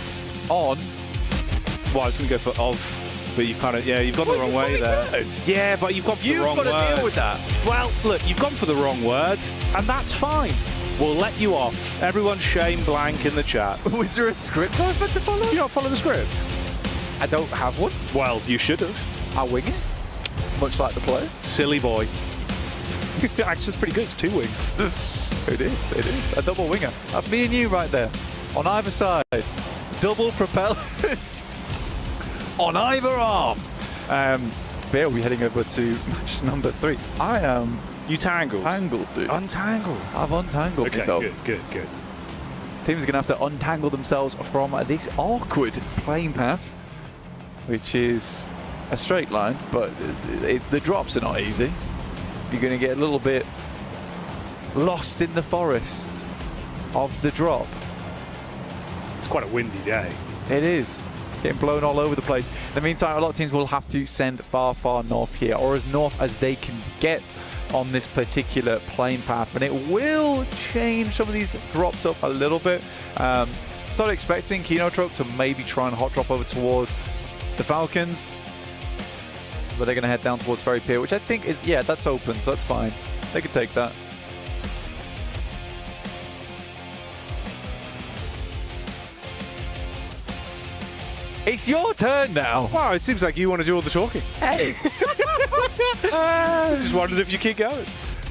on? Well, I was going to go for of. But you've kind of, you've gone the wrong way there. Good. Yeah, but you've gone for the wrong word. You've got to deal with that. Well, look, you've gone for the wrong word, and that's fine. We'll let you off. Everyone's shame blank in the chat. Was there a script I was meant to follow? You don't follow the script? I don't have one. Well, you should have. I'll wing it, much like the play. Silly boy. Actually, it's pretty good. It's 2 wings. It is. A double winger. That's me and you right there. On either side. Double propellers. On either arm. But we're heading over to match number 3. I am... You tangled? Tangled, dude. Untangled? I've untangled myself. Good. Teams are going to have to untangle themselves from this awkward playing path, which is a straight line, but the drops are not easy. You're going to get a little bit lost in the forest of the drop. It's quite a windy day. It is. Getting blown all over the place. In the meantime, a lot of teams will have to send far north here, or as north as they can get on this particular plane path, and it will change some of these drops up a little bit. Started expecting Kinotrope to maybe try and hot drop over towards the Falcons, but they're going to head down towards Ferry Pier, which I think is, that's open, so that's fine. They can take that. It's your turn now. Wow, it seems like you want to do all the talking. Hey. I just wondered if you keep going.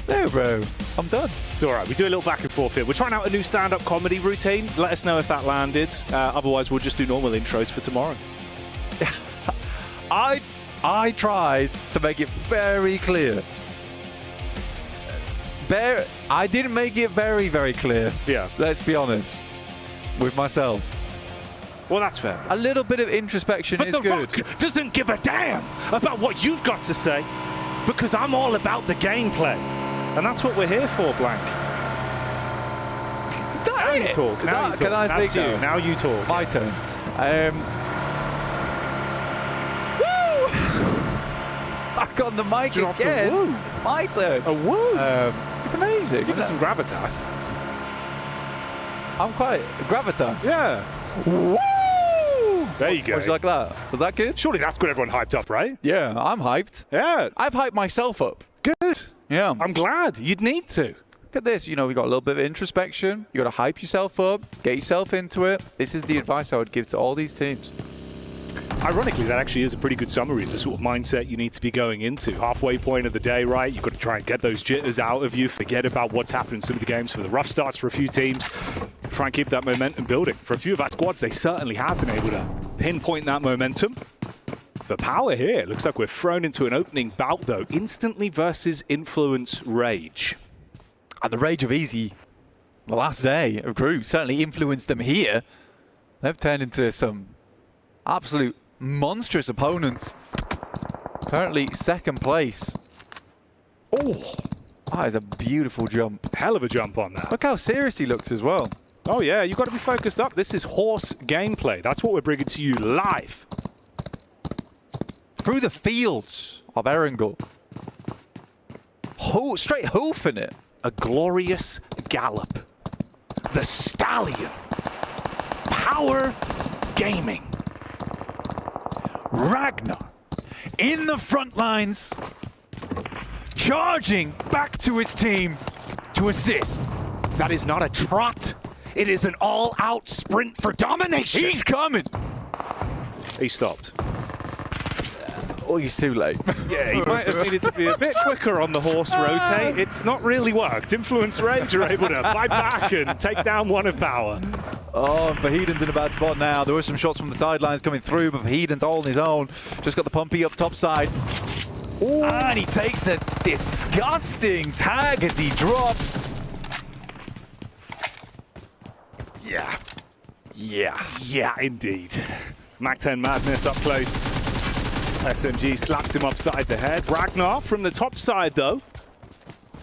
No, bro. I'm done. It's all right. We do a little back and forth here. We're trying out a new stand-up comedy routine. Let us know if that landed. Otherwise, we'll just do normal intros for tomorrow. I tried to make it very clear. I didn't make it very clear. Yeah. Let's be honest with myself. Well, that's fair. A little bit of introspection But is The good. Rock doesn't give a damn about what you've got to say, because I'm all about the gameplay. And that's what we're here for, Blank. Now you talk. Now you talk. Can I That's speak you. now? Now you talk. My turn. Woo! Back on the mic Dropped a again. woo. It's my turn. A woo. It's amazing. Give us some gravitas. I'm quite gravitas. Yeah. Woo! There you go. Was you like that? Was that good? Surely that's got everyone hyped up, right? Yeah, I'm hyped. Yeah. I've hyped myself up. Good. Yeah. I'm glad. You'd need to. Look at this. You know, we got a little bit of introspection. You got to hype yourself up, get yourself into it. This is the advice I would give to all these teams. Ironically, that actually is a pretty good summary of the sort of mindset you need to be going into. Halfway point of the day, right? You've got to try and get those jitters out of you. Forget about what's happened in some of the games for the rough starts for a few teams. Try and keep that momentum building. For a few of our squads, they certainly have been able to pinpoint that momentum. For Power here, looks like we're thrown into an opening bout, though. Instantly versus Influence Rage. And the Rage of Easy, the last day of group, certainly influenced them here. They've turned into some absolute monstrous opponents. Currently second place. Oh, that is a beautiful jump. Hell of a jump on that. Look how serious he looked as well. Oh yeah, you've got to be focused up. This is horse gameplay. That's what we're bringing to you live. Through the fields of Erangel. Straight hoofing it. A glorious gallop. The Stallion. Power Gaming. Ragnar in the front lines, charging back to his team to assist. That is not a trot. It is an all-out sprint for domination. He's coming. He stopped. Oh, he's too late. Yeah, he might have needed to be a bit quicker on the horse rotate. It's not really worked. Influence Rage are able to fight back and take down one of Power. Oh, and Vahedon's in a bad spot now. There were some shots from the sidelines coming through, but Vahedon's all on his own. Just got the pumpy up top side. Ooh. And he takes a disgusting tag as he drops. Yeah. Yeah, indeed. Mac-10 Madness up close. SMG slaps him upside the head. Ragnar from the top side, though,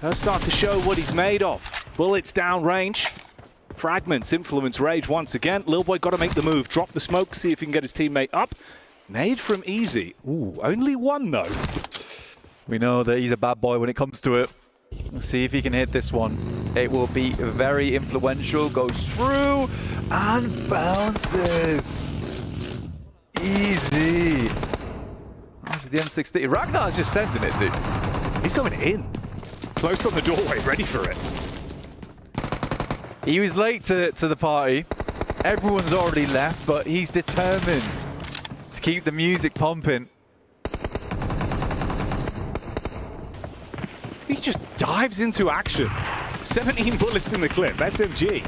does start to show what he's made of. Bullets downrange. Fragments, Influence Rage once again. Lil Boy got to make the move. Drop the smoke, see if he can get his teammate up. Nade from Easy. Ooh, only one, though. We know that he's a bad boy when it comes to it. Let's see if he can hit this one. It will be very influential. Goes through and bounces. Easy. After the M16. Ragnar's just sending it, dude. He's going in. Close on the doorway, ready for it. He was late to the party. Everyone's already left, but he's determined to keep the music pumping. He just dives into action. 17 bullets in the clip. SMG.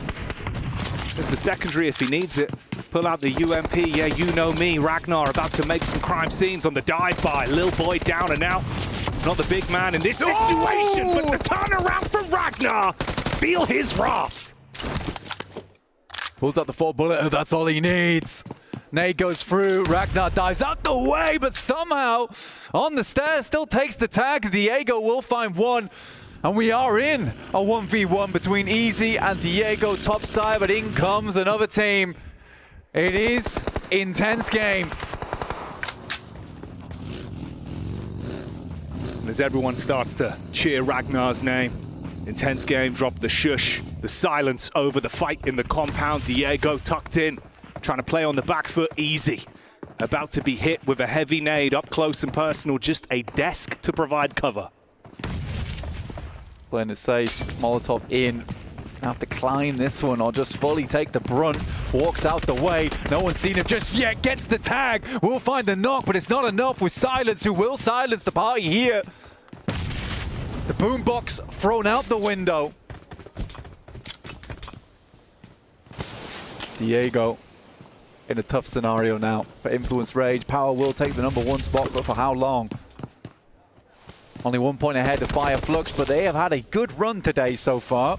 There's the secondary if he needs it. Pull out the UMP. Yeah, you know me. Ragnar about to make some crime scenes on the dive by. Lil Boy down and out. Not the big man in this situation, but the turnaround from Ragnar. Feel his wrath. Pulls out the 4-bullet. That's all he needs. Nade goes through. Ragnar dives out the way, but somehow on the stairs still takes the tag. Diego will find one. And we are in a 1v1 between Easy and Diego topside, but in comes another team. It is intense game. As everyone starts to cheer Ragnar's name. Intense game, drop the shush, the silence over the fight in the compound. Diego tucked in, trying to play on the back foot. Easy. About to be hit with a heavy nade up close and personal, just a desk to provide cover. Playing it safe, Molotov in. Have to climb this one or just fully take the brunt. Walks out the way. No one's seen him just yet. Gets the tag. We'll find the knock, but it's not enough with Silence, who will silence the party here. The boombox thrown out the window. Diego in a tough scenario now for Influence Rage. Power will take the #1 spot, but for how long? Only 1 point ahead of Fire Flux, but they have had a good run today so far.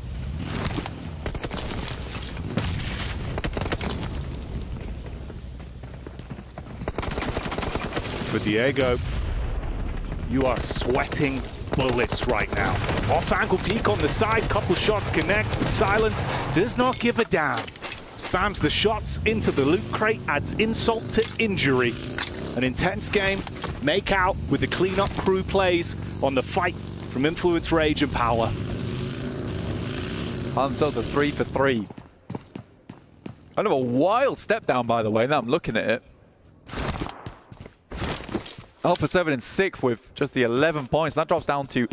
for Diego. You are sweating bullets right now. Off-angle peek on the side, couple shots connect, but Silence does not give a damn. Spams the shots into the loot crate, adds insult to injury. An intense game, make out with the cleanup crew plays on the fight from Influence, Rage, and Power. Hansel's a 3 for 3. Kind of a wild step down, by the way, now I'm looking at it. Alpha 7 in 6th with just the 11 points. That drops down to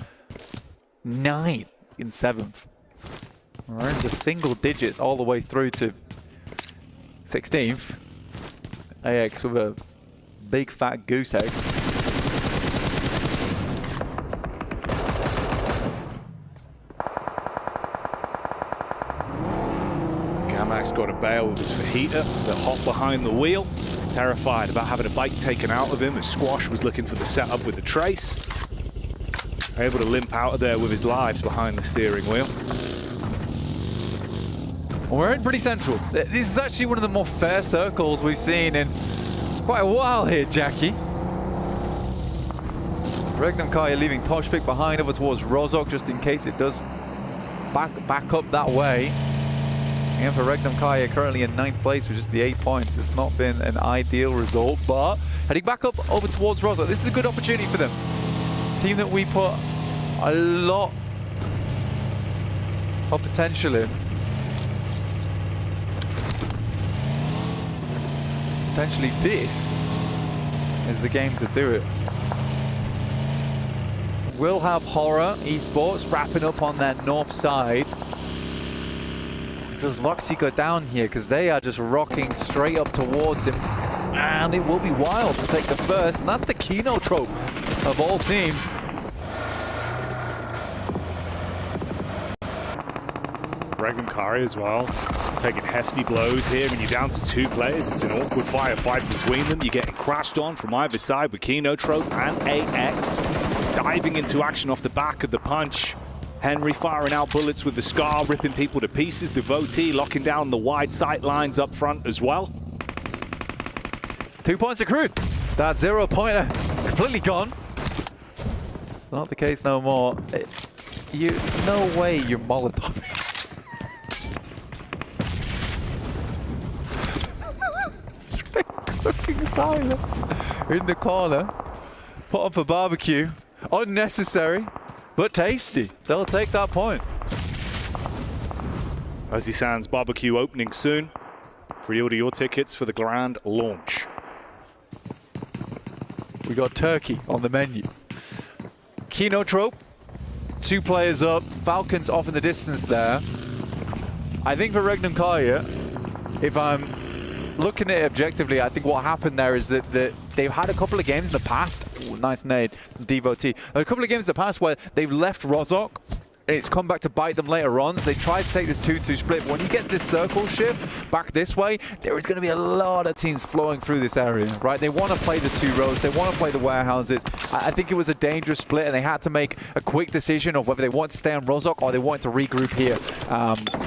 9 in 7th. We're in just single digits all the way through to 16th. AX with a big fat goose egg. Gamak's got a bail with his fajita, the hop behind the wheel. Terrified about having a bike taken out of him as Squash was looking for the setup with the trace. Able to limp out of there with his lives behind the steering wheel. We're in pretty central. This is actually one of the more fair circles we've seen in quite a while here, Jackie. Regnum Kaya leaving Toshpik behind over towards Rozok just in case it does back up that way. And for Regnum Kaya currently in 9th place with just the 8 points. It's not been an ideal result, but heading back up over towards Rozok. This is a good opportunity for them. Team that we put a lot of potential in. Potentially this is the game to do it. We'll have Horra Esports wrapping up on that north side. Does Loxy go down here? Because they are just rocking straight up towards him. And it will be Wild to take the first. And that's the Kino trope of all teams. Regnum Kari as well, taking hefty blows here. When you're down to 2 players, it's an awkward firefight between them. You're getting crashed on from either side with Kino Trope and AX. Diving into action off the back of the punch. Henry firing out bullets with the Scar, ripping people to pieces. Devotee locking down the wide sight lines up front as well. 2 points accrued. That 0-pointer completely gone. It's not the case no more. No way you're Molotov. Cooking Silence in the corner. Put on for barbecue. Unnecessary, but tasty. They'll take that point. Ozzy Sands barbecue opening soon. Pre-order your tickets for the grand launch. We got turkey on the menu. Kino Trope, 2 players up. Falcons off in the distance there. I think for Regnum Kaya, if I'm looking at it objectively, I think what happened there is that they've had a couple of games in the past. Ooh, nice nade, Devotee. A couple of games in the past where they've left Rozok and it's come back to bite them later on. So they tried to take this 2-2 split. But when you get this circle shift back this way, there is going to be a lot of teams flowing through this area, right? They want to play the 2 rows. They want to play the warehouses. I think it was a dangerous split, and they had to make a quick decision of whether they want to stay on Rozok or they want to regroup here.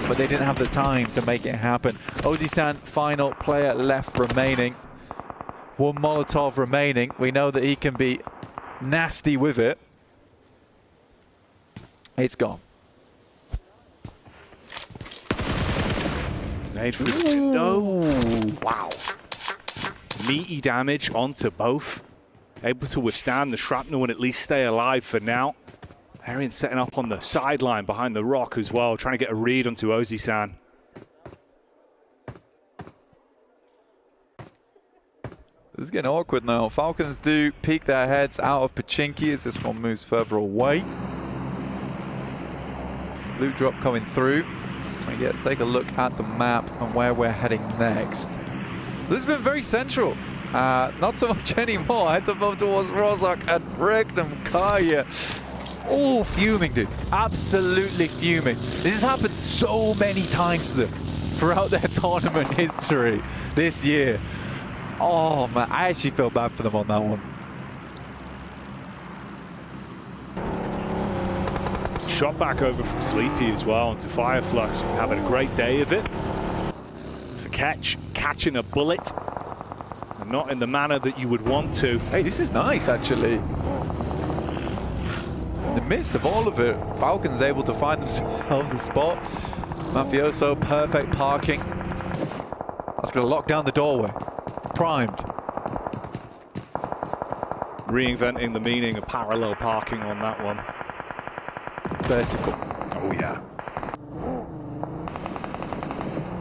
But they didn't have the time to make it happen. Ozzy-san, final player left remaining. 1 Molotov remaining. We know that he can be nasty with it. It's gone. Nade for the window. Wow. Meaty damage onto both. Able to withstand the shrapnel and at least stay alive for now. Arian setting up on the sideline behind the rock as well, trying to get a read onto Ozzy-san. This is getting awkward now. Falcons do peek their heads out of Pachinki as this one moves further away. Loot drop coming through. We take a look at the map and where we're heading next. This has been very central. Not so much anymore. Heads up over towards Rozok and Regnum Kaya. Oh, fuming, dude. Absolutely fuming. This has happened so many times to them throughout their tournament history this year. Oh, man. I actually feel bad for them on that one. Shot back over from Sleepy as well into Fireflux, having a great day of it. It's a catching a bullet. and not in the manner that you would want to. Hey, this is nice, actually. In the midst of all of it, Falcons able to find themselves a spot. Mafioso, perfect parking. That's going to lock down the doorway. Primed. Reinventing the meaning of parallel parking on that one. Vertical. Oh, yeah.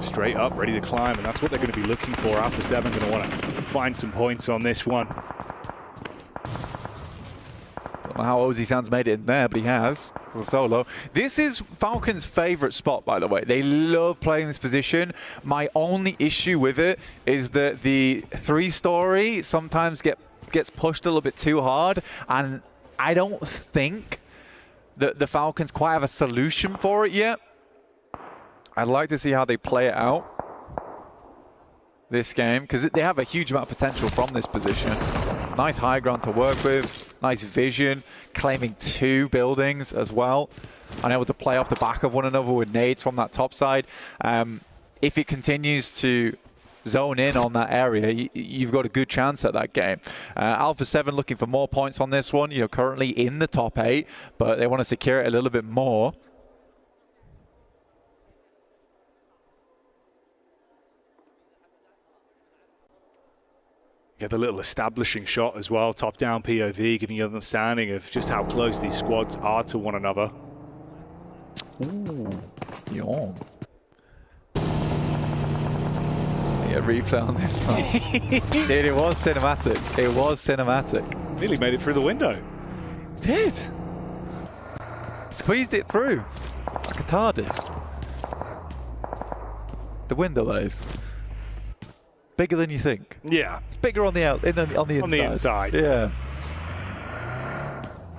Straight up, ready to climb, and that's what they're going to be looking for. Alpha 7 going to want to find some points on this one. Don't know how Ozzy Sands made it in there, but he has. For solo. This is Falcons' favorite spot, by the way. They love playing this position. My only issue with it is that the 3-story sometimes gets pushed a little bit too hard, and I don't think that the Falcons quite have a solution for it yet. I'd like to see how they play it out this game, because they have a huge amount of potential from this position. Nice high ground to work with, nice vision, claiming 2 buildings as well, and able to play off the back of one another with nades from that top side. If it continues to zone in on that area, you've got a good chance at that game. Alpha 7 looking for more points on this one, currently in the top 8, but they want to secure it a little bit more. Get the little establishing shot as well, top-down POV, giving you an understanding of just how close these squads are to one another. Ooh, yawn. Yeah, replay on this one. Dude, it was cinematic. It was cinematic. Nearly made it through the window. Did. Squeezed it through. Like a TARDIS. The window is bigger than you think. Yeah. It's bigger on the inside. On the inside. Yeah.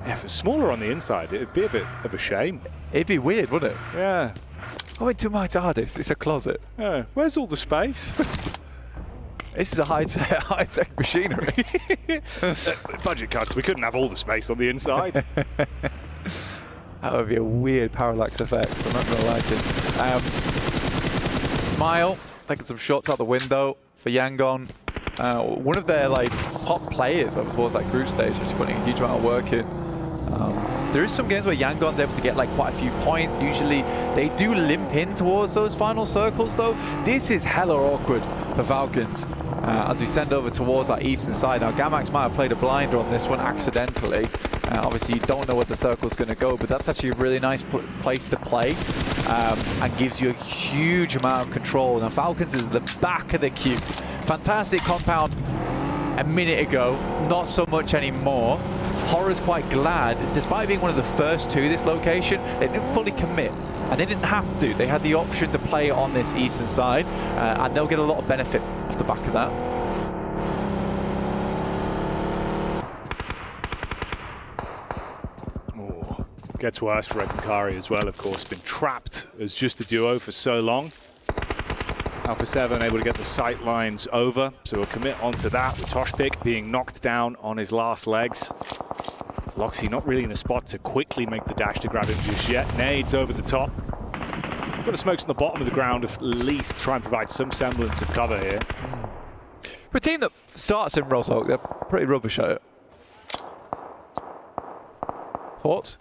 Yeah, if it's smaller on the inside, it'd be a bit of a shame. It'd be weird, wouldn't it? Yeah. I went to my TARDIS. It's a closet. Yeah. Where's all the space? This is a high-tech machinery. Budget cuts. We couldn't have all the space on the inside. That would be a weird parallax effect. I'm not going to like it. Smile, taking some shots out the window for Yangon. One of their top players towards that group stage, just putting a huge amount of work in. There is some games where Yangon's able to get quite a few points. Usually they do limp in towards those final circles though. This is hella awkward for Falcons as we send over towards that eastern side. Now Gamax might have played a blinder on this one accidentally. Obviously you don't know where the circle's going to go, but that's actually a really nice place to play and gives you a huge amount of control. Now Falcons is at the back of the queue. Fantastic compound a minute ago, not so much anymore. Horra's quite glad, despite being one of the first to this location, they didn't fully commit, and they didn't have to. They had the option to play on this eastern side, and they'll get a lot of benefit off the back of that. Oh, gets worse for Kari as well, of course. Been trapped as just a duo for so long. Alpha 7 able to get the sight lines over, so we'll commit onto that with Toshpik being knocked down on his last legs. Loxy not really in a spot to quickly make the dash to grab him just yet. Nades over the top. Got the smokes on the bottom of the ground at least to try and provide some semblance of cover here. For a team that starts in Roshok, they're pretty rubbish at it. Thoughts?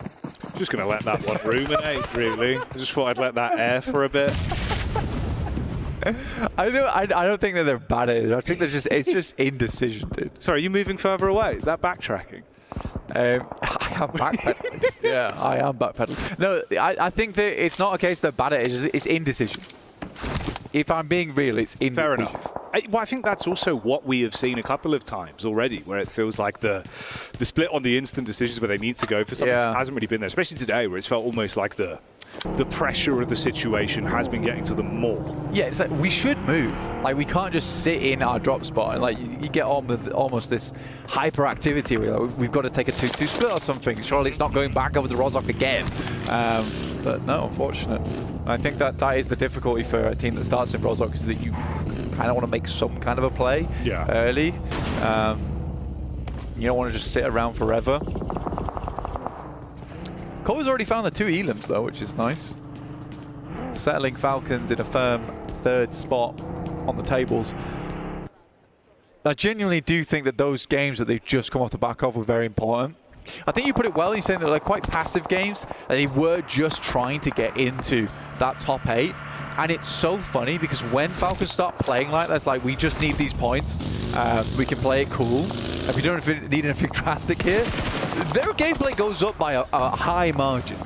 Just going to let that one ruminate, really. I just thought I'd let that air for a bit. I don't think that they're bad at it. I think it's just indecision, dude. Sorry, are you moving further away? Is that backtracking? I am backpedaling. Yeah, I am backpedaling. No, I think that it's not a case they're bad at it. It's indecision. If I'm being real, it's indecision. Fair enough. Well, I think that's also what we have seen a couple of times already, where it feels like the split on the instant decisions where they need to go for something that hasn't really been there, especially today, where it's felt almost like the pressure of the situation has been getting to them more. Yeah, it's like we should move. We can't just sit in our drop spot and you get on with almost this hyperactivity where we've got to take a 2-2 split or something. Surely it's not going back over to Roshok again. But no, unfortunate. I think that is the difficulty for a team that starts in Roshok, is that you kind of want to make some kind of a play early. You don't want to just sit around forever. Cole's already found the 2 elims though, which is nice. Settling Falcons in a firm 3rd spot on the tables. I genuinely do think that those games that they've just come off the back of were very important. I think you put it well in saying that they're quite passive games, and they were just trying to get into that top 8. And it's so funny because when Falcons start playing like that, it's like, we just need these points. We can play it cool. And we don't need anything drastic here. Their gameplay goes up by a high margin.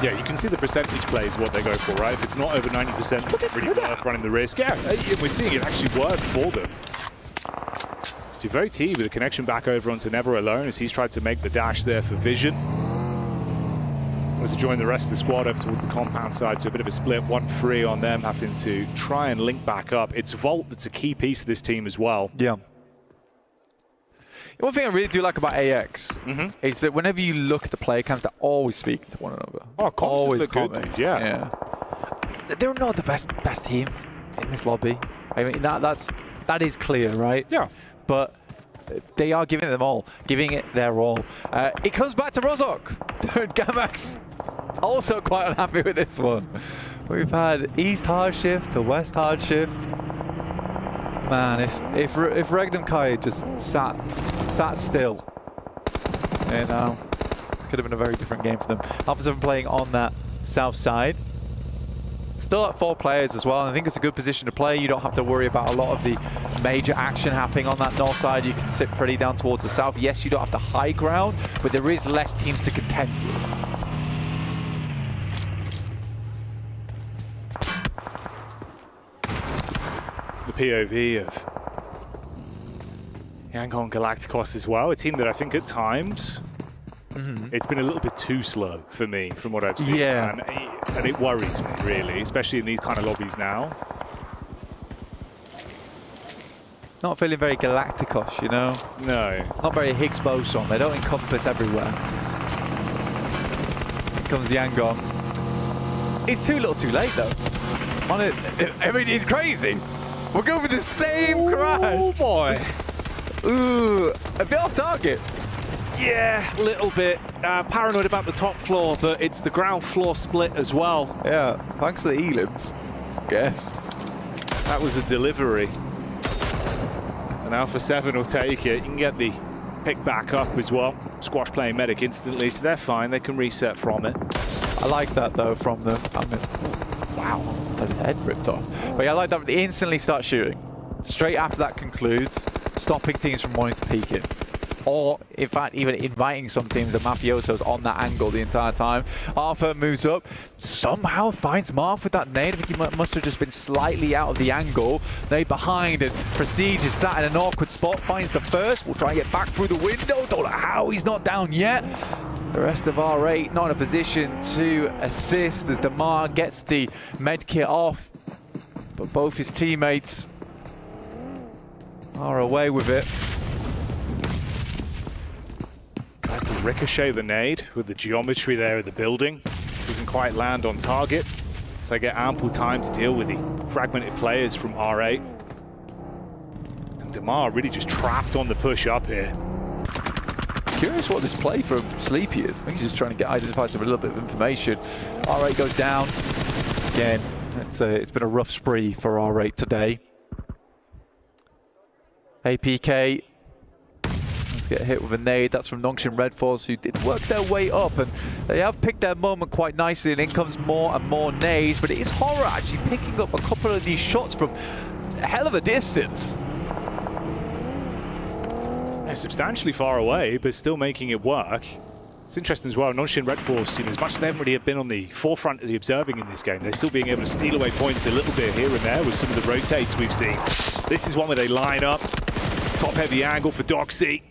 Yeah, you can see the percentage plays what they go for, right? If it's not over 90%, it's really worth running the risk. Yeah, we're seeing it actually work for them. It's Devote with a connection back over onto Never Alone as he's tried to make the dash there for Vision. To join the rest of the squad up towards the compound side, so a bit of a split, 1-3 on them, having to try and link back up. It's Volt that's a key piece of this team as well. Yeah. One thing I really do like about AX is that whenever you look at the player cams, they're always speaking to one another. Oh, always good, dude. Yeah. They're not the best team in this lobby. I mean, that is clear, right? Yeah. But they are giving it their all. It comes back to Rozok. Gamax also quite unhappy with this one. We've had East hard shift to West hard shift. Man, if Regnum Kai just sat still, you know, could have been a very different game for them. Alpha 7 playing on that south side. Still at 4 players as well, and I think it's a good position to play. You don't have to worry about a lot of the major action happening on that north side. You can sit pretty down towards the south. Yes, you don't have the high ground, but there is less teams to contend with. The POV of Yangon Galacticos as well, a team that I think at times it's been a little bit too slow for me from what I've seen. Yeah. And it worries me, really, especially in these kind of lobbies now. Not feeling very Galacticos, you know? No. Not very Higgs boson. They don't encompass everywhere. Here comes the Yangon. It's too little too late, though. I mean, it's crazy. We're going with the same crash. Oh, boy. Ooh, a bit off target. Yeah, a little bit. Paranoid about the top floor, but it's the ground floor split as well. Yeah, thanks to the elims, I guess. That was a delivery. And Alpha 7 will take it. You can get the pick back up as well. Squash playing medic instantly, so they're fine. They can reset from it. I like that, though, from them. I mean, wow, his head ripped off. But yeah, I like that they instantly start shooting. Straight after that concludes, stopping teams from wanting to peek in. Or, in fact, even inviting some teams, the Mafiosos, on that angle the entire time. Arthur moves up, somehow finds Marth with that nade. I think he must have just been slightly out of the angle. Nade behind, and Prestige is sat in an awkward spot, finds the first. We'll try and get back through the window. Don't know how he's not down yet. The rest of R8 not in a position to assist as Damar gets the med kit off. But both his teammates are away with it. Tries to ricochet the nade with the geometry there of the building. Doesn't quite land on target. So they get ample time to deal with the fragmented players from R8. And Damar really just trapped on the push up here. Curious what this play from Sleepy is. I think he's just trying to identify some a little bit of information. R8 goes down. Again, it's been a rough spree for R8 today. APK. Let's get hit with a nade. That's from Nongshim Red Force, who did work their way up, and they have picked their moment quite nicely, and in comes more and more nades, but it is Horra actually picking up a couple of these shots from a hell of a distance. They're substantially far away, but still making it work. It's interesting as well, Nongshim Red Force, as much as they haven't really been on the forefront of the observing in this game, they're still being able to steal away points a little bit here and there with some of the rotates we've seen. This is one where they line up, top heavy angle for Doxy,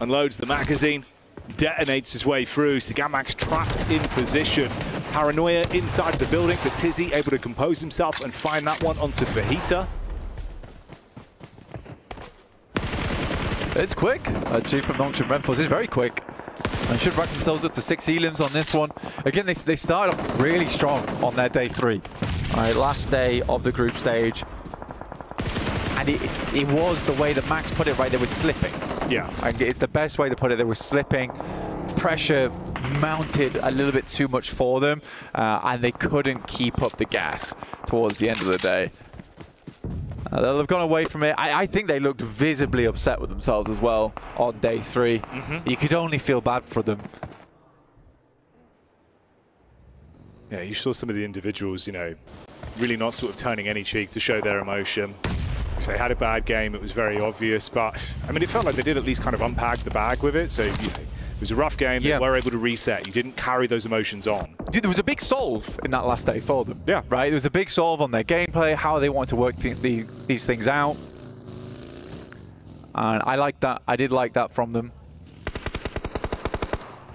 unloads the magazine, detonates his way through. Sigamax trapped in position. Paranoia inside the building, but Tizzy able to compose himself and find that one onto Fajita. It's quick. G from Nongshim Red Force is very quick. And should rack themselves up to 6 elims on this one. Again, they started off really strong on their day 3. All right, last day of the group stage. And it was the way that Max put it, right? They were slipping. Yeah. And it's the best way to put it. They were slipping. Pressure mounted a little bit too much for them. And they couldn't keep up the gas towards the end of the day. They've gone away from it. I think they looked visibly upset with themselves as well on day 3. You could only feel bad for them. Yeah, you saw some of the individuals, you know, really not sort of turning any cheek to show their emotion. If they had a bad game, it was very obvious. But, I mean, it felt like they did at least kind of unpack the bag with it. So, you know, it was a rough game. They were able to reset. You didn't carry those emotions on. Dude, there was a big solve in that last day for them. Yeah. Right? There was a big solve on their gameplay, how they wanted to work these things out. And I liked that. I did like that from them.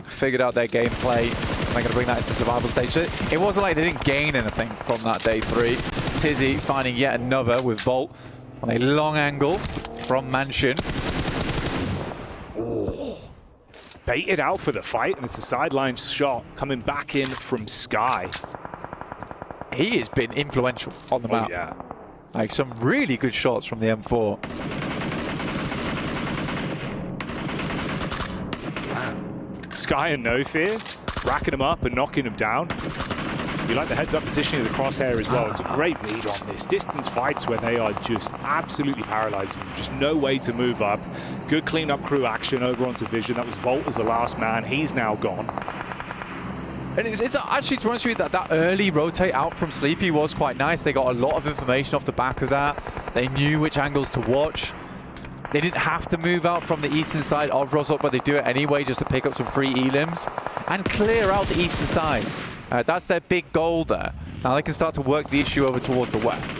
Figured out their gameplay. They're going to bring that into survival stage. So it wasn't like they didn't gain anything from that day 3. Tizzy finding yet another with Volt on a long angle from Mansion. Oh. Baited out for the fight, and it's a sideline shot coming back in from Sky. He has been influential on the map. Yeah. Like some really good shots from the M4. Sky and No Fear, racking him up and knocking him down. You like the heads-up positioning of the crosshair as well. It's a great read on this. Distance fights when they are just absolutely paralyzing. Just no way to move up. Good clean-up crew action over onto Vision. That was Volt as the last man. He's now gone. And it's actually, to be honest with you, that early rotate out from Sleepy was quite nice. They got a lot of information off the back of that. They knew which angles to watch. They didn't have to move out from the eastern side of Rozhok, but they do it anyway just to pick up some free elims and clear out the eastern side. That's their big goal there. Now they can start to work the issue over towards the west.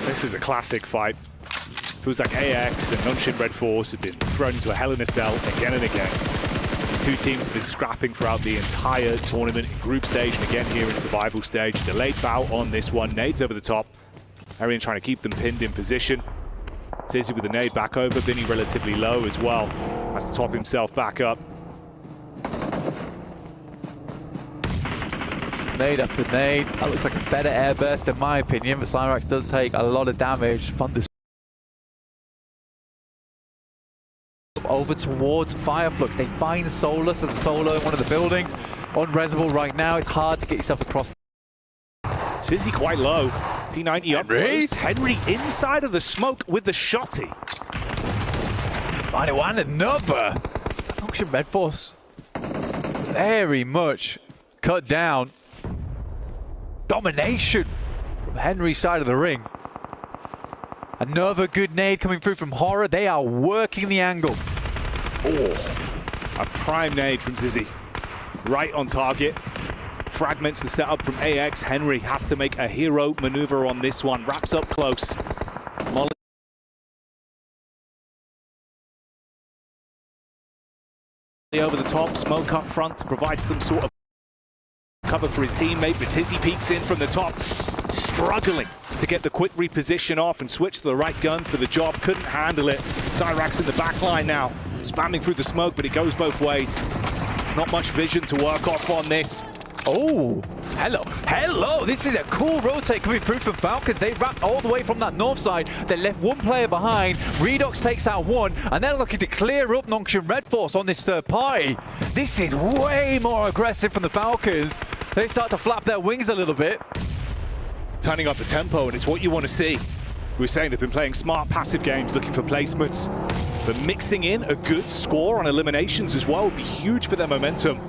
This is a classic fight. Feels like AX and Nunshin Red Force have been thrown into a hell in a cell again and again. These two teams have been scrapping throughout the entire tournament in group stage and again here in survival stage. Delayed bout on this one. Nades over the top. Arian trying to keep them pinned in position. Tizzy with the nade back over. Binny relatively low as well. Has to top himself back up. Nade after nade. That looks like a better air burst in my opinion, but Cyrax does take a lot of damage from this. Over towards Fireflux. They find Solus as a solo in one of the buildings. Unresable right now. It's hard to get yourself across. Tizzy quite low. P90 up close. Henry inside of the smoke with the shotty. Find it one another. Function Red Force. Very much cut down. Domination from Henry's side of the ring. Another good nade coming through from Horra. They are working the angle. Oh, a prime nade from Zizzy. Right on target. Fragments the setup from AX. Henry has to make a hero maneuver on this one. Wraps up close. Molly over the top. Smoke up front to provide some sort of cover for his teammate, but Tizzy peeks in from the top, struggling to get the quick reposition off and switch to the right gun for the job. Couldn't handle it. Cyrax in the back line now, spamming through the smoke, but it goes both ways. Not much vision to work off on this. Oh, hello. This is a cool rotate coming through from Falcons. They wrapped all the way from that north side. They left one player behind. Redox takes out one, and they're looking to clear up Nongshim Red Force on this third party. This is way more aggressive from the Falcons. They start to flap their wings a little bit. Turning up the tempo, and it's what you want to see. We were saying they've been playing smart, passive games, looking for placements. But mixing in a good score on eliminations as well would be huge for their momentum.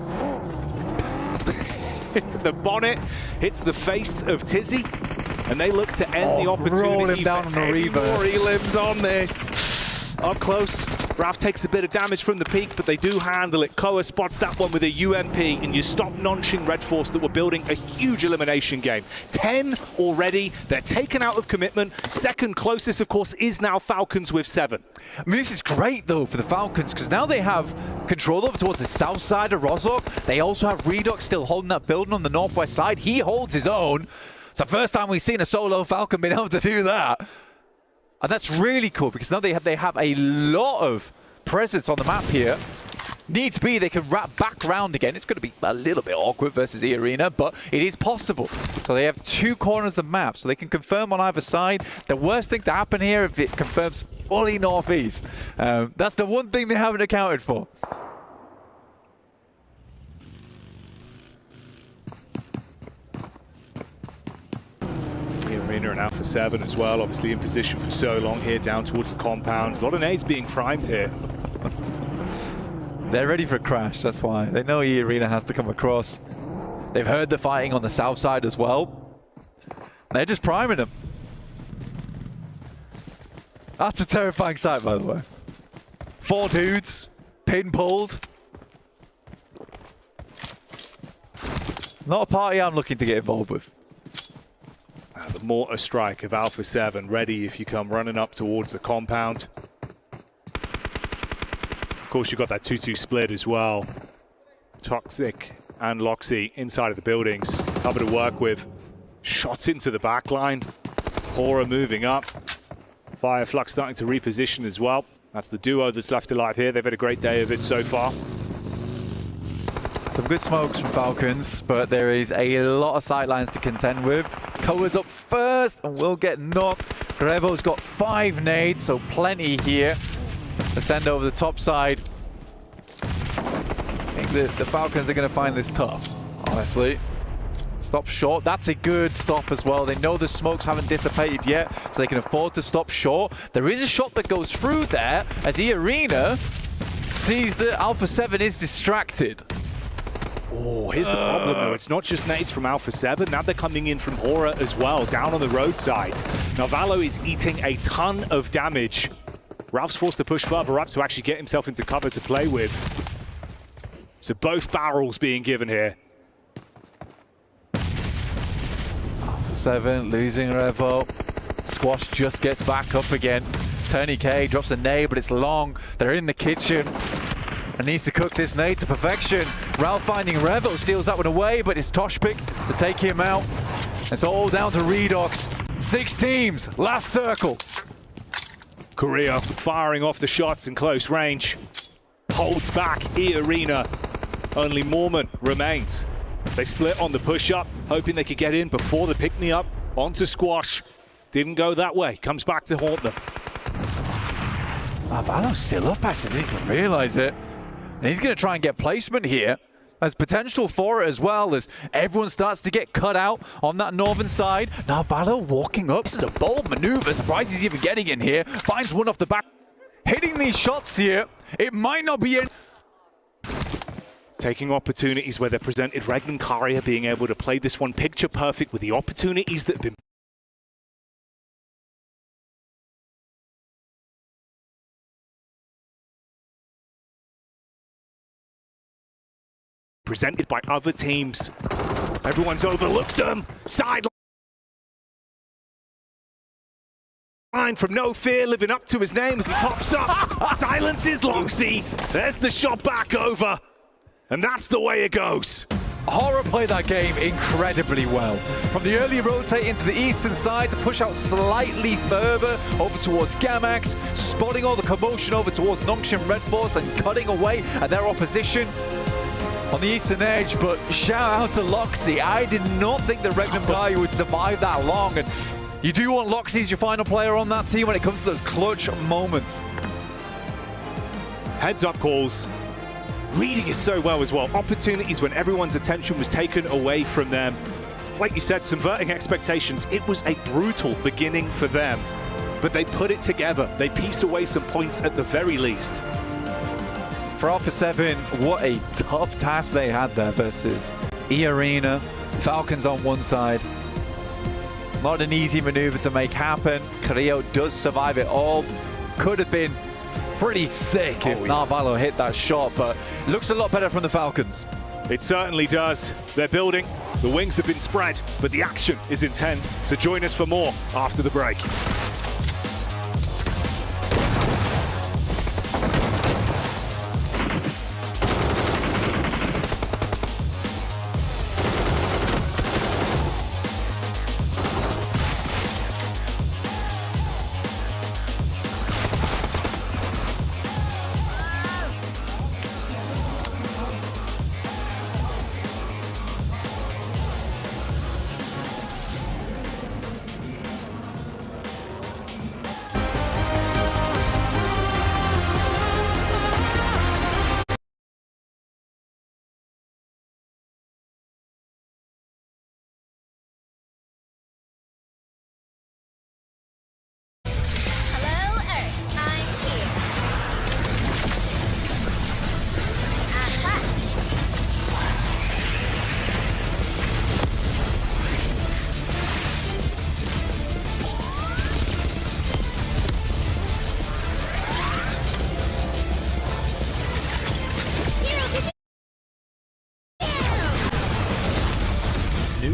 The bonnet hits the face of Tizzy, and they look to end the opportunity. Roll him down on the reverse. More elims on this. Up close, Raf takes a bit of damage from the peak, but they do handle it. Koa spots that one with a UMP, and you stop Nongshim Red Force that were building a huge elimination game. 10 already. They're taken out of commitment. Second closest, of course, is now Falcons with 7. I mean, this is great, though, for the Falcons, because now they have control over towards the south side of Rozhok. They also have Redox still holding that building on the northwest side. He holds his own. It's the first time we've seen a solo Falcon being able to do that. And that's really cool, because now they have a lot of presence on the map here. Needs be, they can wrap back round again. It's going to be a little bit awkward versus E Arena, but it is possible. So they have two corners of the map, so they can confirm on either side. The worst thing to happen here if it confirms fully northeast. That's the one thing they haven't accounted for. Arena and Alpha 7 as well, obviously in position for so long here down towards the compounds. A lot of nades being primed here. They're ready for a crash, that's why. They know E Arena has to come across. They've heard the fighting on the south side as well. They're just priming them. That's a terrifying sight, by the way. 4 dudes, pin-pulled. Not a party I'm looking to get involved with. The mortar strike of Alpha 7 ready if you come running up towards the compound. Of course, you've got that 2-2 split as well. Toxic and Loxy inside of the buildings. Cover to work with. Shots into the back line. Horra moving up. Fireflux starting to reposition as well. That's the duo that's left alive here. They've had a great day of it so far. Some good smokes from Falcons, but there is a lot of sightlines to contend with. Koa's up first and will get knocked. Grevo's got 5 nades, so plenty here. The send over the top side. I think the Falcons are going to find this tough, honestly. Stop short. That's a good stop as well. They know the smokes haven't dissipated yet, so they can afford to stop short. There is a shot that goes through there as E Arena sees that Alpha 7 is distracted. Oh, here's the problem though. It's not just nades from Alpha 7. Now they're coming in from Horra as well, down on the roadside. Now Valo is eating a ton of damage. Ralph's forced to push further up to actually get himself into cover to play with. So both barrels being given here. Alpha 7 losing Revo. Squash just gets back up again. Tony K drops a nade, but it's long. They're in the kitchen. And needs to cook this nade to perfection. Ralph finding Revo, steals that one away, but it's Toshpik to take him out. It's all down to Redox. 6 teams, last circle. Korea firing off the shots in close range. Holds back E Arena. Only Mormon remains. They split on the push-up, hoping they could get in before the pick-me-up onto Squash. Didn't go that way. Comes back to haunt them. Valo's still up, actually. Didn't even realize it. And he's going to try and get placement here. There's potential for it as well as everyone starts to get cut out on that northern side. Now Valo walking up. This is a bold maneuver. Surprised he's even getting in here. Finds one off the back. Hitting these shots here. It might not be in. Taking opportunities where they're presented. Regnum Karia being able to play this one picture perfect with the opportunities that have been presented by other teams. Everyone's overlooked them. Sideline from No Fear, living up to his name as he pops up. Silences Loxy. There's the shot back over. And that's the way it goes. Horra played that game incredibly well. From the early rotate into the eastern side, to push out slightly further over towards Gamax, spotting all the commotion over towards Nongshim Red Force and cutting away at their opposition on the eastern edge. But shout out to Loxy. I did not think that Regnum Guy would survive that long. And you do want Loxy as your final player on that team when it comes to those clutch moments. Heads up calls. Reading it so well as well. Opportunities when everyone's attention was taken away from them. Like you said, subverting expectations. It was a brutal beginning for them, but they put it together. They piece away some points at the very least. For Alpha 7, what a tough task they had there versus E Arena, Falcons on one side. Not an easy maneuver to make happen. Carrillo does survive it all. Could have been pretty sick if Narvalo hit that shot, but it looks a lot better from the Falcons. It certainly does. They're building. The wings have been spread, but the action is intense. So join us for more after the break.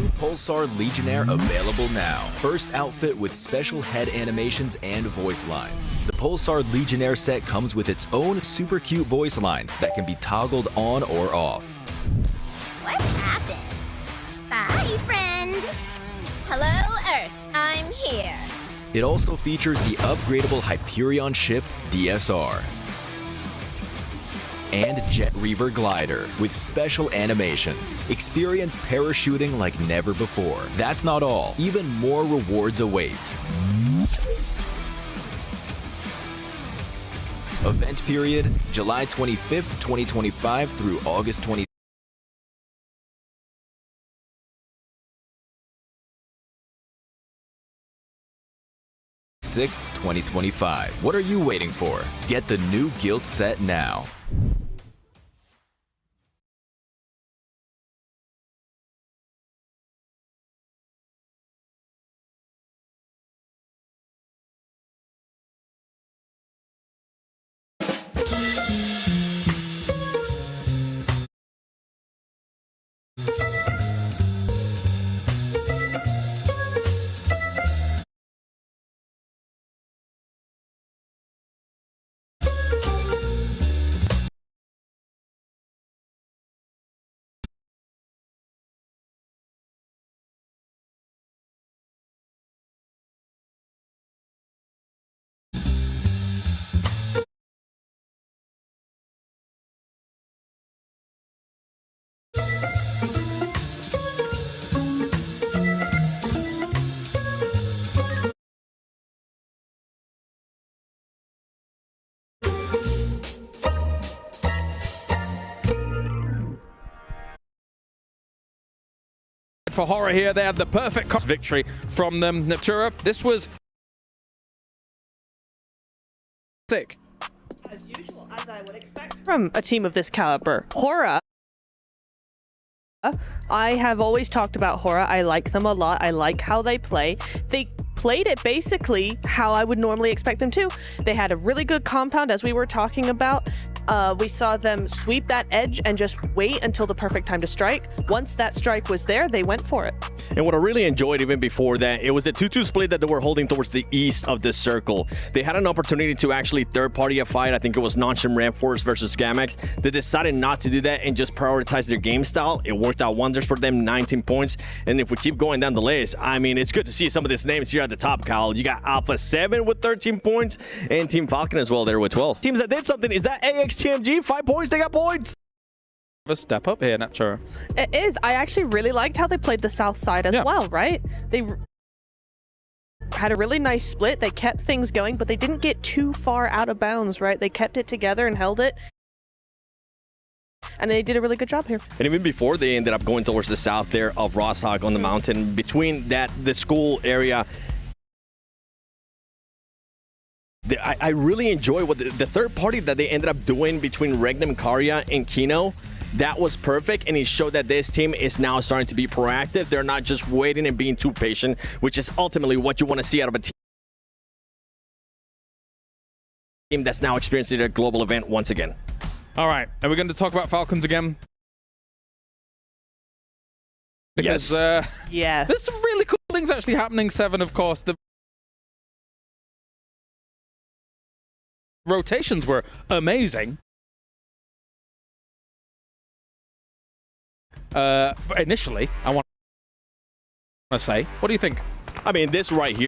New Pulsar Legionnaire available now. First outfit with special head animations and voice lines. The Pulsar Legionnaire set comes with its own super cute voice lines that can be toggled on or off. What happened? Bye, friend. Hello, Earth. I'm here. It also features the upgradable Hyperion ship DSR and Jet Reaver glider with special animations. Experience parachuting like never before. That's not all. Even more rewards await. Event period, July 25th, 2025 through August 26th, 2025. What are you waiting for? Get the new Guild set now. For Horra here, they had the perfect victory from them. Natura, this was sick. As usual, as I would expect from a team of this caliber. Horra, I have always talked about Horra. I like them a lot. I like how they play. They played it basically how I would normally expect them to. They had a really good compound, as we were talking about. We saw them sweep that edge and just wait until the perfect time to strike. Once that strike was there, they went for it. And what I really enjoyed even before that, it was a 2-2 split that they were holding towards the east of this circle. They had an opportunity to actually third-party a fight. I think it was Noncham Ram Force versus Gamex. They decided not to do that and just prioritize their game style. It worked out wonders for them, 19 points. And if we keep going down the list, I mean, it's good to see some of these names here at the top, Kyle. You got Alpha 7 with 13 points and Team Falcon as well there with 12. Teams that did something, is that AXTMG? 5 points, they got points. A step up here, Natura. It is. I actually really liked how they played the south side as well, right? They had a really nice split. They kept things going, but they didn't get too far out of bounds, right? They kept it together and held it. And they did a really good job here. And even before they ended up going towards the south there of Rosshog on the mountain, between the school area, I really enjoy what the third party that they ended up doing between Regnum Karya and Kino. That was perfect, and it showed that this team is now starting to be proactive. They're not just waiting and being too patient, which is ultimately what you want to see out of a team that's now experiencing a global event once again. All right, are we going to talk about Falcons again? Because, yes. There's some really cool things actually happening. 7, of course. The rotations were amazing. Initially, I want to say, what do you think? I mean, this right here,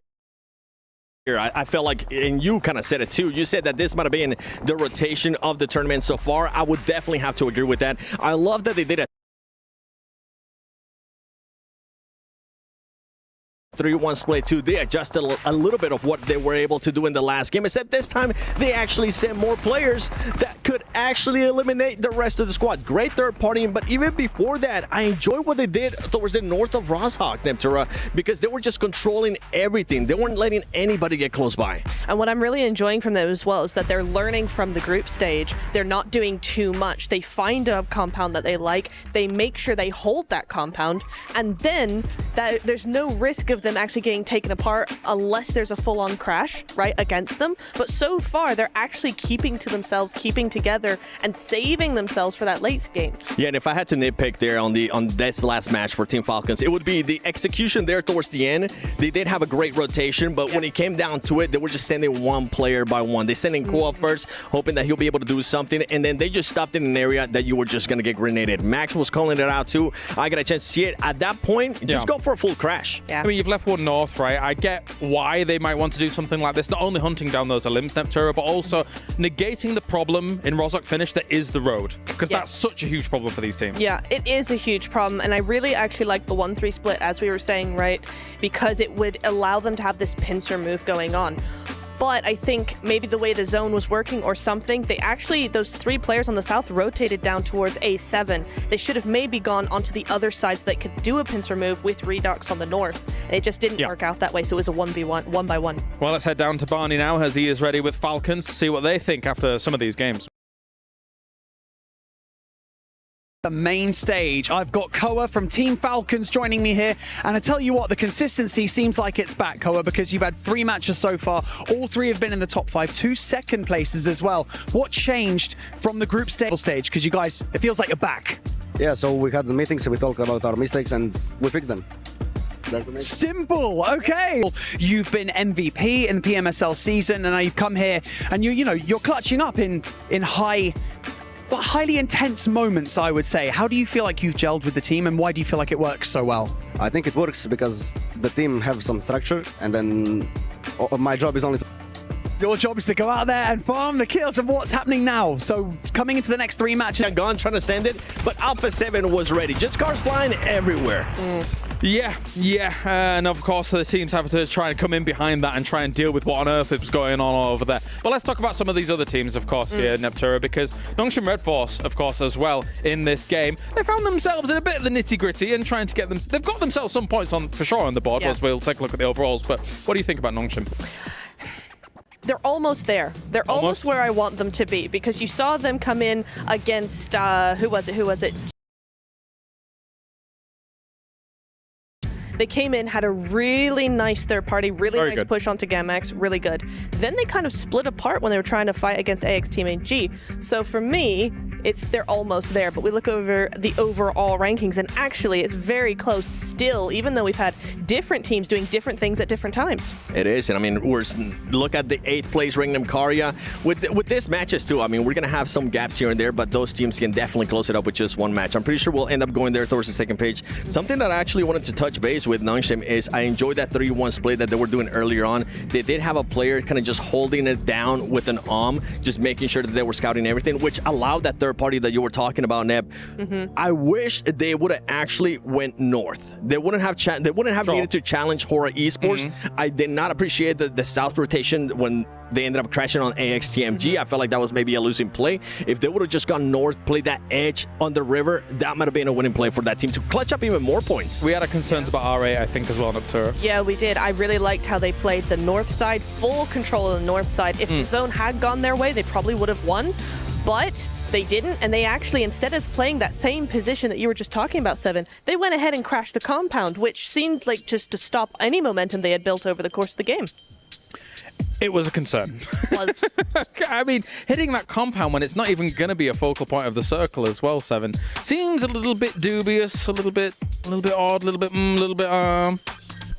I felt like, and you kind of said it too, you said that this might have been the rotation of the tournament so far. I would definitely have to agree with that. I love that they did it. 3-1 split too. They adjusted a little bit of what they were able to do in the last game, except this time they actually sent more players that could actually eliminate the rest of the squad. Great third party, but even before that, I enjoyed what they did towards the north of Rosshog, Neptura, because they were just controlling everything. They weren't letting anybody get close by. And what I'm really enjoying from them as well is that they're learning from the group stage. They're not doing too much. They find a compound that they like. They make sure they hold that compound, and then there's no risk of them actually getting taken apart unless there's a full-on crash, right, against them. But so far, they're actually keeping to themselves, keeping together, and saving themselves for that late game. Yeah, and if I had to nitpick there on this last match for Team Falcons, it would be the execution there towards the end. They did have a great rotation, but when it came down to it, they were just sending one player by one. They sent in GOO up first, hoping that he'll be able to do something, and then they just stopped in an area that you were just going to get grenaded. Max was calling it out too. I got a chance to see it. At that point, just go for a full crash. I mean, you've left one north, right? I get why they might want to do something like this, not only hunting down those Olymp Neptura, but also negating the problem in Rozhok finish that is the road, because that's such a huge problem for these teams. Yeah, it is a huge problem, and I really actually like the 1-3 split, as we were saying, right? Because it would allow them to have this pincer move going on. But I think maybe the way the zone was working or something, they actually, those 3 players on the south rotated down towards A7. They should have maybe gone onto the other side so they could do a pincer move with Redux on the north. And it just didn't work out that way, so it was a 1v1, 1-by-1. Well, let's head down to Barney now as he is ready with Falcons to see what they think after some of these games. The main stage. I've got Koa from Team Falcons joining me here, and I tell you what, the consistency seems like it's back, Koa, because you've had 3 matches so far. All 3 have been in the top 5, 2 second places as well. What changed from the group stage? Because you guys, it feels like you're back. Yeah, so we had the meetings, we talked about our mistakes, and we fixed them. Simple. Okay. You've been MVP in the PMSL season, and now you've come here, and you're clutching up in highly intense moments, I would say. How do you feel like you've gelled with the team, and why do you feel like it works so well? I think it works because the team have some structure, and then my job is only to... Your job is to go out there and farm the kills. And what's happening now? So it's coming into the next 3 matches. Gone trying to send it, but Alpha 7 was ready. Just cars flying everywhere. Yeah, and of course the teams have to try and come in behind that and try and deal with what on earth is going on over there. But let's talk about some of these other teams, of course, here in Neptura, because Nongshim Red Force, of course, as well in this game, they found themselves in a bit of the nitty-gritty and trying to get them. They've got themselves some points on for sure on the board. As we'll take a look at the overalls. But what do you think about Nongshim? They're almost there. They're almost where I want them to be, because you saw them come in against who was it? They came in, had a really nice third party, really nice push onto Gamax, really good. Then they kind of split apart when they were trying to fight against AX Team ENG. So for me, they're almost there, but we look over the overall rankings, and actually it's very close still, even though we've had different teams doing different things at different times. It is, and I mean, look at the 8th place Ringnam Karya. With this matches too, I mean, we're going to have some gaps here and there, but those teams can definitely close it up with just one match. I'm pretty sure we'll end up going there towards the second page. Something that I actually wanted to touch base with Nongshim is I enjoyed that 3-1 split that they were doing earlier on. They did have a player kind of just holding it down with an arm, just making sure that they were scouting everything, which allowed that third party that you were talking about, Neb. I wish they would have actually went north. They wouldn't have needed to challenge Horra Esports. I did not appreciate the south rotation when they ended up crashing on AXTMG. I felt like that was maybe a losing play. If they would have just gone north, played that edge on the river, that might have been a winning play for that team to clutch up even more points. We had our concerns about RA, I think, as well, Neptura. Yeah, we did. I really liked how they played the north side, full control of the north side. If the zone had gone their way, they probably would have won, but they didn't, and they actually, instead of playing that same position that you were just talking about, Seven, they went ahead and crashed the compound, which seemed like just to stop any momentum they had built over the course of the game. It was a concern. I mean, hitting that compound when it's not even going to be a focal point of the circle as well, Seven, seems a little bit dubious, a little bit odd, a little bit.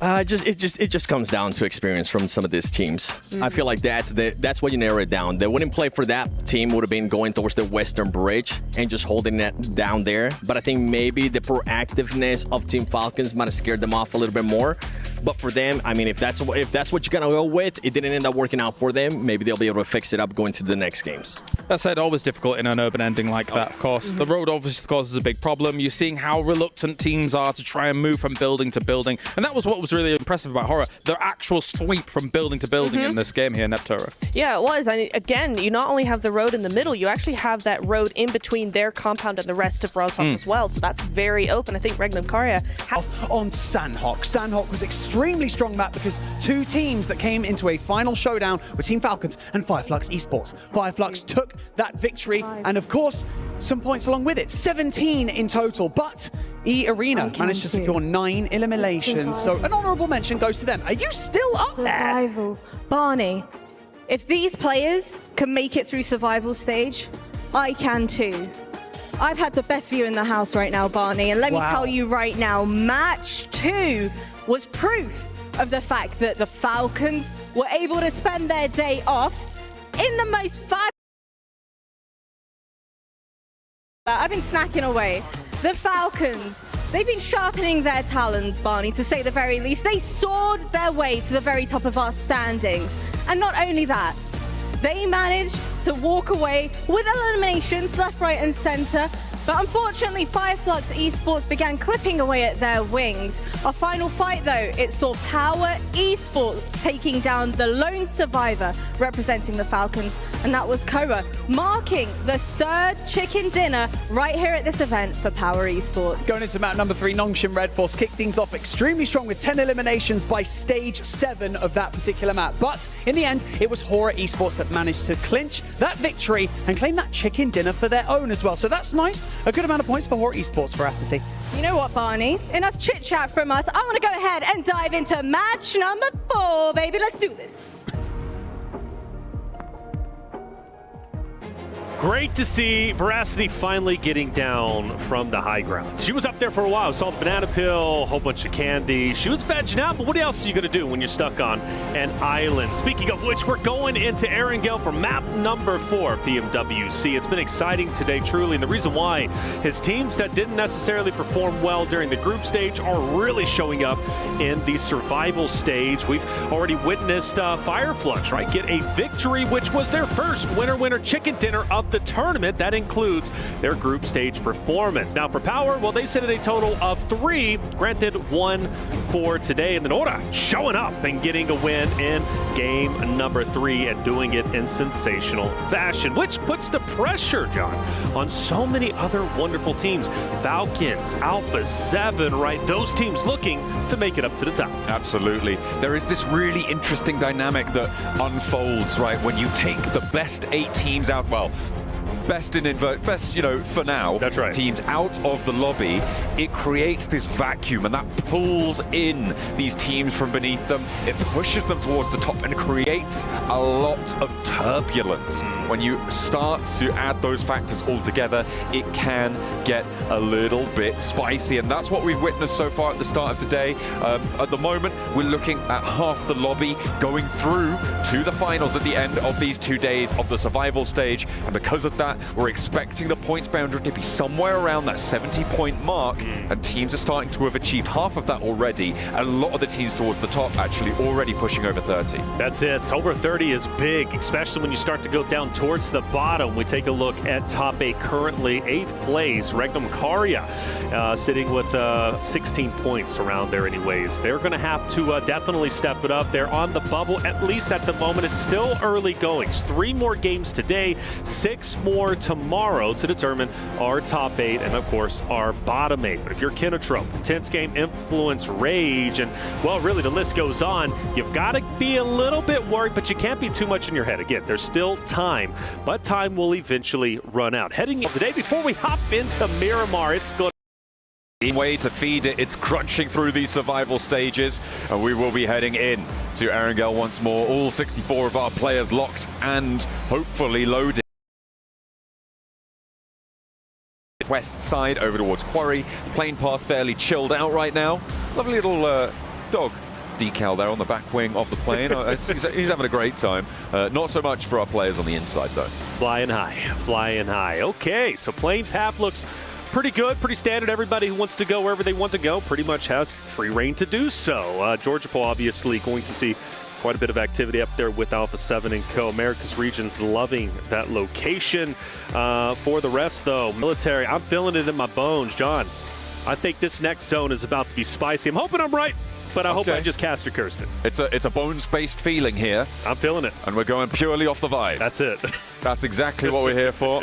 It just comes down to experience from some of these teams. I feel like that's what you narrow it down. The winning play for that team would have been going towards the western bridge and just holding that down there. But I think maybe the proactiveness of Team Falcons might have scared them off a little bit more. But for them, I mean, if that's what you're gonna go with, it didn't end up working out for them. Maybe they'll be able to fix it up going to the next games. That said, always difficult in an urban ending like that, of course. The road obviously causes a big problem. You're seeing how reluctant teams are to try and move from building to building. And that was what was really impressive about Horra, their actual sweep from building to building in this game here in Neptura. Yeah, it was. And again, you not only have the road in the middle, you actually have that road in between their compound and the rest of Rozhok as well. So that's very open. I think Regnum Karya on Sandhawk. Sandhawk was extremely extremely strong map because two teams that came into a final showdown were Team Falcons and Fireflux Esports. Fireflux took that victory and, of course, some points along with it. 17 in total, but E-Arena managed to secure 9 eliminations. So an honorable mention goes to them. Are you still up there? Barney, if these players can make it through survival stage, I can too. I've had the best view in the house right now, Barney, and let me tell you right now, match 2 was proof of the fact that the Falcons were able to spend their day off in the most fab. I've been snacking away. The Falcons, they've been sharpening their talents, Barney, to say the very least. They soared their way to the very top of our standings. And not only that, they managed to walk away with eliminations left, right, and center. But unfortunately, Fireflux Esports began clipping away at their wings. Our final fight, though, it saw Power Esports taking down the lone survivor representing the Falcons, and that was Horra, marking the 3rd chicken dinner right here at this event for Power Esports. Going into map number 3, Nongshim Red Force kicked things off extremely strong with 10 eliminations by stage 7 of that particular map. But in the end, it was Horra Esports that managed to clinch that victory and claim that chicken dinner for their own as well. So that's nice. A good amount of points for Horra Esports veracity. You know what, Barney? Enough chit-chat from us. I want to go ahead and dive into match number 4, baby. Let's do this. Great to see Veracity finally getting down from the high ground. She was up there for a while, saw the banana peel, a whole bunch of candy. She was vegging out, but what else are you gonna do when you're stuck on an island? Speaking of which, we're going into Erangel for map number 4, PMWC. It's been exciting today, truly, and the reason why his teams that didn't necessarily perform well during the group stage are really showing up in the survival stage. We've already witnessed Fireflux, right, get a victory, which was their first winner chicken dinner of the tournament. That includes their group stage performance. Now for Power, well, they sit at a total of 3, granted 1 for today, and then Horra showing up and getting a win in game number 3 and doing it in sensational fashion, which puts the pressure, John, on so many other wonderful teams. Falcons, Alpha 7, right? Those teams looking to make it up to the top. Absolutely. There is this really interesting dynamic that unfolds, right, when you take the best 8 teams out, well, best, you know, for now, that's right, teams out of the lobby. It creates this vacuum, and that pulls in these teams from beneath them. It pushes them towards the top and creates a lot of turbulence. When you start to add those factors all together, it can get a little bit spicy, and that's what we've witnessed so far at the start of today. At the moment, we're looking at half the lobby going through to the finals at the end of these 2 days of the survival stage, and because of that, we're expecting the points boundary to be somewhere around that 70-point mark, and teams are starting to have achieved half of that already, and a lot of the teams towards the top actually already pushing over 30. That's it. Over 30 is big, especially when you start to go down towards the bottom. We take a look at top 8 currently. 8th place, Regnum Caria, sitting with 16 points around there anyways. They're going to have to definitely step it up. They're on the bubble, at least at the moment. It's still early goings. 3 more games today, 6 more tomorrow to determine our top 8 and, of course, our bottom 8. But if you're Kinotrope, Tense Game, Influence, Rage, and, well, really the list goes on, you've got to be a little bit worried, but you can't be too much in your head. Again, there's still time, but time will eventually run out. Heading into the day before we hop into Miramar, it's good. Way to feed it, it's crunching through these survival stages, and we will be heading in to Erangel once more. All 64 of our players locked and hopefully loaded. West side over towards Quarry. Plane path fairly chilled out right now. Lovely little dog decal there on the back wing of the plane. He's having a great time. Not so much for our players on the inside, though. Flying high, flying high. Okay, so plane path looks pretty good, pretty standard. Everybody who wants to go wherever they want to go pretty much has free reign to do so. Georgia Poe obviously going to see quite a bit of activity up there with Alpha 7 and Co. America's region's loving that location. For the rest, though, military, I'm feeling it in my bones. John, I think this next zone is about to be spicy. I'm hoping I'm right, but I hope I just cast or cursed it. It's a bones-based feeling here. I'm feeling it. And we're going purely off the vibe. That's it. That's exactly what we're here for.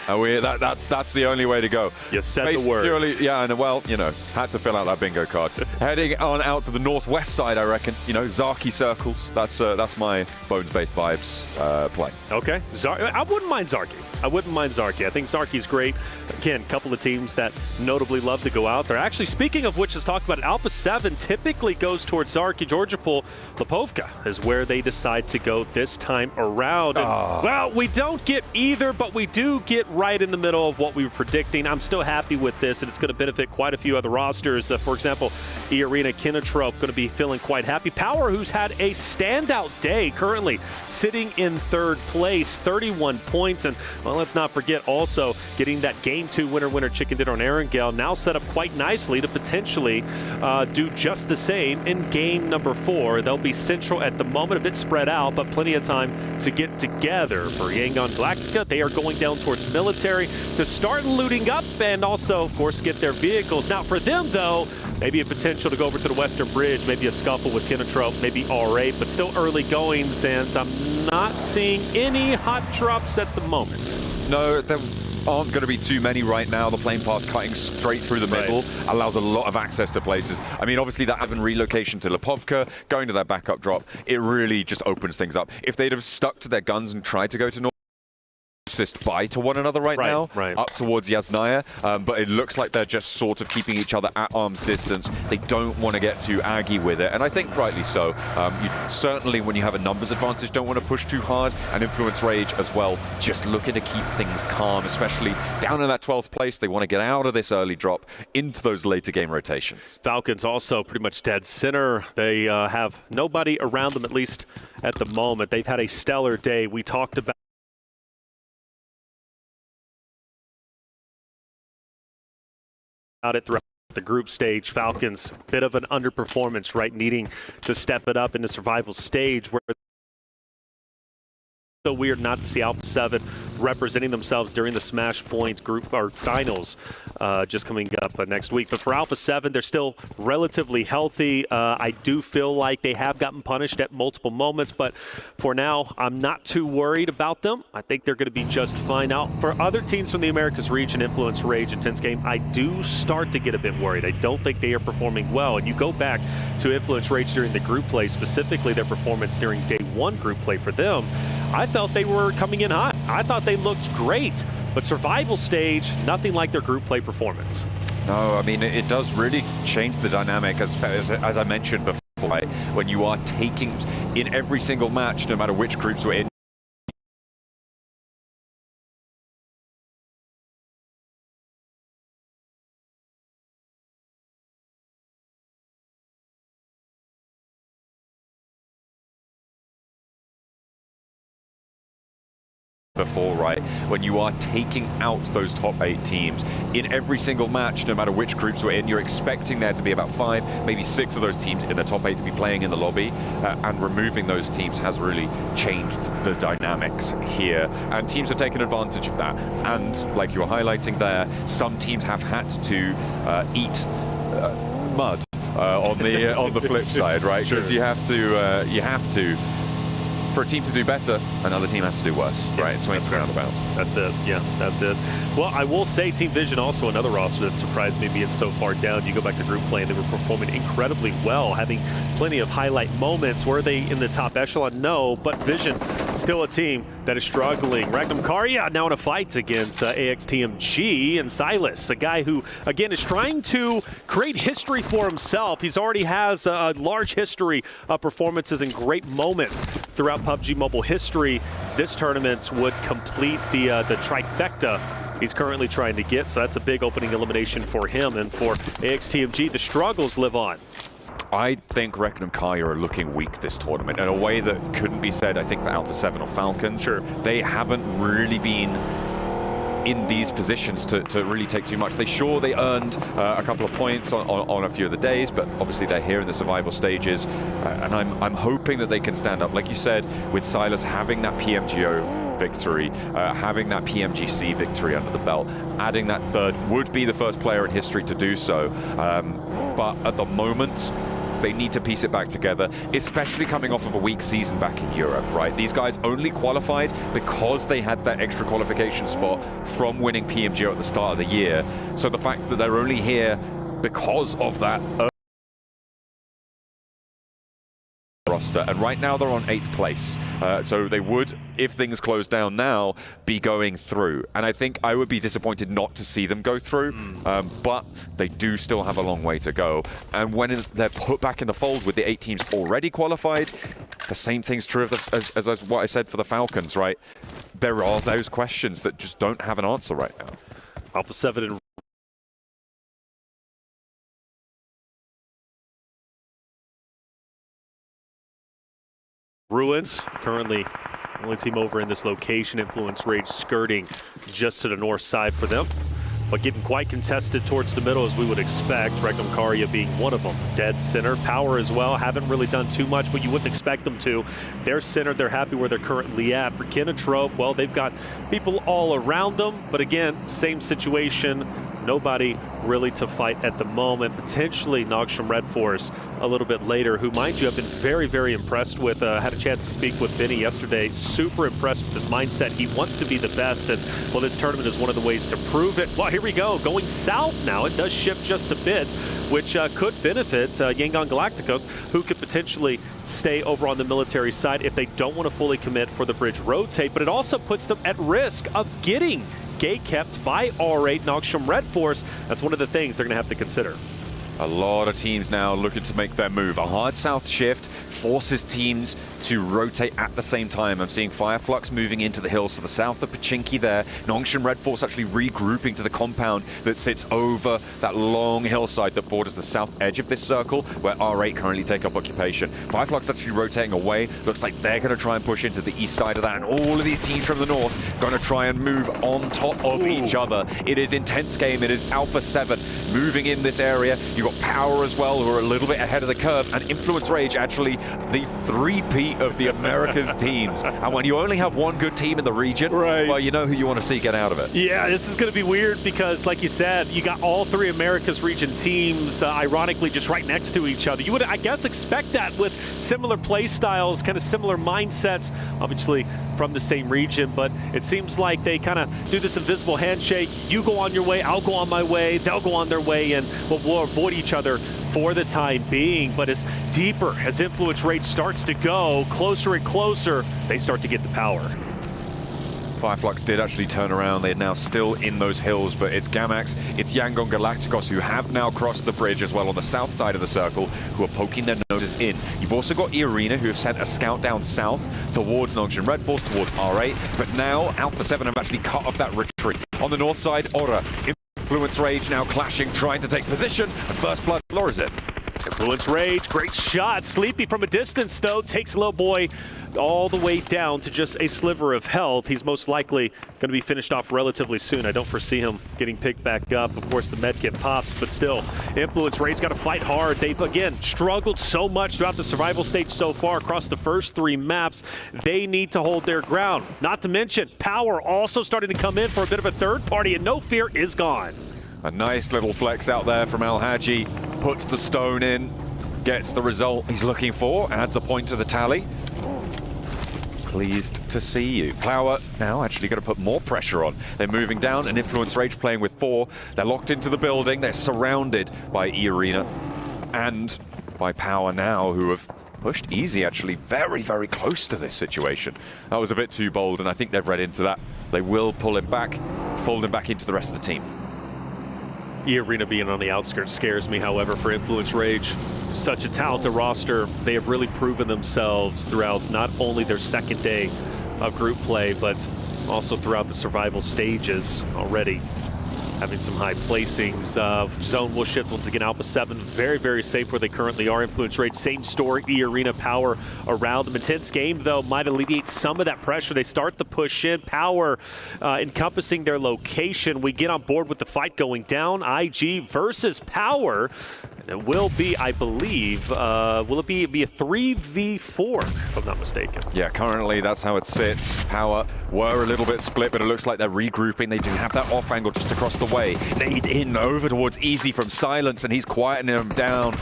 That's the only way to go. You said the word. Purely, yeah, and well, you know, had to fill out that bingo card. Heading on out to the northwest side, I reckon. You know, Zaki circles. That's my bones-based vibes play. Okay, I wouldn't mind Zarki. I think Zarki's great. Again, a couple of teams that notably love to go out there. Actually, speaking of which, let's talk about it. Alpha 7 typically goes towards Zarki. Georgia Pool, Lipovka is where they decide to go this time around. And, well, we don't get either, but we do get right in the middle of what we were predicting. I'm still happy with this, and it's going to benefit quite a few other rosters. For example, E-Arena, Kinotrope going to be feeling quite happy. Power, who's had a standout day, currently sitting in third place, 31 points. And, well, let's not forget also getting that Game 2 winner chicken dinner on Erangel, now set up quite nicely to potentially do just the same in game number 4. They'll be central at the moment, a bit spread out, but plenty of time to get together. For Yangon Galactica, they are going down towards military to start looting up and also, of course, get their vehicles. Now, for them, though, maybe a potential to go over to the Western Bridge, maybe a scuffle with Kinotrope, maybe R8, but still early goings, and I'm not seeing any hot drops at the moment. No, there aren't going to be too many right now. The plane path cutting straight through the middle allows a lot of access to places. I mean, obviously that Ivan relocation to Lipovka, going to that backup drop, it really just opens things up. If they'd have stuck to their guns and tried to go to North, by to one another right now, up towards Yasnaya, but it looks like they're just sort of keeping each other at arm's distance. They don't want to get too aggy with it, and I think rightly so. You certainly, when you have a numbers advantage, don't want to push too hard, and Influence Rage as well, just looking to keep things calm, especially down in that 12th place. They want to get out of this early drop into those later game rotations. Falcons also pretty much dead center. They have nobody around them, at least at the moment. They've had a stellar day. We talked about it throughout the group stage. Falcons, bit of an underperformance, right? Needing to step it up in the survival stage, where so weird not to see Alpha 7 representing themselves during the Smash Point group or finals just coming up next week. But for Alpha 7, they're still relatively healthy. I do feel like they have gotten punished at multiple moments, but for now, I'm not too worried about them. I think they're going to be just fine. Now, for other teams from the Americas region, Influence, Rage, Intense Game, I do start to get a bit worried. I don't think they are performing well. And you go back to Influence, Rage during the group play, specifically their performance during day 1 group play for them, I felt they were coming in hot. I thought they looked great, but survival stage, nothing like their group play performance. No, I mean, it does really change the dynamic, as I mentioned before, right? When you are taking in every single match, no matter which groups we're in, before, right? When you are taking out those top 8 teams in every single match, no matter which groups we're in, you're expecting there to be about 5, maybe 6 of those teams in the top 8 to be playing in the lobby, and removing those teams has really changed the dynamics here, and teams have taken advantage of that. And like you were highlighting there, some teams have had to eat mud on the flip side, right? Because you have to. For a team to do better, another team has to do worse, right? Swings around the bounds. That's it. Yeah, that's it. Well, I will say Team Vision, also another roster that surprised me being so far down. You go back to group play, and they were performing incredibly well, having plenty of highlight moments. Were they in the top echelon? No, but Vision, still a team that is struggling. Ragnum Karya now in a fight against AXTMG and Silas, a guy who, again, is trying to create history for himself. He's already has a large history of performances and great moments throughout PUBG Mobile history. This tournament would complete the trifecta he's currently trying to get, so that's a big opening elimination for him. And for AXTMG, the struggles live on. I think Requiem Kaya are looking weak this tournament in a way that couldn't be said, I think, for Alpha 7 or Falcons. Sure. They haven't really been in these positions to really take too much. They earned a couple of points on a few of the days, but obviously they're here in the survival stages, and I'm hoping that they can stand up. Like you said, with Silas having that PMGO victory, having that PMGC victory under the belt, adding that third, would be the first player in history to do so. But at the moment, They need to piece it back together, especially coming off of a weak season back in Europe, right? These guys only qualified because they had that extra qualification spot from winning PMGO at the start of the year. So the fact that they're only here because of that roster, and right now they're on 8th place, so they would, if things close down now, be going through, and I think I would be disappointed not to see them go through, but they do still have a long way to go, and when they're put back in the fold with the 8 teams already qualified, the same thing's true of as what I said for the Falcons, right? There are those questions that just don't have an answer right now. Alpha 7 and Ruins, currently only team over in this location. Influence Rage skirting just to the north side for them, but getting quite contested towards the middle as we would expect. Regnum Karya being one of them. Dead center. Power as well. Haven't really done too much, but you wouldn't expect them to. They're centered. They're happy where they're currently at. For Kinatrope, well, they've got people all around them, but again, same situation. Nobody really to fight at the moment. Potentially Nogsham Red Force a little bit later, who, mind you, I've been very, very impressed with. Had a chance to speak with Benny yesterday. Super impressed with his mindset. He wants to be the best, and well, this tournament is one of the ways to prove it. Well, here we go, going south now. It does shift just a bit, which could benefit Yangon Galacticos, who could potentially stay over on the military side if they don't want to fully commit for the bridge rotate, but it also puts them at risk of getting gate kept by R8 Nogsham Red Force. That's one of the things they're going to have to consider. A lot of teams now looking to make their move. A hard south shift forces teams to rotate at the same time. I'm seeing Fireflux moving into the hills to the south of Pachinki there. Nongshim Red Force actually regrouping to the compound that sits over that long hillside that borders the south edge of this circle, where R8 currently take up occupation. Fireflux actually rotating away. Looks like they're going to try and push into the east side of that, and all of these teams from the north going to try and move on top of each other. It is intense game. It is Alpha 7 moving in this area. You've got Power as well, who are a little bit ahead of the curve, and Influence Rage, actually the three-peat of the Americas teams. And when you only have one good team in the region, well, you know who you want to see get out of it. Yeah, this is going to be weird because, like you said, you got all three Americas region teams, ironically, just right next to each other. You would, I guess, expect that with similar play styles, kind of similar mindsets, obviously from the same region, but it seems like they kind of do this invisible handshake. You go on your way, I'll go on my way, they'll go on their way, and we'll avoid each other for the time being. But as deeper as Influence Rate starts to go, closer and closer, they start to get the power. Fireflux did actually turn around. They're now still in those hills, but it's Gamax, it's Yangon Galacticos, who have now crossed the bridge as well on the south side of the circle, who are poking their noses in. You've also got E-Arena, who have sent a scout down south towards Nongshim Red Force, towards R8, but now Alpha 7 have actually cut off that retreat. On the north side, Horra, Influence Rage now clashing, trying to take position, and First Blood lures it. Influence Rage, great shot. Sleepy from a distance, though, takes Little Boy all the way down to just a sliver of health. He's most likely going to be finished off relatively soon. I don't foresee him getting picked back up. Of course, the medkit pops, but still, Influence Rage got to fight hard. They've, again, struggled so much throughout the survival stage so far across the first 3 maps. They need to hold their ground. Not to mention, Power also starting to come in for a bit of a third party, and No Fear is gone. A nice little flex out there from Al-Haji. Puts the stone in, gets the result he's looking for, adds a point to the tally. Pleased to see you. Power now actually going to put more pressure on. They're moving down, and Influence Rage playing with 4. They're locked into the building. They're surrounded by E-Arena and by Power now, who have pushed Easy actually very, very close to this situation. That was a bit too bold, and I think they've read into that. They will pull him back, fold him back into the rest of the team. E-Arena being on the outskirts scares me, however, for Influence Rage. Such a talented roster. They have really proven themselves throughout not only their second day of group play, but also throughout the survival stages already. Having some high placings. Zone will shift once again. Alpha 7 very, very safe where they currently are. Influence Rate, same story. E-Arena Power around them. Intense game, though, might alleviate some of that pressure. They start the push in. Power encompassing their location. We get on board with the fight going down. IG versus Power. It will be, I believe, will it be a 3v4, if I'm not mistaken? Yeah, currently that's how it sits. Power were a little bit split, but it looks like they're regrouping. They do have that off angle just across the way. Nade in over towards Easy from Silence, and he's quietening him down.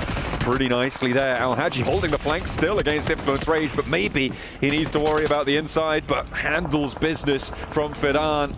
pretty nicely there. Al-Haji holding the flank still against Influence Rage, but maybe he needs to worry about the inside, but handles business from Fidan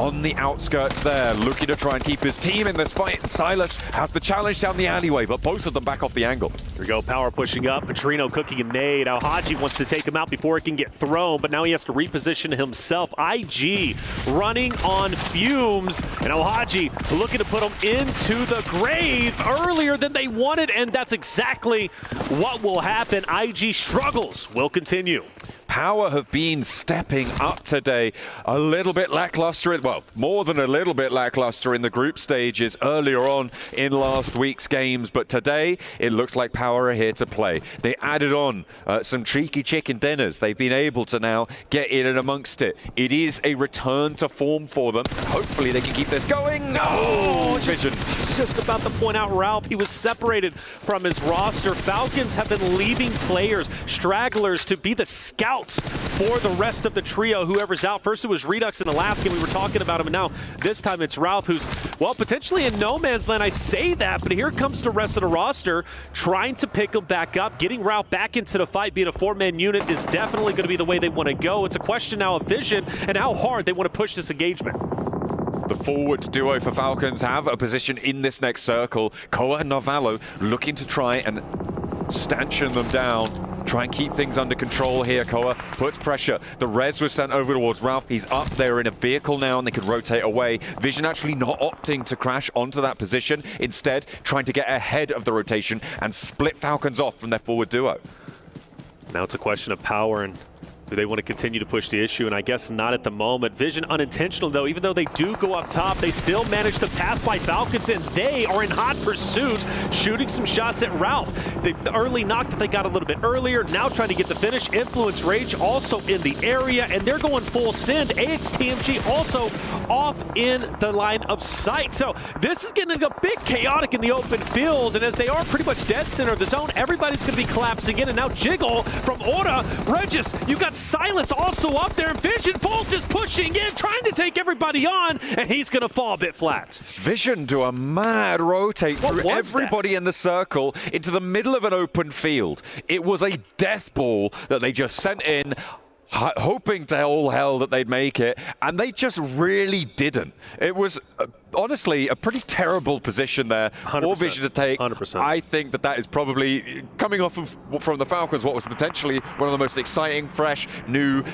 on the outskirts there, looking to try and keep his team in this fight. Silas has the challenge down the alleyway, but both of them back off the angle. Here we go, Power pushing up, Petrino cooking a nade. Al-Haji wants to take him out before it can get thrown, but now he has to reposition himself. IG running on fumes, and Al-Haji looking to put him into the grave earlier than they wanted, and that's exactly what will happen. IG struggles will continue. Power have been stepping up today. A little bit lackluster, well, more than a little bit lackluster in the group stages earlier on in last week's games, but today it looks like Power are here to play. They added on some cheeky chicken dinners. They've been able to now get in and amongst it. It is a return to form for them. Hopefully they can keep this going. Oh, Vision. Just about to point out Ralph, he was separated from his roster. Falcons have been leaving players, stragglers, to be the scouts for the rest of the trio, whoever's out. First it was Redux in the last game, we were talking about him, and now this time it's Ralph, who's, well, potentially in no man's land. I say that, but here comes the rest of the roster trying to pick him back up. Getting Ralph back into the fight, being a four-man unit, is definitely going to be the way they want to go. It's a question now of vision and how hard they want to push this engagement. The forward duo for Falcons have a position in this next circle. Koa and Navallo looking to try and stanchion them down. Try and keep things under control here. Koa puts pressure. The res was sent over towards Ralph. He's up there in a vehicle now and they can rotate away. Vision actually not opting to crash onto that position. Instead, trying to get ahead of the rotation and split Falcons off from their forward duo. Now it's a question of Power, and do they want to continue to push the issue? And I guess not at the moment. Vision unintentional though. Even though they do go up top, they still manage to pass by Falcons, and they are in hot pursuit, shooting some shots at Ralph. The early knock that they got a little bit earlier, now trying to get the finish. Influence Rage also in the area, and they're going full send. AXTMG also off in the line of sight. So this is getting a bit chaotic in the open field, and as they are pretty much dead center of the zone, everybody's going to be collapsing in. And now Jiggle from Horra. Regis, you got Silas also up there, and Vision Bolt is pushing in, trying to take everybody on, and he's going to fall a bit flat. Vision do a mad rotate through everybody in the circle into the middle of an open field. It was a death ball that they just sent in, hoping to all hell that they'd make it, and they just really didn't. It was honestly a pretty terrible position there for Vision to take. 100%. I think that is probably, coming off of from the Falcons, what was potentially one of the most exciting, fresh, new,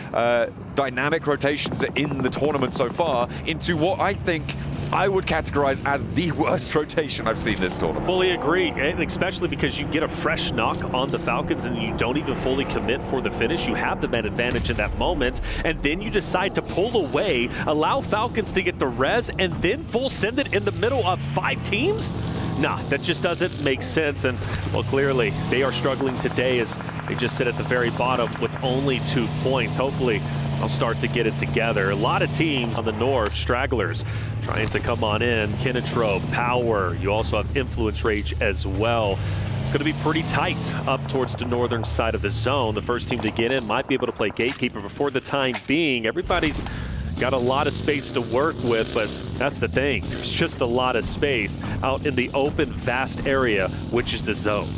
dynamic rotations in the tournament so far, into what I think I would categorize as the worst rotation I've seen this tournament. Fully agree, and especially because you get a fresh knock on the Falcons and you don't even fully commit for the finish. You have the man advantage in that moment, and then you decide to pull away, allow Falcons to get the res, and then full send it in the middle of 5 teams? Nah, that just doesn't make sense, and, well, clearly they are struggling today as they just sit at the very bottom with only 2 points. Hopefully they'll start to get it together. A lot of teams on the north, stragglers, trying to come on in. Kinetro, Power, you also have Influence Rage as well. It's going to be pretty tight up towards the northern side of the zone. The first team to get in might be able to play Gatekeeper, but for the time being, everybody's got a lot of space to work with, but that's the thing. There's just a lot of space out in the open, vast area, which is the zone.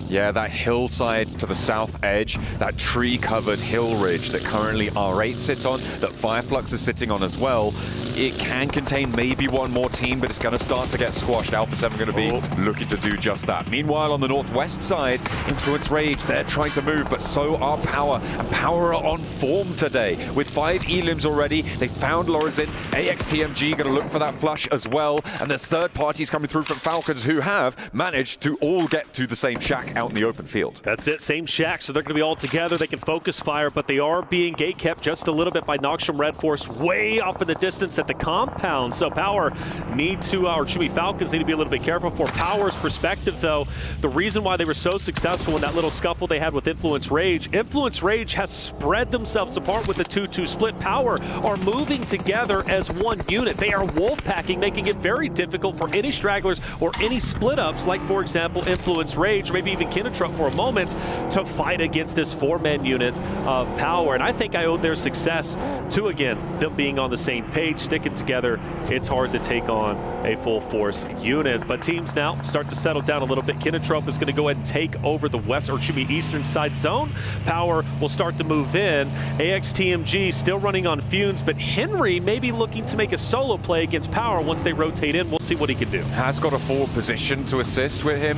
Yeah, that hillside to the south edge, that tree-covered hill ridge that currently R8 sits on, that Fireflux is sitting on as well, it can contain maybe one more team, but it's going to start to get squashed. Alpha 7 going to be looking to do just that. Meanwhile, on the northwest side, Influence Rage, they're trying to move, but so are Power. And Power are on form today. With 5 elims already, they found Lorazin. AXTMG going to look for that flush as well. And the third party's coming through from Falcons, who have managed to all get to the same shack out in the open field. That's it, same shack, so they're going to be all together. They can focus fire, but they are being gate kept just a little bit by Noxium Red Force way off in the distance at the compound. So Power need to, or should be Falcons need to be a little bit careful. For Power's perspective, though, the reason why they were so successful in that little scuffle they had with Influence Rage has spread themselves apart with the 2-2 split. Power are moving together as one unit. They are wolf packing, making it very difficult for any stragglers or any split ups, like, for example, Influence Rage, or maybe even Kinetrup for a moment to fight against this 4-man unit of Power. And I think I owed their success to, again, them being on the same page, sticking together. It's hard to take on a full force unit. But teams now start to settle down a little bit. Kinetrup is going to go ahead and take over the eastern side zone. Power will start to move in. AXTMG still running on fumes, but Henry may be looking to make a solo play against Power once they rotate in. We'll see what he can do. Has got a forward position to assist with him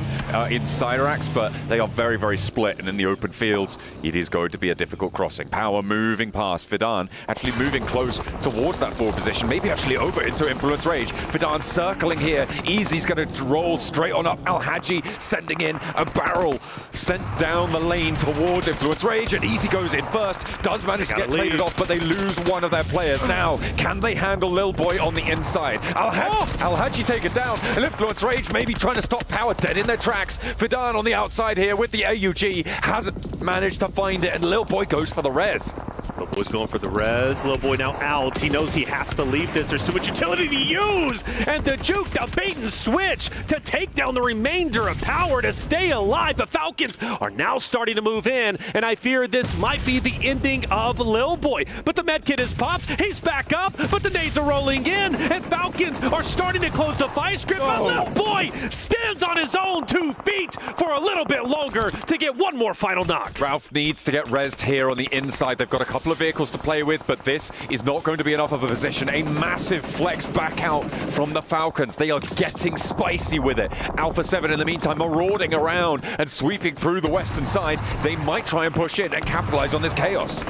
in Cyrax, but they are very, very split, and in the open fields, it is going to be a difficult crossing. Power moving past Fidan, actually moving close towards that forward position, maybe actually over into Influence Rage. Fidan circling here. Easy's going to roll straight on up. Al-Haji sending in a barrel, sent down the lane towards Influence Rage, and Easy goes in first, does manage to get traded off, but they lose one of their players. Now, can they handle Lil Boy on the inside? Al-Haji take it down, and Influence Rage maybe trying to stop Power dead in their tracks. Fidan on the outside here with the AUG, hasn't managed to find it, and Lil Boy goes for the res. Lil Boy's going for the res. Lil Boy now out. He knows he has to leave this. There's too much utility to use. And the juke, the bait and switch to take down the remainder of Power to stay alive. The Falcons are now starting to move in, and I fear this might be the ending of Lil Boy. But the medkit is popped. He's back up, but the nades are rolling in, and Falcons are starting to close the vice grip. But Lil Boy stands on his own 2 feet for a little bit longer to get one more final knock. Ralph needs to get rezzed here on the inside. They've got a couple of vehicles to play with, but this is not going to be enough of a position. A massive flex back out from the Falcons. They are getting spicy with it. Alpha 7 in the meantime marauding around and sweeping through the western side. They might try and push in and capitalize on this chaos.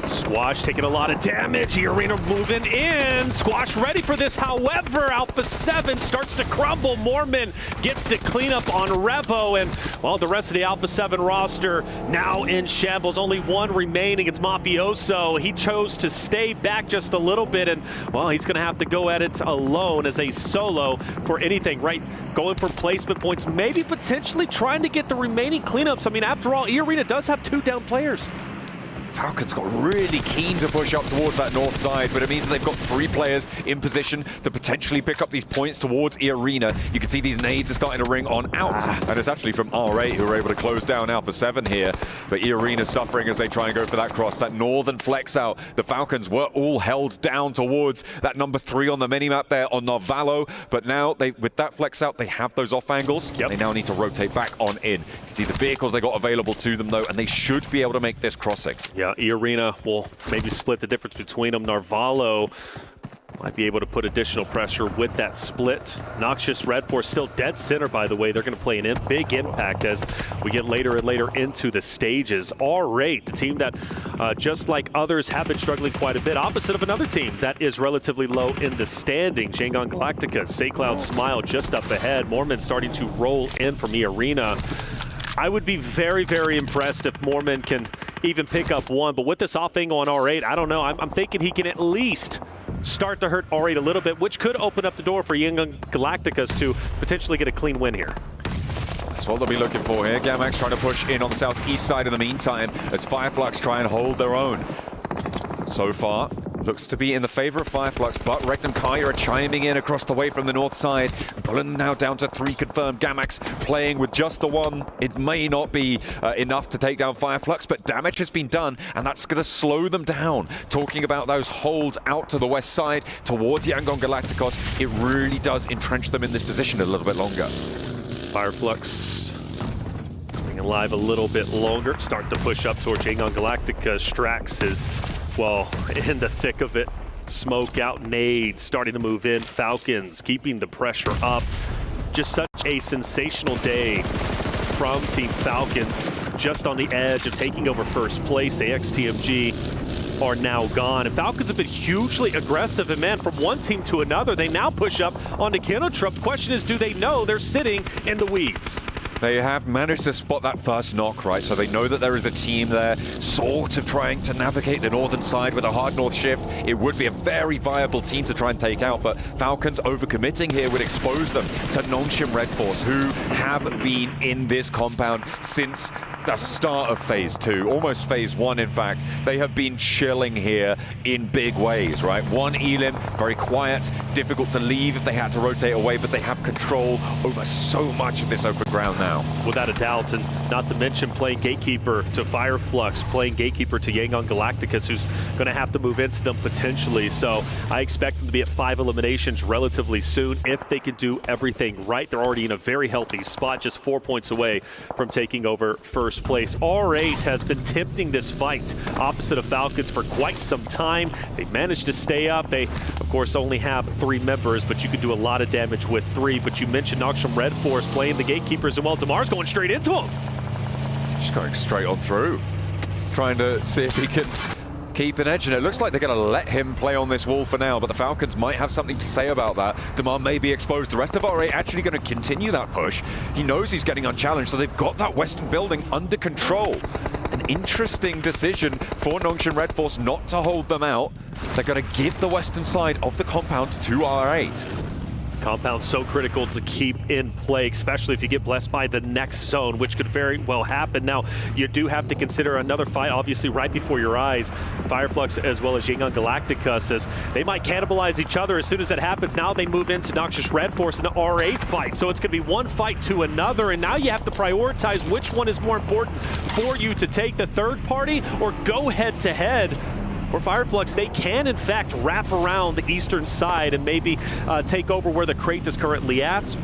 Squash taking a lot of damage. Arena moving in. Squash ready for this. However, Alpha 7 starts to crumble. Mormon gets to clean up on Revo, and well, the rest of the Alpha 7 roster now in shambles. Only one remaining. It's Mafioso. He chose to stay back just a little bit, and well, he's going to have to go at it alone as a solo for anything, right? Going for placement points, maybe potentially trying to get the remaining cleanups. I mean, after all, E-Arena does have 2 down players. Falcons got really keen to push up towards that north side, but it means that they've got 3 players in position to potentially pick up these points towards E-Arena. You can see these nades are starting to ring on out, and it's actually from R8 who are able to close down Alpha 7 here. But E-Arena suffering as they try and go for that cross, that northern flex out. The Falcons were all held down towards that number 3 on the minimap there on Narvalo, but now with that flex out, they have those off angles. They now need to rotate back on in. You can see the vehicles they got available to them though, and they should be able to make this crossing. Yeah, E-Arena will maybe split the difference between them. Narvalo might be able to put additional pressure with that split. Noxious Red Force still dead center, by the way. They're going to play an big impact as we get later and later into the stages. R8, the team that, just like others, have been struggling quite a bit. Opposite of another team that is relatively low in the standing. Jangon Galactica, Saycloud Smile just up ahead. Mormon starting to roll in from E-Arena. I would be very, very impressed if Mormon can even pick up one, but with this off angle on R8, I don't know. I'm thinking he can at least start to hurt R8 a little bit, which could open up the door for Young Galacticas to potentially get a clean win here. That's what they'll be looking for here. Gamax trying to push in on the southeast side in the meantime as Fireflux try and hold their own. So far, looks to be in the favor of Fireflux, but Regnum Kaya are chiming in across the way from the north side, pulling them now down to 3 confirmed. Gamax playing with just the 1. It may not be enough to take down Fireflux, but damage has been done, and that's going to slow them down. Talking about those holds out to the west side towards Yangon Galacticos, it really does entrench them in this position a little bit longer. Fireflux staying alive a little bit longer, start to push up towards Yangon Galactica. Strax is, well, in the thick of it. Smoke out, nades starting to move in. Falcons keeping the pressure up. Just such a sensational day from Team Falcons, just on the edge of taking over first place. AXTMG are now gone, and Falcons have been hugely aggressive, and man, from one team to another, they now push up onto Kinetrup. The question is, do they know they're sitting in the weeds? They have managed to spot that first knock, right? So they know that there is a team there sort of trying to navigate the northern side with a hard north shift. It would be a very viable team to try and take out, but Falcons overcommitting here would expose them to Nongshim Red Force, who have been in this compound since the start of Phase 2, almost Phase 1, in fact. They have been chilling here in big ways, right? One Elim, very quiet, difficult to leave if they had to rotate away, but they have control over so much of this open ground now. now. Without a doubt, and not to mention playing gatekeeper to Fireflux, playing gatekeeper to Yangon Galacticus, who's going to have to move into them potentially. So I expect them to be at 5 eliminations relatively soon if they can do everything right. They're already in a very healthy spot, just 4 points away from taking over first place. R8 has been tempting this fight opposite of Falcons for quite some time. They managed to stay up. They, of course, only have 3 members, but you can do a lot of damage with 3. But you mentioned Noxum Red Force playing the gatekeepers, and well, Damar's going straight into him. Just going straight on through, trying to see if he can keep an edge, and it looks like they're going to let him play on this wall for now, but the Falcons might have something to say about that. Damar may be exposed. The rest of R8 actually going to continue that push. He knows he's getting unchallenged, so they've got that western building under control. An interesting decision for Nongshan Red Force not to hold them out. They're going to give the western side of the compound to R8. Compound so critical to keep in play, especially if you get blessed by the next zone, which could very well happen. Now, you do have to consider another fight, obviously, right before your eyes. Fireflux as well as Yangon Galacticus, as they might cannibalize each other. As soon as that happens, now they move into Noxious Red Force and the R8 fight. So it's going to be one fight to another, and now you have to prioritize which one is more important for you to take the third party or go head-to-head. For Fireflux, they can, in fact, wrap around the eastern side and maybe take over where the crate is currently at,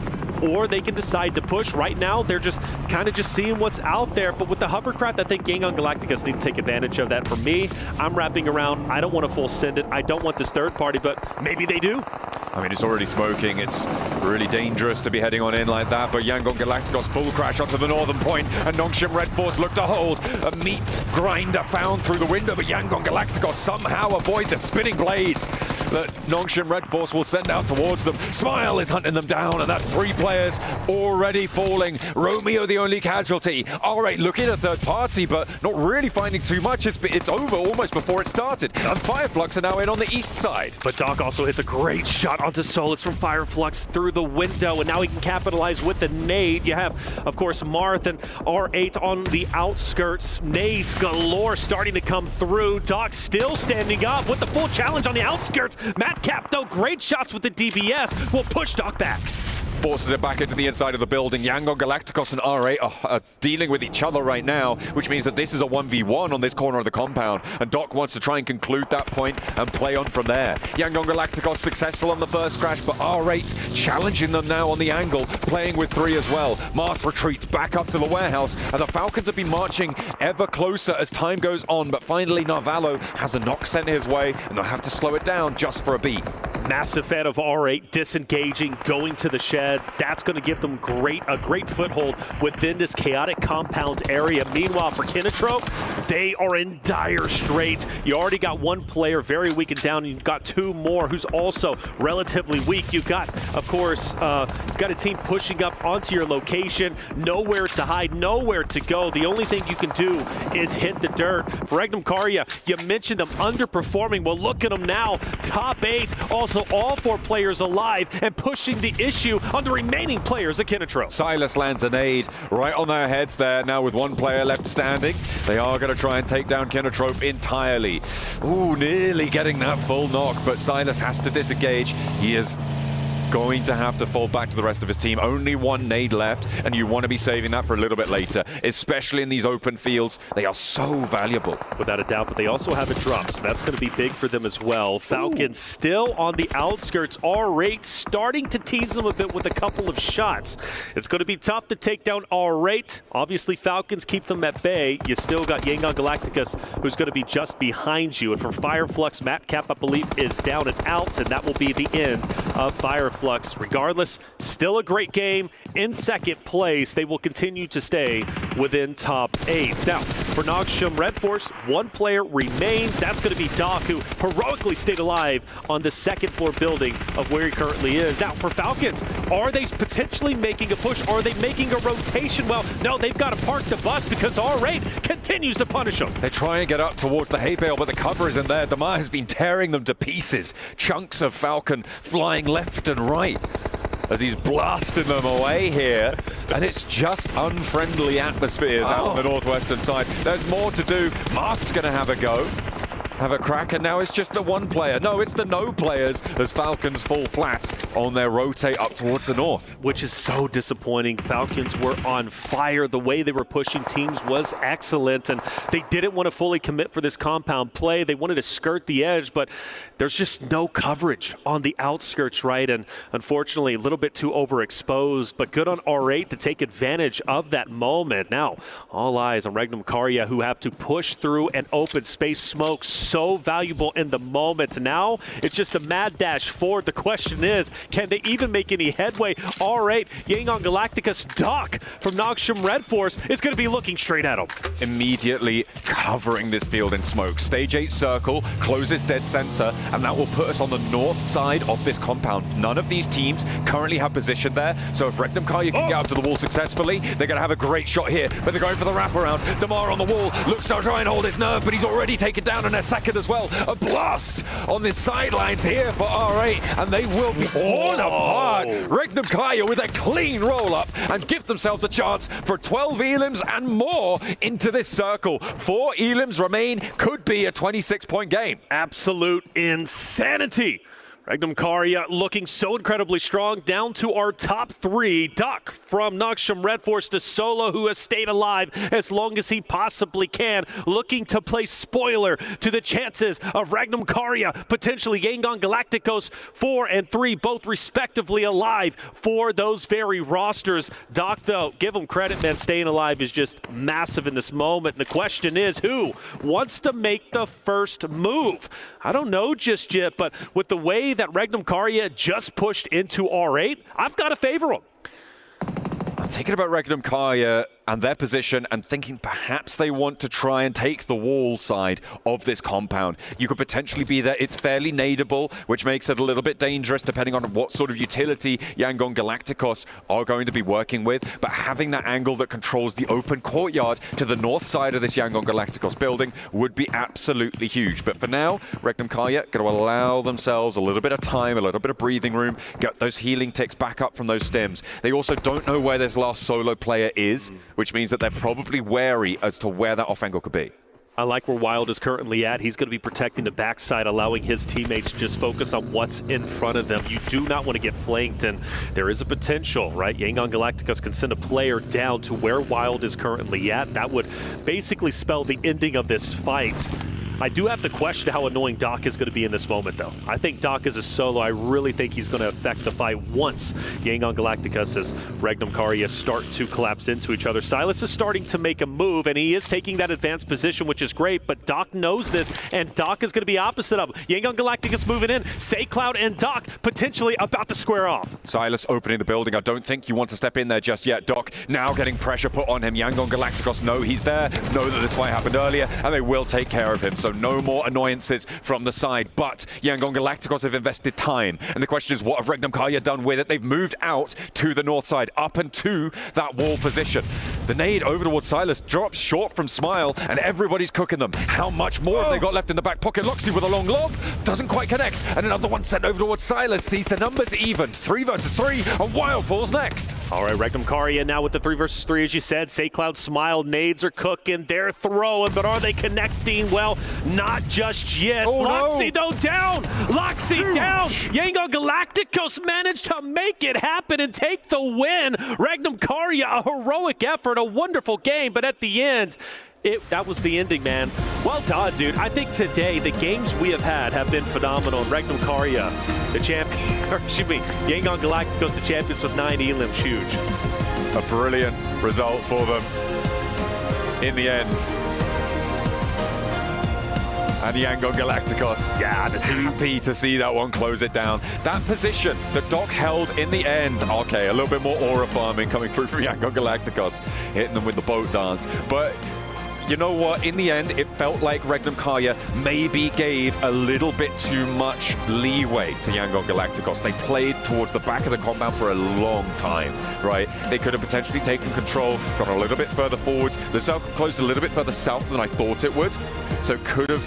or they can decide to push. Right now, they're just kind of seeing what's out there, but with the hovercraft, I think Yangon Galacticus need to take advantage of that. For me, I'm wrapping around. I don't want to full send it. I don't want this third party, but maybe they do. I mean, it's already smoking. It's really dangerous to be heading on in like that, but Yangon Galacticos full crash onto the northern point, and Nongshim Red Force look to hold. A meat grinder found through the window, but Yangon Galacticos somehow avoid the spinning blades that Nongshim Red Force will send out towards them. Smile is hunting them down, and that's 3 players already falling. Romeo the only casualty. R8 looking at third party, but not really finding too much. It's over almost before it started, and Fireflux are now in on the east side. But Doc also hits a great shot onto Solus from Fireflux through the window, and now he can capitalize with the nade. You have, of course, Marth and R8 on the outskirts. Nades galore starting to come through. Doc still standing up with the full challenge on the outskirts. Matt Cap, though, great shots with the DBS, will push Doc back. Forces it back into the inside of the building. Yangon Galacticos and R8 are dealing with each other right now, which means that this is a 1v1 on this corner of the compound, and Doc wants to try and conclude that point and play on from there. Yangon Galacticos successful on the first crash, but R8 challenging them now on the angle, playing with 3 as well. Marth retreats back up to the warehouse, and the Falcons have been marching ever closer as time goes on, but finally Narvalo has a knock sent his way, and they'll have to slow it down just for a beat. Massive fan of R8 disengaging, going to the shed. That's going to give them a great foothold within this chaotic compound area. Meanwhile, for Kinotrope, they are in dire straits. You already got 1 player very weak and down. You've got 2 more who's also relatively weak. You've got, of course, got a team pushing up onto your location. Nowhere to hide, nowhere to go. The only thing you can do is hit the dirt. For Regnum Karya, you mentioned them underperforming. Well, look at them now. Top 8, also all 4 players alive and pushing the issue on the remaining players at Kinotrope. Silas lands an aid right on their heads there now with 1 player left standing. They are going to try and take down Kinotrope entirely. Ooh, nearly getting that full knock, but Silas has to disengage. He is going to have to fall back to the rest of his team. Only 1 nade left, and you want to be saving that for a little bit later, especially in these open fields. They are so valuable. Without a doubt, but they also have a drop, so that's going to be big for them as well. Falcons still on the outskirts. R8 starting to tease them a bit with a couple of shots. It's going to be tough to take down R8. Obviously, Falcons keep them at bay. You still got Yangon Galacticus, who's going to be just behind you. And for Fireflux, Matt Cap, I believe, is down and out, and that will be the end of Fireflux. Regardless, still a great game. In second place, they will continue to stay within top 8. Now, for Nogsham Red Force, 1 player remains. That's going to be Doc, who heroically stayed alive on the 2nd floor building of where he currently is. Now, for Falcons, are they potentially making a push? Are they making a rotation? Well, no, they've got to park the bus because R8 continues to punish them. They try and get up towards the hay bale, but the cover isn't there. Damar has been tearing them to pieces. Chunks of Falcon flying left and right as he's blasting them away here, and it's just unfriendly atmospheres out on the northwestern side. There's more to do. Marth's going to have a go, have a crack, and now it's just the one player. No, it's the no players as Falcons fall flat on their rotate up towards the north. Which is so disappointing. Falcons were on fire. The way they were pushing teams was excellent, and they didn't want to fully commit for this compound play. They wanted to skirt the edge, but there's just no coverage on the outskirts, right? And unfortunately, a little bit too overexposed, but good on R8 to take advantage of that moment. Now, all eyes on Regnum Karya, who have to push through an open space. Smoke so valuable in the moment. Now, it's just a mad dash forward. The question is, can they even make any headway? R8, Yangon Galacticus, Doc from Noxium Red Force is going to be looking straight at him. Immediately covering this field in smoke. Stage 8 circle closes dead center, and that will put us on the north side of this compound. None of these teams currently have position there, so if Regnum Karya can get up to the wall successfully, they're going to have a great shot here, but they're going for the wraparound. Damar on the wall looks to try and hold his nerve, but he's already taken down in a second as well. A blast on the sidelines here for R8, and they will be torn apart. Regnum Karya with a clean roll-up and give themselves a chance for 12 elims and more into this circle. 4 elims remain, could be a 26-point game. Absolute insanity. Regnum Karya looking so incredibly strong. Down to our top 3. Duck from Noxium Red Force to Solo, who has stayed alive as long as he possibly can. Looking to play spoiler to the chances of Regnum Karya, potentially Yangon Galacticos 4 and 3, both respectively alive for those very rosters. Doc, though, give him credit, man. Staying alive is just massive in this moment. And the question is, who wants to make the first move? I don't know just yet, but with the way that Regnum Karya just pushed into R8, I've got to favor him. I'm thinking about Regnum Karya and their position and thinking perhaps they want to try and take the wall side of this compound. You could potentially be there. It's fairly nadeable, which makes it a little bit dangerous depending on what sort of utility Yangon Galacticos are going to be working with. But having that angle that controls the open courtyard to the north side of this Yangon Galacticos building would be absolutely huge. But for now, Regnum Karya going to allow themselves a little bit of time, a little bit of breathing room, get those healing ticks back up from those stims. They also don't know where this last solo player is, which means that they're probably wary as to where that off angle could be. I like where Wild is currently at. He's going to be protecting the backside, allowing his teammates to just focus on what's in front of them. You do not want to get flanked, and there is a potential, right? Yangon Galacticus can send a player down to where Wild is currently at. That would basically spell the ending of this fight. I do have to question how annoying Doc is going to be in this moment, though. I think Doc is a solo. I really think he's going to affect the fight once Yangon Galacticus as Regnum Karya start to collapse into each other. Silas is starting to make a move, and he is taking that advanced position, which is great, but Doc knows this, and Doc is going to be opposite of him. Yangon Galacticus moving in. SayCloud and Doc potentially about to square off. Silas opening the building. I don't think you want to step in there just yet. Doc now getting pressure put on him. Yangon Galacticos know he's there, know that this fight happened earlier, and they will take care of him. So no more annoyances from the side, but Yangon Galacticos have invested time, and the question is, what have Regnum Karya done with it? They've moved out to the north side, up and to that wall position. The nade over towards Silas drops short from Smile, and everybody's cooking them. How much more have they got left in the back pocket? Loxy with a long lob, doesn't quite connect, and another one sent over towards Silas, sees the numbers even. 3 versus 3, and Wild falls next. All right, Regnum Karya now with the 3 versus 3, as you said. SayCloud, Smile, nades are cooking, they're throwing, but are they connecting? Well, not just yet. Oh, Loxy, though, down. Loxy down. Yangon Galacticos managed to make it happen and take the win. Regnum Karya, a heroic effort, a wonderful game, but at the end, that was the ending, man. Well done, dude. I think today the games we have been phenomenal. Regnum Karya, the champion, or excuse me, Yangon Galacticos, the champions with 9 elims, huge. A brilliant result for them in the end. And Yangon Galacticos, yeah, the happy to see that one close it down. That position that Doc held in the end, okay, a little bit more aura farming coming through from Yangon Galacticos, hitting them with the boat dance. But you know what? In the end, it felt like Regnum Karya maybe gave a little bit too much leeway to Yangon Galacticos. They played towards the back of the compound for a long time, right? They could have potentially taken control, gone a little bit further forwards. The circle closed a little bit further south than I thought it would, so it could have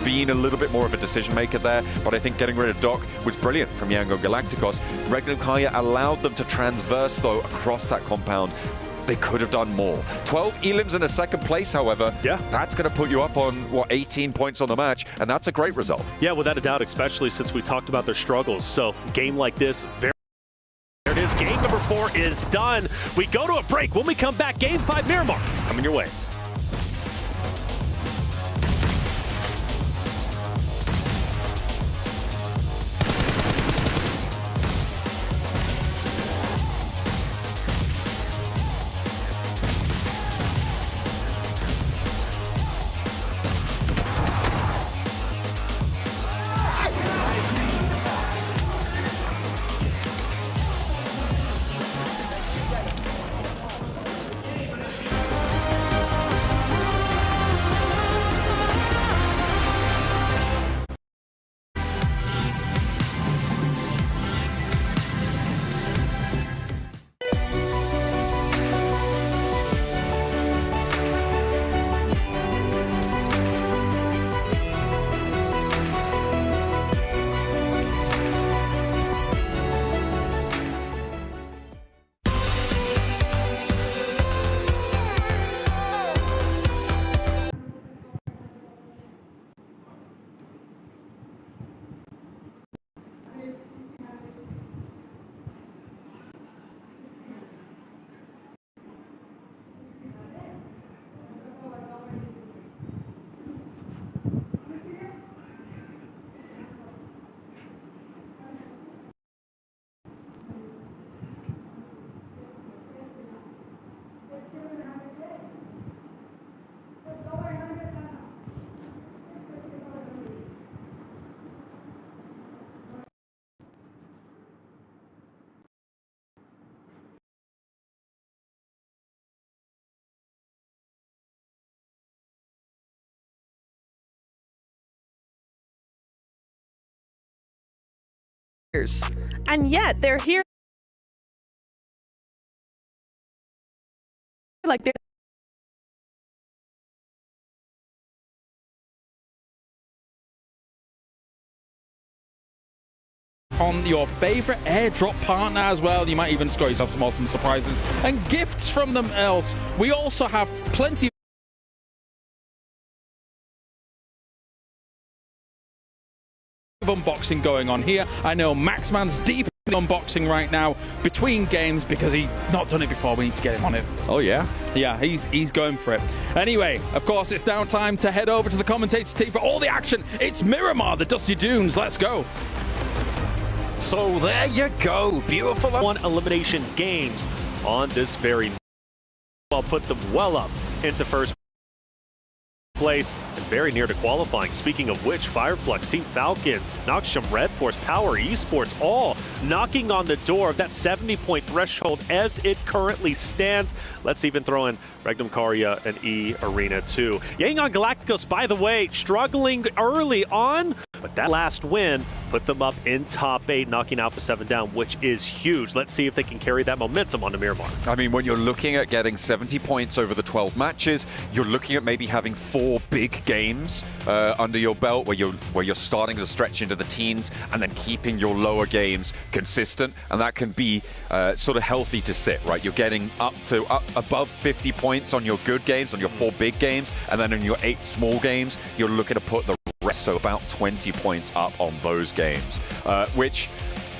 been a little bit more of a decision maker there, but I think getting rid of Doc was brilliant from Yangon Galacticos. Regnum Karya allowed them to transverse, though, across that compound. they could have done more. 12 elims in a second place, however, that's going to put you up on, what, 18 points on the match, and that's a great result. Yeah, without a doubt, especially since we talked about their struggles. So, game like this, there it is. Game number 4 is done. We go to a break. When we come back, Game 5 Miramar coming your way. And yet they're here like they're on your favorite airdrop partner as well. You might even score yourself some awesome surprises and gifts from them else. We also have plenty of unboxing going on here. I know Maxman's deep in unboxing right now between games because he's not done it before. We need to get him on it. Oh yeah? Yeah, he's going for it. Anyway, of course, it's now time to head over to the commentator team for all the action. It's Miramar, the Dusty Dunes. Let's go. So there you go. Beautiful 1 elimination games on this very. I'll put them well up into first place and very near to qualifying. Speaking of which, Fireflux, Team Falcons, Noxium Red Force, Power Esports, all knocking on the door of that 70-point threshold as it currently stands. Let's even throw in Regnum Karya and E Arena too. Yangon Galacticos, by the way, struggling early on, but that last win put them up in top 8, knocking Alpha 7 down, which is huge. Let's see if they can carry that momentum on to Miramar. I mean, when you're looking at getting 70 points over the 12 matches, you're looking at maybe having 4 big games under your belt where you're starting to stretch into the teens and then keeping your lower games consistent, and that can be sort of healthy to sit, right? You're getting up above 50 points on your good games, on your 4 big games, and then in your 8 small games, you're looking to put the rest, so about 20 points up on those games, which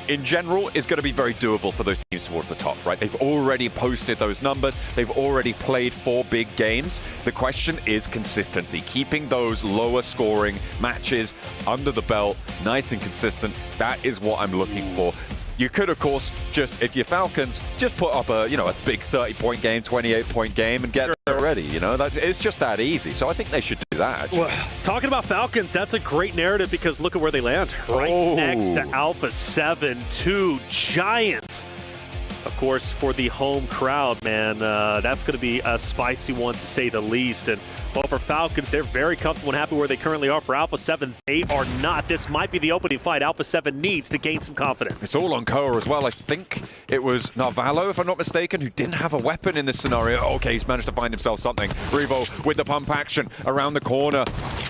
in general is going to be very doable for those teams towards the top, right? They've already posted those numbers. They've already played 4 big games. The question is consistency, keeping those lower scoring matches under the belt nice and consistent. That is what I'm looking for. You could, of course, just, if you're Falcons, just put up a big 30-point game, 28-point game and get it ready, it's just that easy. So I think they should do that. Well, talking about Falcons, that's a great narrative because look at where they land. Right next to Alpha 7, 2 giants. Of course, for the home crowd, man, that's going to be a spicy one to say the least. And well, for Falcons, they're very comfortable and happy where they currently are. For Alpha 7, they are not. This might be the opening fight Alpha 7 needs to gain some confidence. It's all on GOO as well. I think it was Narvalo, if I'm not mistaken, who didn't have a weapon in this scenario. Okay, he's managed to find himself something. Revo with the pump action around the corner.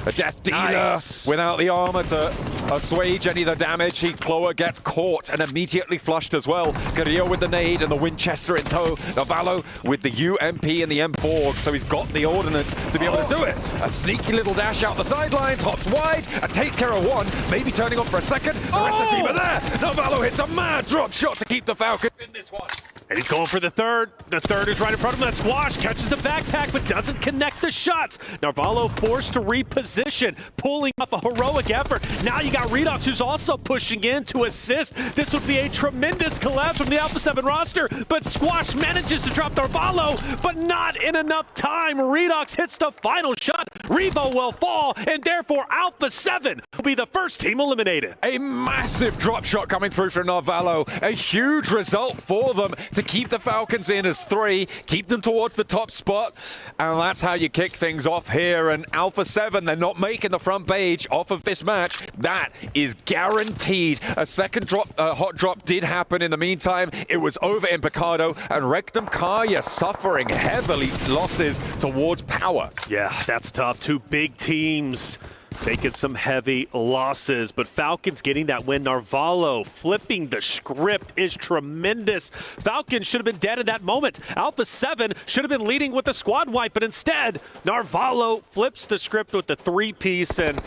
A Death Dealer without the armor to assuage any of the damage. Cloa gets caught and immediately flushed as well. Carrillo with the nade. blade and the Winchester in tow. Navallo with the UMP and the M4, so he's got the ordnance to be able to do it. A sneaky little dash out the sidelines, hops wide, and takes care of one, maybe turning on for a second. The rest of the team are there. Navallo hits a mad drop shot to keep the Falcons in this one. And he's going for the third. The third is right in front of him. That squash catches the backpack, but doesn't connect the shots. Navallo forced to reposition, pulling off a heroic effort. Now you got Redox, who's also pushing in to assist. This would be a tremendous collapse from the Alpha 7 roster, but Squash manages to drop Navallo, but not in enough time. Redox hits the final shot. Revo will fall, and therefore Alpha 7 will be the first team eliminated. A massive drop shot coming through from Navallo. A huge result for them to keep the Falcons in as 3, keep them towards the top spot, and that's how you kick things off here. And Alpha 7, they're not making the front page off of this match. That is guaranteed. A second drop, hot drop did happen in the meantime. It was over in Picado, and Rectum Kaya suffering heavily losses towards Power. Yeah, that's tough. 2 big teams taking some heavy losses, but Falcons getting that win. Navallo flipping the script is tremendous. Falcons should have been dead in that moment. Alpha 7 should have been leading with the squad wipe, but instead, Navallo flips the script with the 3-piece, and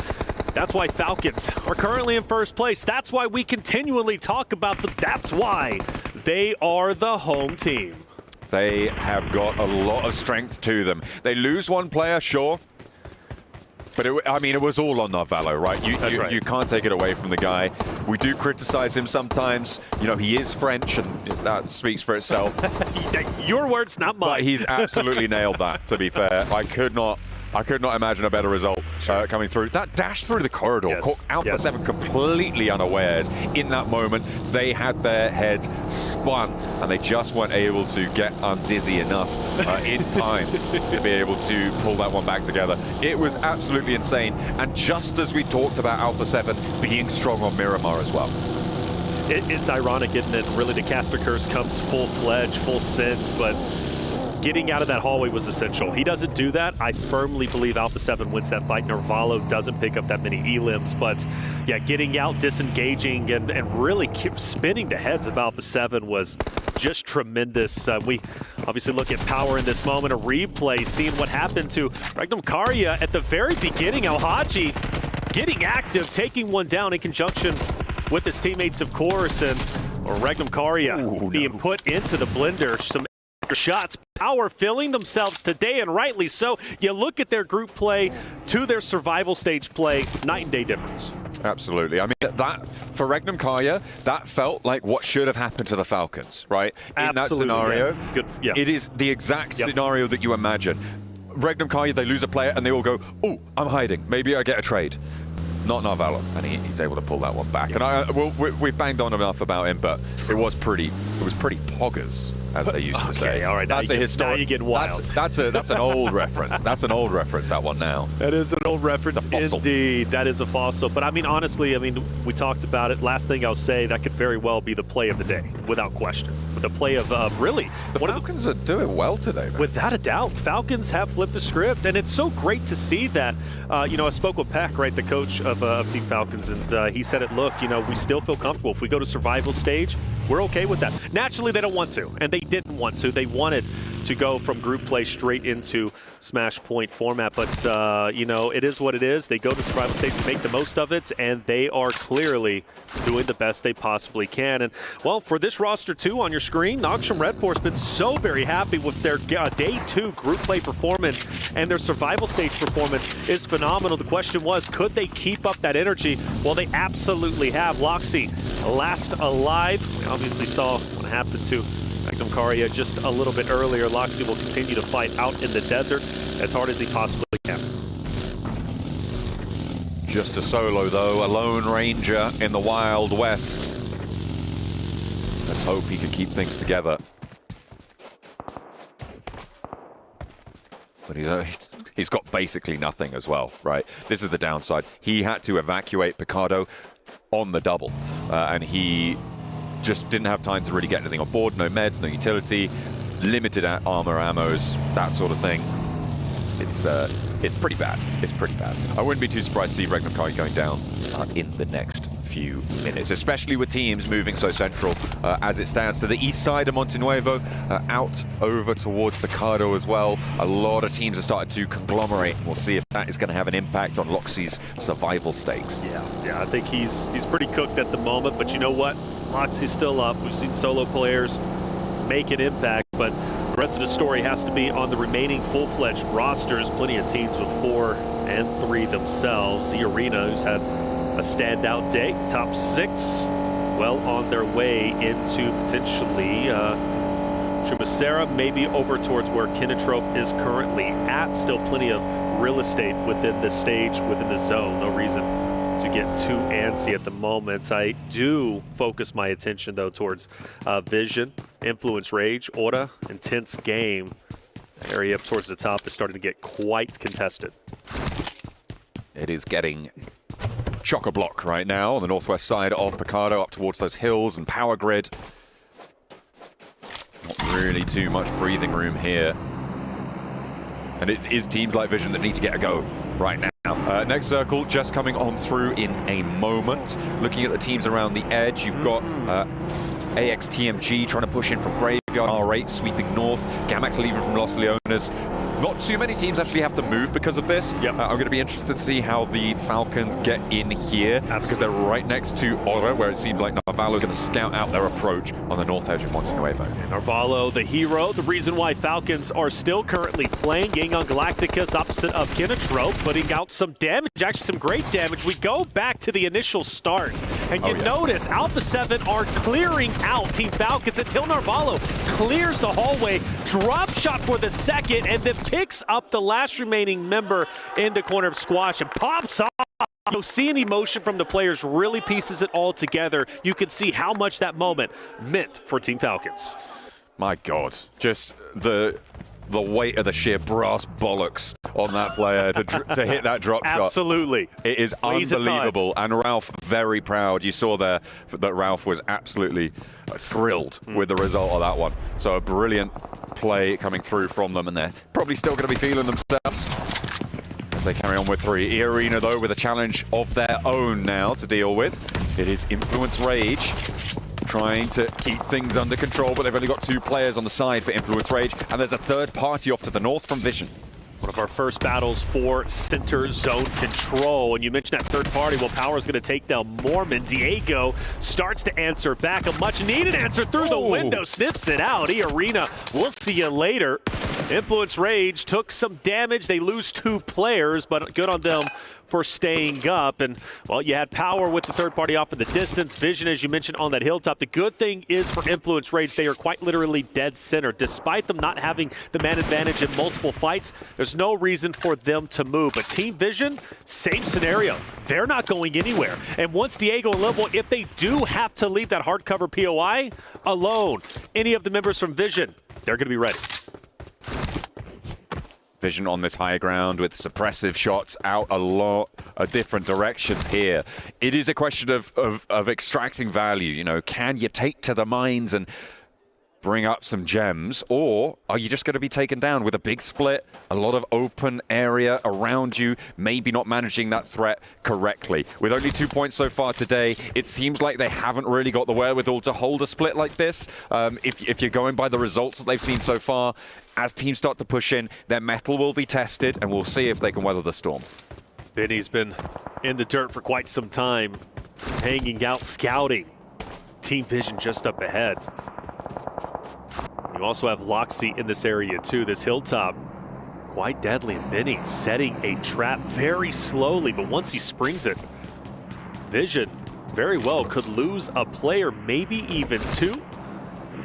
that's why Falcons are currently in first place. That's why we continually talk about them. That's why they are the home team. They have got a lot of strength to them. They lose one player, sure. But it was all on Navallo, right? You can't take it away from the guy. We do criticize him sometimes. You know, he is French, and that speaks for itself. Your words, not mine. But he's absolutely nailed that, to be fair. I could not imagine a better result coming through. That dash through the corridor caught Alpha 7 completely unawares. In that moment, they had their heads spun, and they just weren't able to get undizzy enough in time to be able to pull that one back together. It was absolutely insane, and just as we talked about Alpha 7 being strong on Miramar as well. It's ironic, isn't it? Really, the caster curse comes full-fledged, full send, but getting out of that hallway was essential. He doesn't do that. I firmly believe Alpha 7 wins that fight. Navallo doesn't pick up that many elims, but yeah, getting out, disengaging, and really keep spinning the heads of Alpha 7 was just tremendous. We obviously look at Power in this moment, a replay, seeing what happened to Rectum Kaya at the very beginning. Al-Haji getting active, taking one down in conjunction with his teammates, of course, and Rectum Kaya being put into the blender. Some shots. Power filling themselves today, and rightly so. You look at their group play to their survival stage play, night and day difference. Absolutely. I mean, that for Rectum Kaya, that felt like what should have happened to the Falcons, right? In that scenario, yes. Good. Yeah. It is the exact scenario that you imagine. Rectum Kaya, they lose a player, and they all go, "Oh, I'm hiding. Maybe I get a trade." Not Navallo, and he's able to pull that one back. And we've banged on enough about him, but it was pretty poggers, as they used to say. All right, that's a historic. Now you get wild. That's an old reference. That's an old reference. That one now. That is an old reference, indeed. That is a fossil. But I mean, honestly, we talked about it. Last thing I'll say, that could very well be the play of the day, without question. But the play of really, the Falcons are doing well today, man. Without a doubt, Falcons have flipped the script, and it's so great to see that. I spoke with Peck, right, the coach of Team Falcons, and he said it. Look, we still feel comfortable. If we go to survival stage, we're okay with that. Naturally, they don't want to, and they didn't want to. They wanted to go from group play straight into Smash Point format, but it is what it is. They go to survival stage to make the most of it, and they are clearly doing the best they possibly can. And well, for this roster too on your screen, Noxium Red Force been so very happy with their day 2 group play performance, and their survival stage performance is phenomenal. The question was, could they keep up that energy? Well, they absolutely have. Loxy last alive. We obviously saw what happened to Rectum Kaya just a little bit earlier. Loxy will continue to fight out in the desert as hard as he possibly can. Just a solo, though, a lone ranger in the Wild West. Let's hope he can keep things together. But he's got basically nothing as well, right? This is the downside. He had to evacuate Picado on the double, and he just didn't have time to really get anything on board. No meds, no utility, limited armor, ammos, that sort of thing. It's pretty bad. It's pretty bad. I wouldn't be too surprised to see Rectum Kaya going down in the next few few minutes, especially with teams moving so central as it stands to the east side of Montenuevo, out over towards Picado as well. A lot of teams have started to conglomerate, and we'll see if that is going to have an impact on Loxy's survival stakes. Yeah, I think he's pretty cooked at the moment, but you know what? Loxy's still up. We've seen solo players make an impact, but the rest of the story has to be on the remaining full-fledged rosters. Plenty of teams with 4 and 3 themselves. The Arena, who's had a standout day, top 6, well on their way into potentially Chumacera, maybe over towards where Kinotrope is currently at. Still plenty of real estate within the stage, within the zone. No reason to get too antsy at the moment. I do focus my attention though towards Vision, Influence Rage, Horra, intense game. Area up towards the top is starting to get quite contested. It is getting chock-a-block right now on the northwest side of Picado, up towards those hills and power grid. Not really too much breathing room here. And it is teams like Vision that need to get a go right now. Next circle just coming on through in a moment. Looking at the teams around the edge, you've got AXTMG trying to push in from Graveyard, R8 sweeping north, Gamax leaving from Los Leones. Not too many teams actually have to move because of this. I'm going to be interested to see how the Falcons get in here, because they're right next to Horra, where it seems like Narvalo is going to scout out their approach on the north edge of Montenuevo. Narvalo, the hero, the reason why Falcons are still currently playing. Gang on Galacticus opposite of Kinotrope, putting out some damage, actually some great damage. We go back to the initial start, and you notice Alpha 7 are clearing out Team Falcons until Narvalo clears the hallway, drop shot for the second, and then picks up the last remaining member in the corner of Squash and pops off. You see any motion from the players, really pieces it all together. You can see how much that moment meant for Team Falcons. My God, just the weight of the sheer brass bollocks on that player to hit that drop shot. Absolutely. It is unbelievable. And Ralph, very proud. You saw there that Ralph was absolutely thrilled with the result of that one. So a brilliant play coming through from them, and they're probably still going to be feeling themselves as they carry on with 3. E-Arena, though, with a challenge of their own now to deal with. It is Influence Rage, trying to keep things under control, but they've only got 2 players on the side for Influence Rage, and there's a third party off to the north from Vision. One of our first battles for center zone control. And you mentioned that third party. Well, Power is going to take down Mormon. Diego starts to answer back. A much-needed answer through the window. Snips it out. E-Arena, we'll see you later. Influence Rage took some damage. They lose 2 players, but good on them for staying up. And, well, you had Power with the third party off in the distance. Vision, as you mentioned, on that hilltop. The good thing is for Influence Rage, they are quite literally dead center. Despite them not having the man advantage in multiple fights, there's no reason for them to move. But Team Vision, same scenario. They're not going anywhere. And once Diego and Level, if they do have to leave that hardcover POI alone, any of the members from Vision, they're going to be ready. Vision on this high ground with suppressive shots out a lot of different directions here. It is a question of extracting value. You know, can you take to the mines and bring up some gems, or are you just going to be taken down with a big split, a lot of open area around you, maybe not managing that threat correctly? With only 2 points so far today, it seems like they haven't really got the wherewithal to hold a split like this. If you're going by the results that they've seen so far, as teams start to push in, their mettle will be tested, and we'll see if they can weather the storm. Benny's been in the dirt for quite some time, hanging out, scouting. Team Vision just up ahead. You also have Loxy in this area too. This hilltop, quite deadly. And Benny setting a trap very slowly, but once he springs it, Vision very well could lose a player, maybe even 2.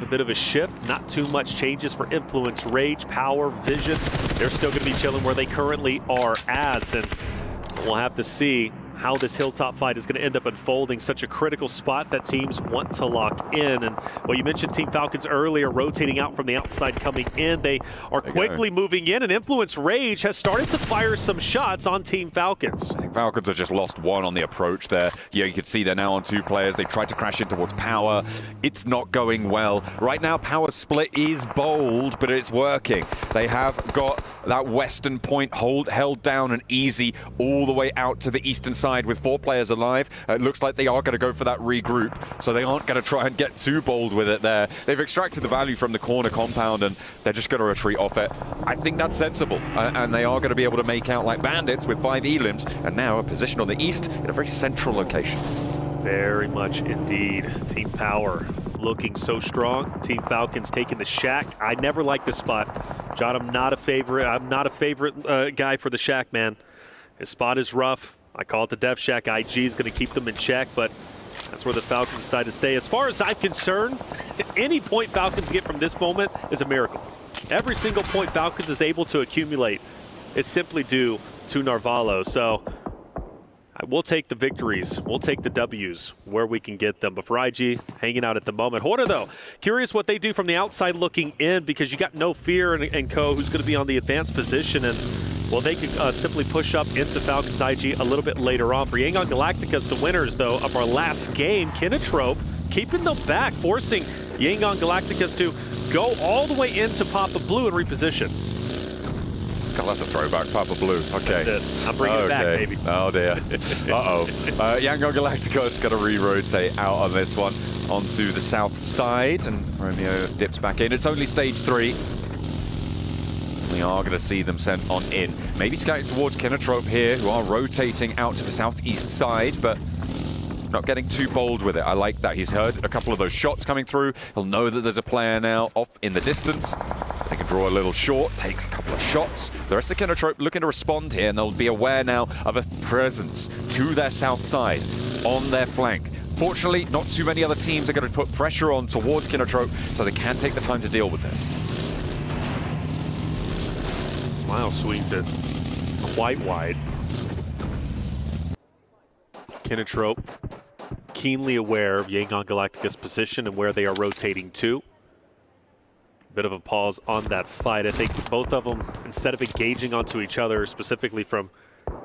A bit of a shift, not too much changes for Influence Rage, Power, Vision. They're still going to be chilling where they currently are at, and we'll have to see how this hilltop fight is going to end up unfolding. Such a critical spot that teams want to lock in. And, well, you mentioned Team Falcons earlier, rotating out from the outside, coming in. They are quickly moving in, and Influence Rage has started to fire some shots on Team Falcons. I think Falcons have just lost 1 on the approach there. Yeah, you can see they're now on 2 players. They tried to crash in towards Power. It's not going well. Right now, Power's split is bold, but it's working. They have got that western point held down and easy all the way out to the eastern side with 4 players alive. It looks like they are going to go for that regroup, so they aren't going to try and get too bold with it there. They've extracted the value from the corner compound and they're just going to retreat off it. I think that's sensible, and they are going to be able to make out like bandits with 5 elims, and now a position on the east in a very central location. Very much indeed. Team Power looking so strong. Team Falcons taking the shack. I never liked this spot. John, I'm not a favorite guy for the shack, man. His spot is rough. I call it the Death Shack. IG is going to keep them in check, but that's where the Falcons decide to stay. As far as I'm concerned, any point Falcons get from this moment is a miracle. Every single point Falcons is able to accumulate is simply due to Narvalo. So we'll take the victories. We'll take the W's where we can get them. But for IG, hanging out at the moment. Horra, though, curious what they do from the outside looking in, because you got No Fear and co, who's going to be on the advanced position. And, well, they could simply push up into Falcons IG a little bit later on. For Yangon Galacticus, the winners, though, of our last game, Kinatrope keeping them back, forcing Yangon Galacticus to go all the way into Papa Blue and reposition. God, that's a throwback, Papa Blue. Okay. That's it. I'm bringing it back, baby. Oh, dear. Uh-oh. Yangon Galacticos going to re-rotate out on this one onto the south side, and Romeo dips back in. It's only stage 3. We are going to see them sent on in. Maybe scouting towards Kinatrope here, who are rotating out to the southeast side, but not getting too bold with it. I like that. He's heard a couple of those shots coming through. He'll know that there's a player now off in the distance. They can draw a little short, take a couple of shots. The rest of Kinatrope looking to respond here, and they'll be aware now of a presence to their south side on their flank. Fortunately, not too many other teams are going to put pressure on towards Kinatrope, so they can take the time to deal with this. Smile swings it quite wide. Kinatrope keenly aware of Yangon Galacticus' position and where they are rotating to. Bit of a pause on that fight. I think both of them, instead of engaging onto each other, specifically from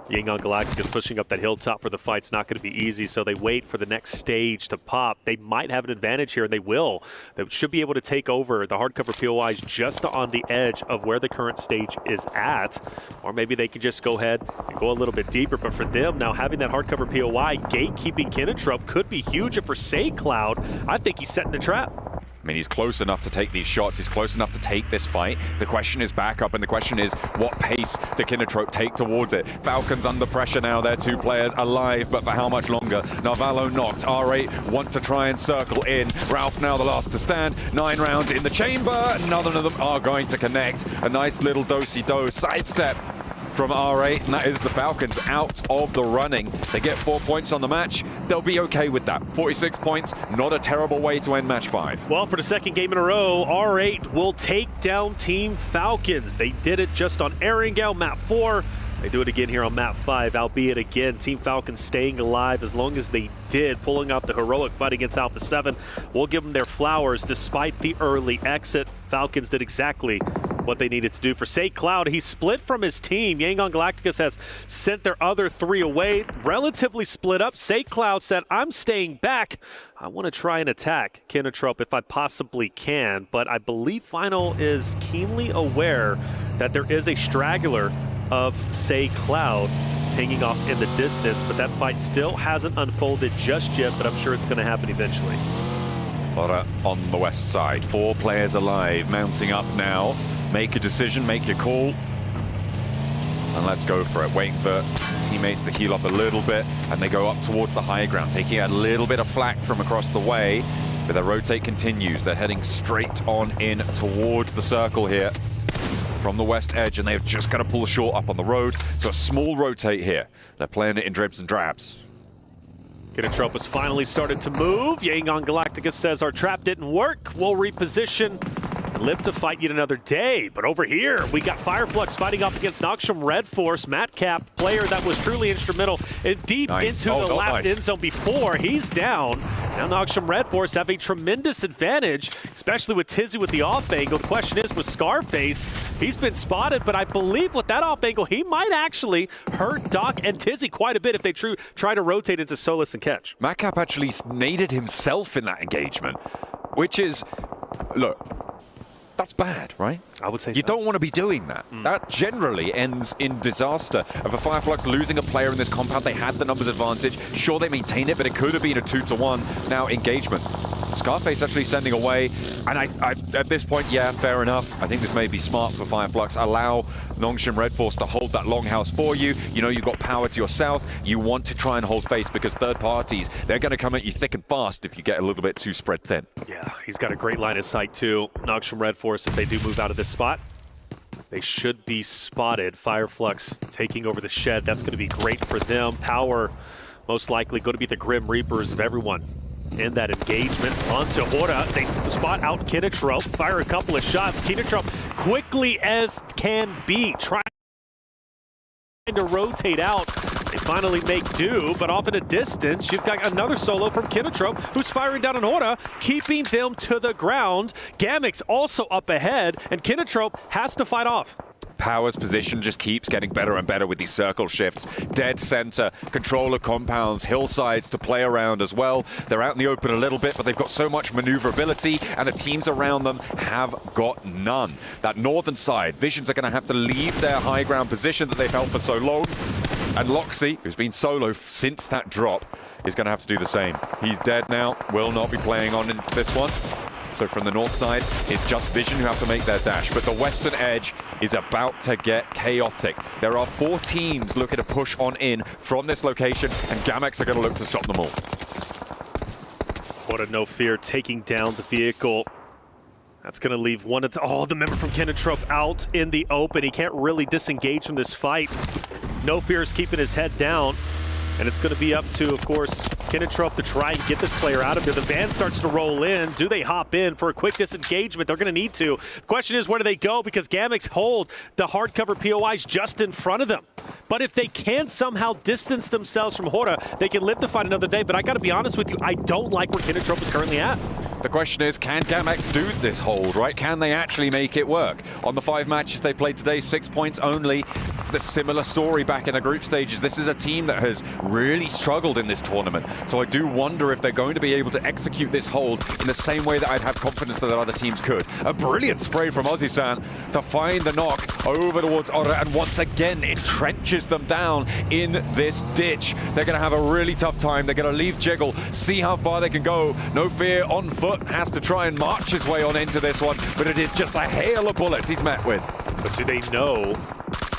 Yangon Galacticus pushing up that hilltop for the fight's not going to be easy, so they wait for the next stage to pop. They might have an advantage here, and they will. They should be able to take over the hardcover POIs just on the edge of where the current stage is at, or maybe they can just go ahead and go a little bit deeper. But for them, now having that hardcover POI, gatekeeping Kinatrope could be huge. And for Cloud, I think he's setting the trap. I mean, he's close enough to take these shots. He's close enough to take this fight. The question is back up, and the question is, what pace do Kinatrope take towards it? Falcons under pressure now. They're 2 players alive, but for how much longer? Narvalo knocked. R8 want to try and circle in. Ralph now the last to stand. 9 rounds in the chamber. None of them are going to connect. A nice little do-si-do sidestep from R8, and that is the Falcons out of the running. They get 4 points on the match. They'll be okay with that. 46 points, not a terrible way to end match 5. Well, for the second game in a row, R8 will take down Team Falcons. They did it just on Erangel, map 4. They do it again here on map 5, albeit again, Team Falcons staying alive as long as they did, pulling out the heroic fight against Alpha 7. We'll give them their flowers despite the early exit. Falcons did exactly what they needed to do. For Cloud, he split from his team. Yangon Galacticus has sent their other 3 away, relatively split up. Cloud said, I'm staying back. I want to try and attack Kinatrope if I possibly can, but I believe Final is keenly aware that there is a straggler of Cloud hanging off in the distance, but that fight still hasn't unfolded just yet, but I'm sure it's going to happen eventually. Horra on the west side. 4 players alive, mounting up now. Make a decision, make your call, and let's go for it. Waiting for teammates to heal up a little bit, and they go up towards the high ground, taking a little bit of flak from across the way, but their rotate continues. They're heading straight on in towards the circle here from the west edge, and they've just got to pull short up on the road, so a small rotate here. They're playing it in dribs and drabs. Kinatrope has finally started to move. Yangon Galacticus says our trap didn't work. We'll reposition. Live to fight yet another day, but over here we got Fireflux fighting off against Noxium Red Force. Matcap, player that was truly instrumental and deep into the last end zone before. He's down. Now Noxium Red Force have a tremendous advantage, especially with Tizzy with the off angle. The question is with Scarface, he's been spotted, but I believe with that off angle, he might actually hurt Doc and Tizzy quite a bit if they try to rotate into Solus and catch. Matcap actually naded himself in that engagement, which is, look, that's bad, right? I would say you don't want to be doing that. That generally ends in disaster. Of a Fireflux losing a player in this compound, they had the numbers advantage. Sure, they maintained it, but it could have been a 2-1. Now, engagement. Scarface actually sending away, and I at this point, yeah, fair enough. I think this may be smart for Fireflux. Allow Nongshim Red Force to hold that longhouse for you. You know you've got power to your south. You want to try and hold face because third parties, they're going to come at you thick and fast if you get a little bit too spread thin. Yeah, he's got a great line of sight too. Nongshim Red Force, if they do move out of this spot, they should be spotted. Fireflux taking over the shed. That's going to be great for them. Power, most likely going to be the Grim Reapers of everyone in that engagement. Onto Horra. They spot out Kinatrop, fire a couple of shots. Kinatrop quickly as can be, trying to rotate out. They finally make do, but off in a distance, you've got another solo from Kinatrop, who's firing down on Horra, keeping them to the ground. Gamix also up ahead, and Kinatrop has to fight off. Power's position just keeps getting better and better with these circle shifts. Dead center, control of compounds, hillsides to play around as well. They're out in the open a little bit, but they've got so much maneuverability, and the teams around them have got none. That northern side, Visions are going to have to leave their high ground position that they've held for so long. And Loxy, who's been solo since that drop, is going to have to do the same. He's dead now, will not be playing on into this one. So from the north side, it's just Vision who have to make their dash. But the western edge is about to get chaotic. There are 4 teams looking to push on in from this location, and Gamex are going to look to stop them all. What a no fear taking down the vehicle. That's going to leave one of the member from Kinatrop out in the open. He can't really disengage from this fight. No fear is keeping his head down. And it's going to be up to, of course, Kinatrop to try and get this player out of there. The van starts to roll in. Do they hop in for a quick disengagement? They're going to need to. The question is, where do they go? Because Gamix hold the hardcover POIs just in front of them. But if they can somehow distance themselves from Horra, they can live to fight another day. But I got to be honest with you, I don't like where Kinatrop is currently at. The question is, can Gamex do this hold, right? Can they actually make it work? On the 5 matches they played today, 6 points only. The similar story back in the group stages. This is a team that has really struggled in this tournament. So I do wonder if they're going to be able to execute this hold in the same way that I'd have confidence that other teams could. A brilliant spray from Ozzy-san to find the knock over towards Horra, and once again entrenches them down in this ditch. They're going to have a really tough time. They're going to leave Jiggle, see how far they can go. No fear on foot, has to try and march his way on into this one, but it is just a hail of bullets he's met with. But do they know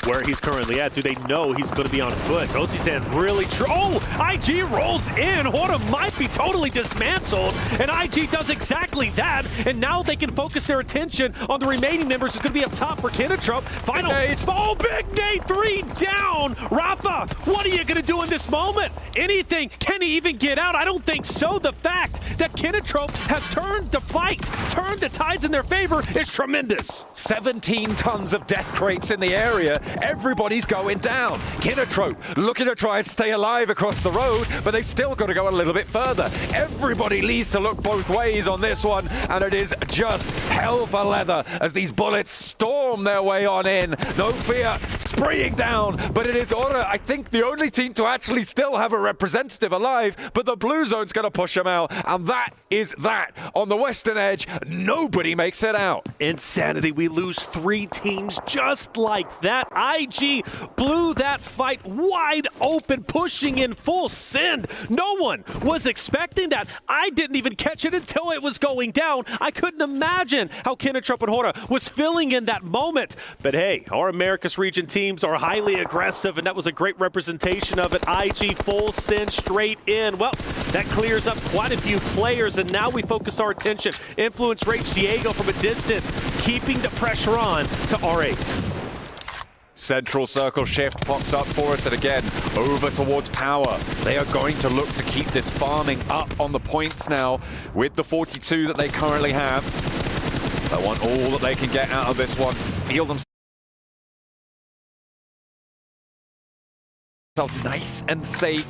where he's currently at? Do they know he's going to be on foot? Ozzy-san really IG rolls in. Horra might be totally dismantled, and IG does exactly that, and now they can focus their attention on the remaining members who's going to be up top for Kinatrop. Final, big nade 3 down. Rafa, what are you going to do in this moment? Anything? Can he even get out? I don't think so. The fact that Kinatrop has turned the fight, turned the tides in their favor is tremendous. 17 tons of death crates in the area. Everybody's going down. Kinatrop looking to try and stay alive across the road, but they've still got to go a little bit further. Everybody needs to look both ways on this one, and it is just hell for leather as these bullets storm their way on in. No fear, spraying down, but it is Horra, I think, the only team to actually still have a representative alive, but the blue zone's going to push them out, and that is that. On the western edge, nobody makes it out. Insanity. We lose 3 teams just like that. IG blew that fight wide open, pushing in full send. No one was expecting that. I didn't even catch it until it was going down. I couldn't imagine how Kinatrop and Horra was feeling in that moment. But hey, our Americas region teams are highly aggressive, and that was a great representation of it. IG full send straight in. Well, that clears up quite a few players, and now we focus our attention. Influence Rage Diego from a distance, keeping the pressure on to R8. Central circle shift pops up for us, and again, over towards Power. They are going to look to keep this farming up on the points now with the 42 that they currently have. They want all that they can get out of this one. Feel themselves nice and safe.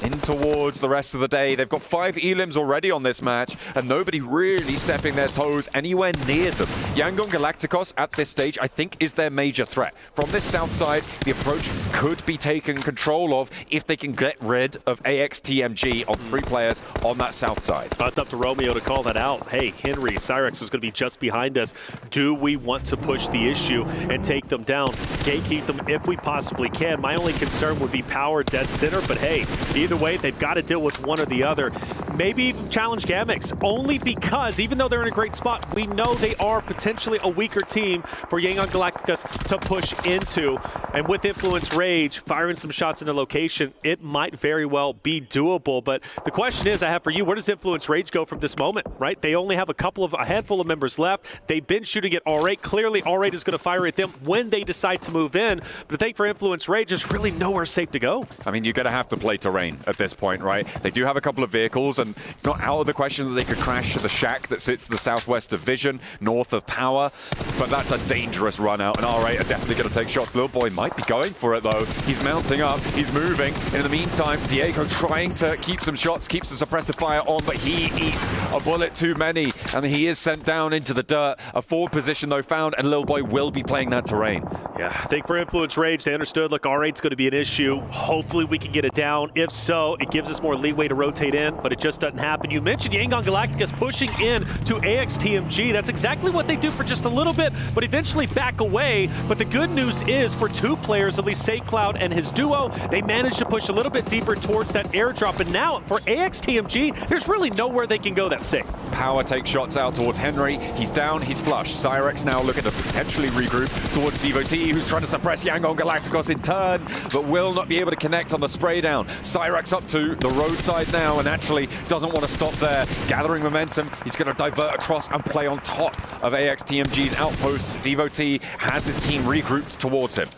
in towards the rest of the day. They've got 5 elims already on this match, and nobody really stepping their toes anywhere near them. Yangon Galacticos at this stage, I think, is their major threat. From this south side, the approach could be taken control of if they can get rid of AXTMG on 3 players on that south side. It's up to Romeo to call that out. Hey, Henry, Cyrex is going to be just behind us. Do we want to push the issue and take them down? Gatekeep them if we possibly can. My only concern would be power dead center, but hey, either way, they've got to deal with one or the other. Maybe even challenge Gamix, only because even though they're in a great spot, we know they are potentially a weaker team for Yangon Galacticos to push into. And with Influence Rage, firing some shots into location, it might very well be doable. But the question is, I have for you, where does Influence Rage go from this moment, right? They only have a handful of members left. They've been shooting at R8. Clearly, R8 is going to fire at them when they decide to move in. But I think for Influence Rage, there's really nowhere safe to go. I mean, you're going to have to play terrain at this point, right? They do have a couple of vehicles, and it's not out of the question that they could crash to the shack that sits to the southwest of Vision, north of Power, but that's a dangerous run out, and R8 are definitely going to take shots. Little boy might be going for it, though. He's mounting up, he's moving. In the meantime, Diego trying to keep some shots, keeps the suppressive fire on, but he eats a bullet too many, and he is sent down into the dirt. A forward position, though, found, and Little Boy will be playing that terrain. Yeah, I think for Influence Rage, they understood, look, R8's going to be an issue. Hopefully we can get it down. If so, it gives us more leeway to rotate in, but it just doesn't happen. You mentioned Yangon Galacticos pushing in to AXTMG. That's exactly what they do for just a little bit, but eventually back away. But the good news is for 2 players, at least SakeCloud and his duo, they managed to push a little bit deeper towards that airdrop. And now for AXTMG, there's really nowhere they can go that's safe. Power takes shots out towards Henry. He's down, he's flushed. Cyrex now looking to potentially regroup towards Devotee, who's trying to suppress Yangon Galacticos in turn, but will not be able to connect on the spray down. Cyrex up to the roadside now, and actually doesn't want to stop there. Gathering momentum, he's going to divert across and play on top of AXTMG's outpost. Devotee has his team regrouped towards him.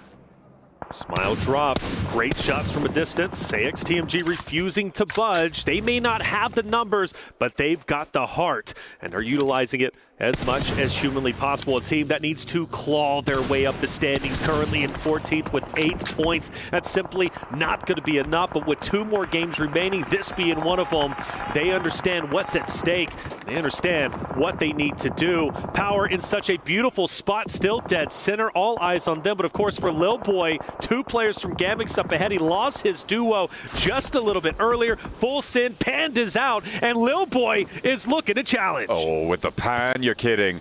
Smile drops, great shots from a distance. AXTMG refusing to budge. They may not have the numbers, but they've got the heart and are utilizing it as much as humanly possible. A team that needs to claw their way up the standings, currently in 14th with 8 points. That's simply not going to be enough, but with 2 more games remaining, this being one of them, they understand what's at stake. They understand what they need to do. Power in such a beautiful spot, still dead center, all eyes on them. But of course for Lil Boy, 2 players from Gamix up ahead. He lost his duo just a little bit earlier. Full Sin, Panda's out, and Lil Boy is looking to challenge. Oh, with the pan, you're kidding.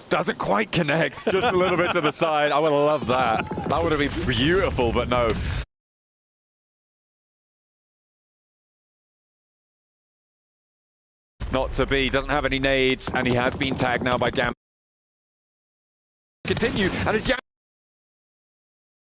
Doesn't quite connect, just a little bit to the side. I would love that. That would have been beautiful, but no. Not to be, doesn't have any nades, and he has been tagged now by Gam. Continue, and it's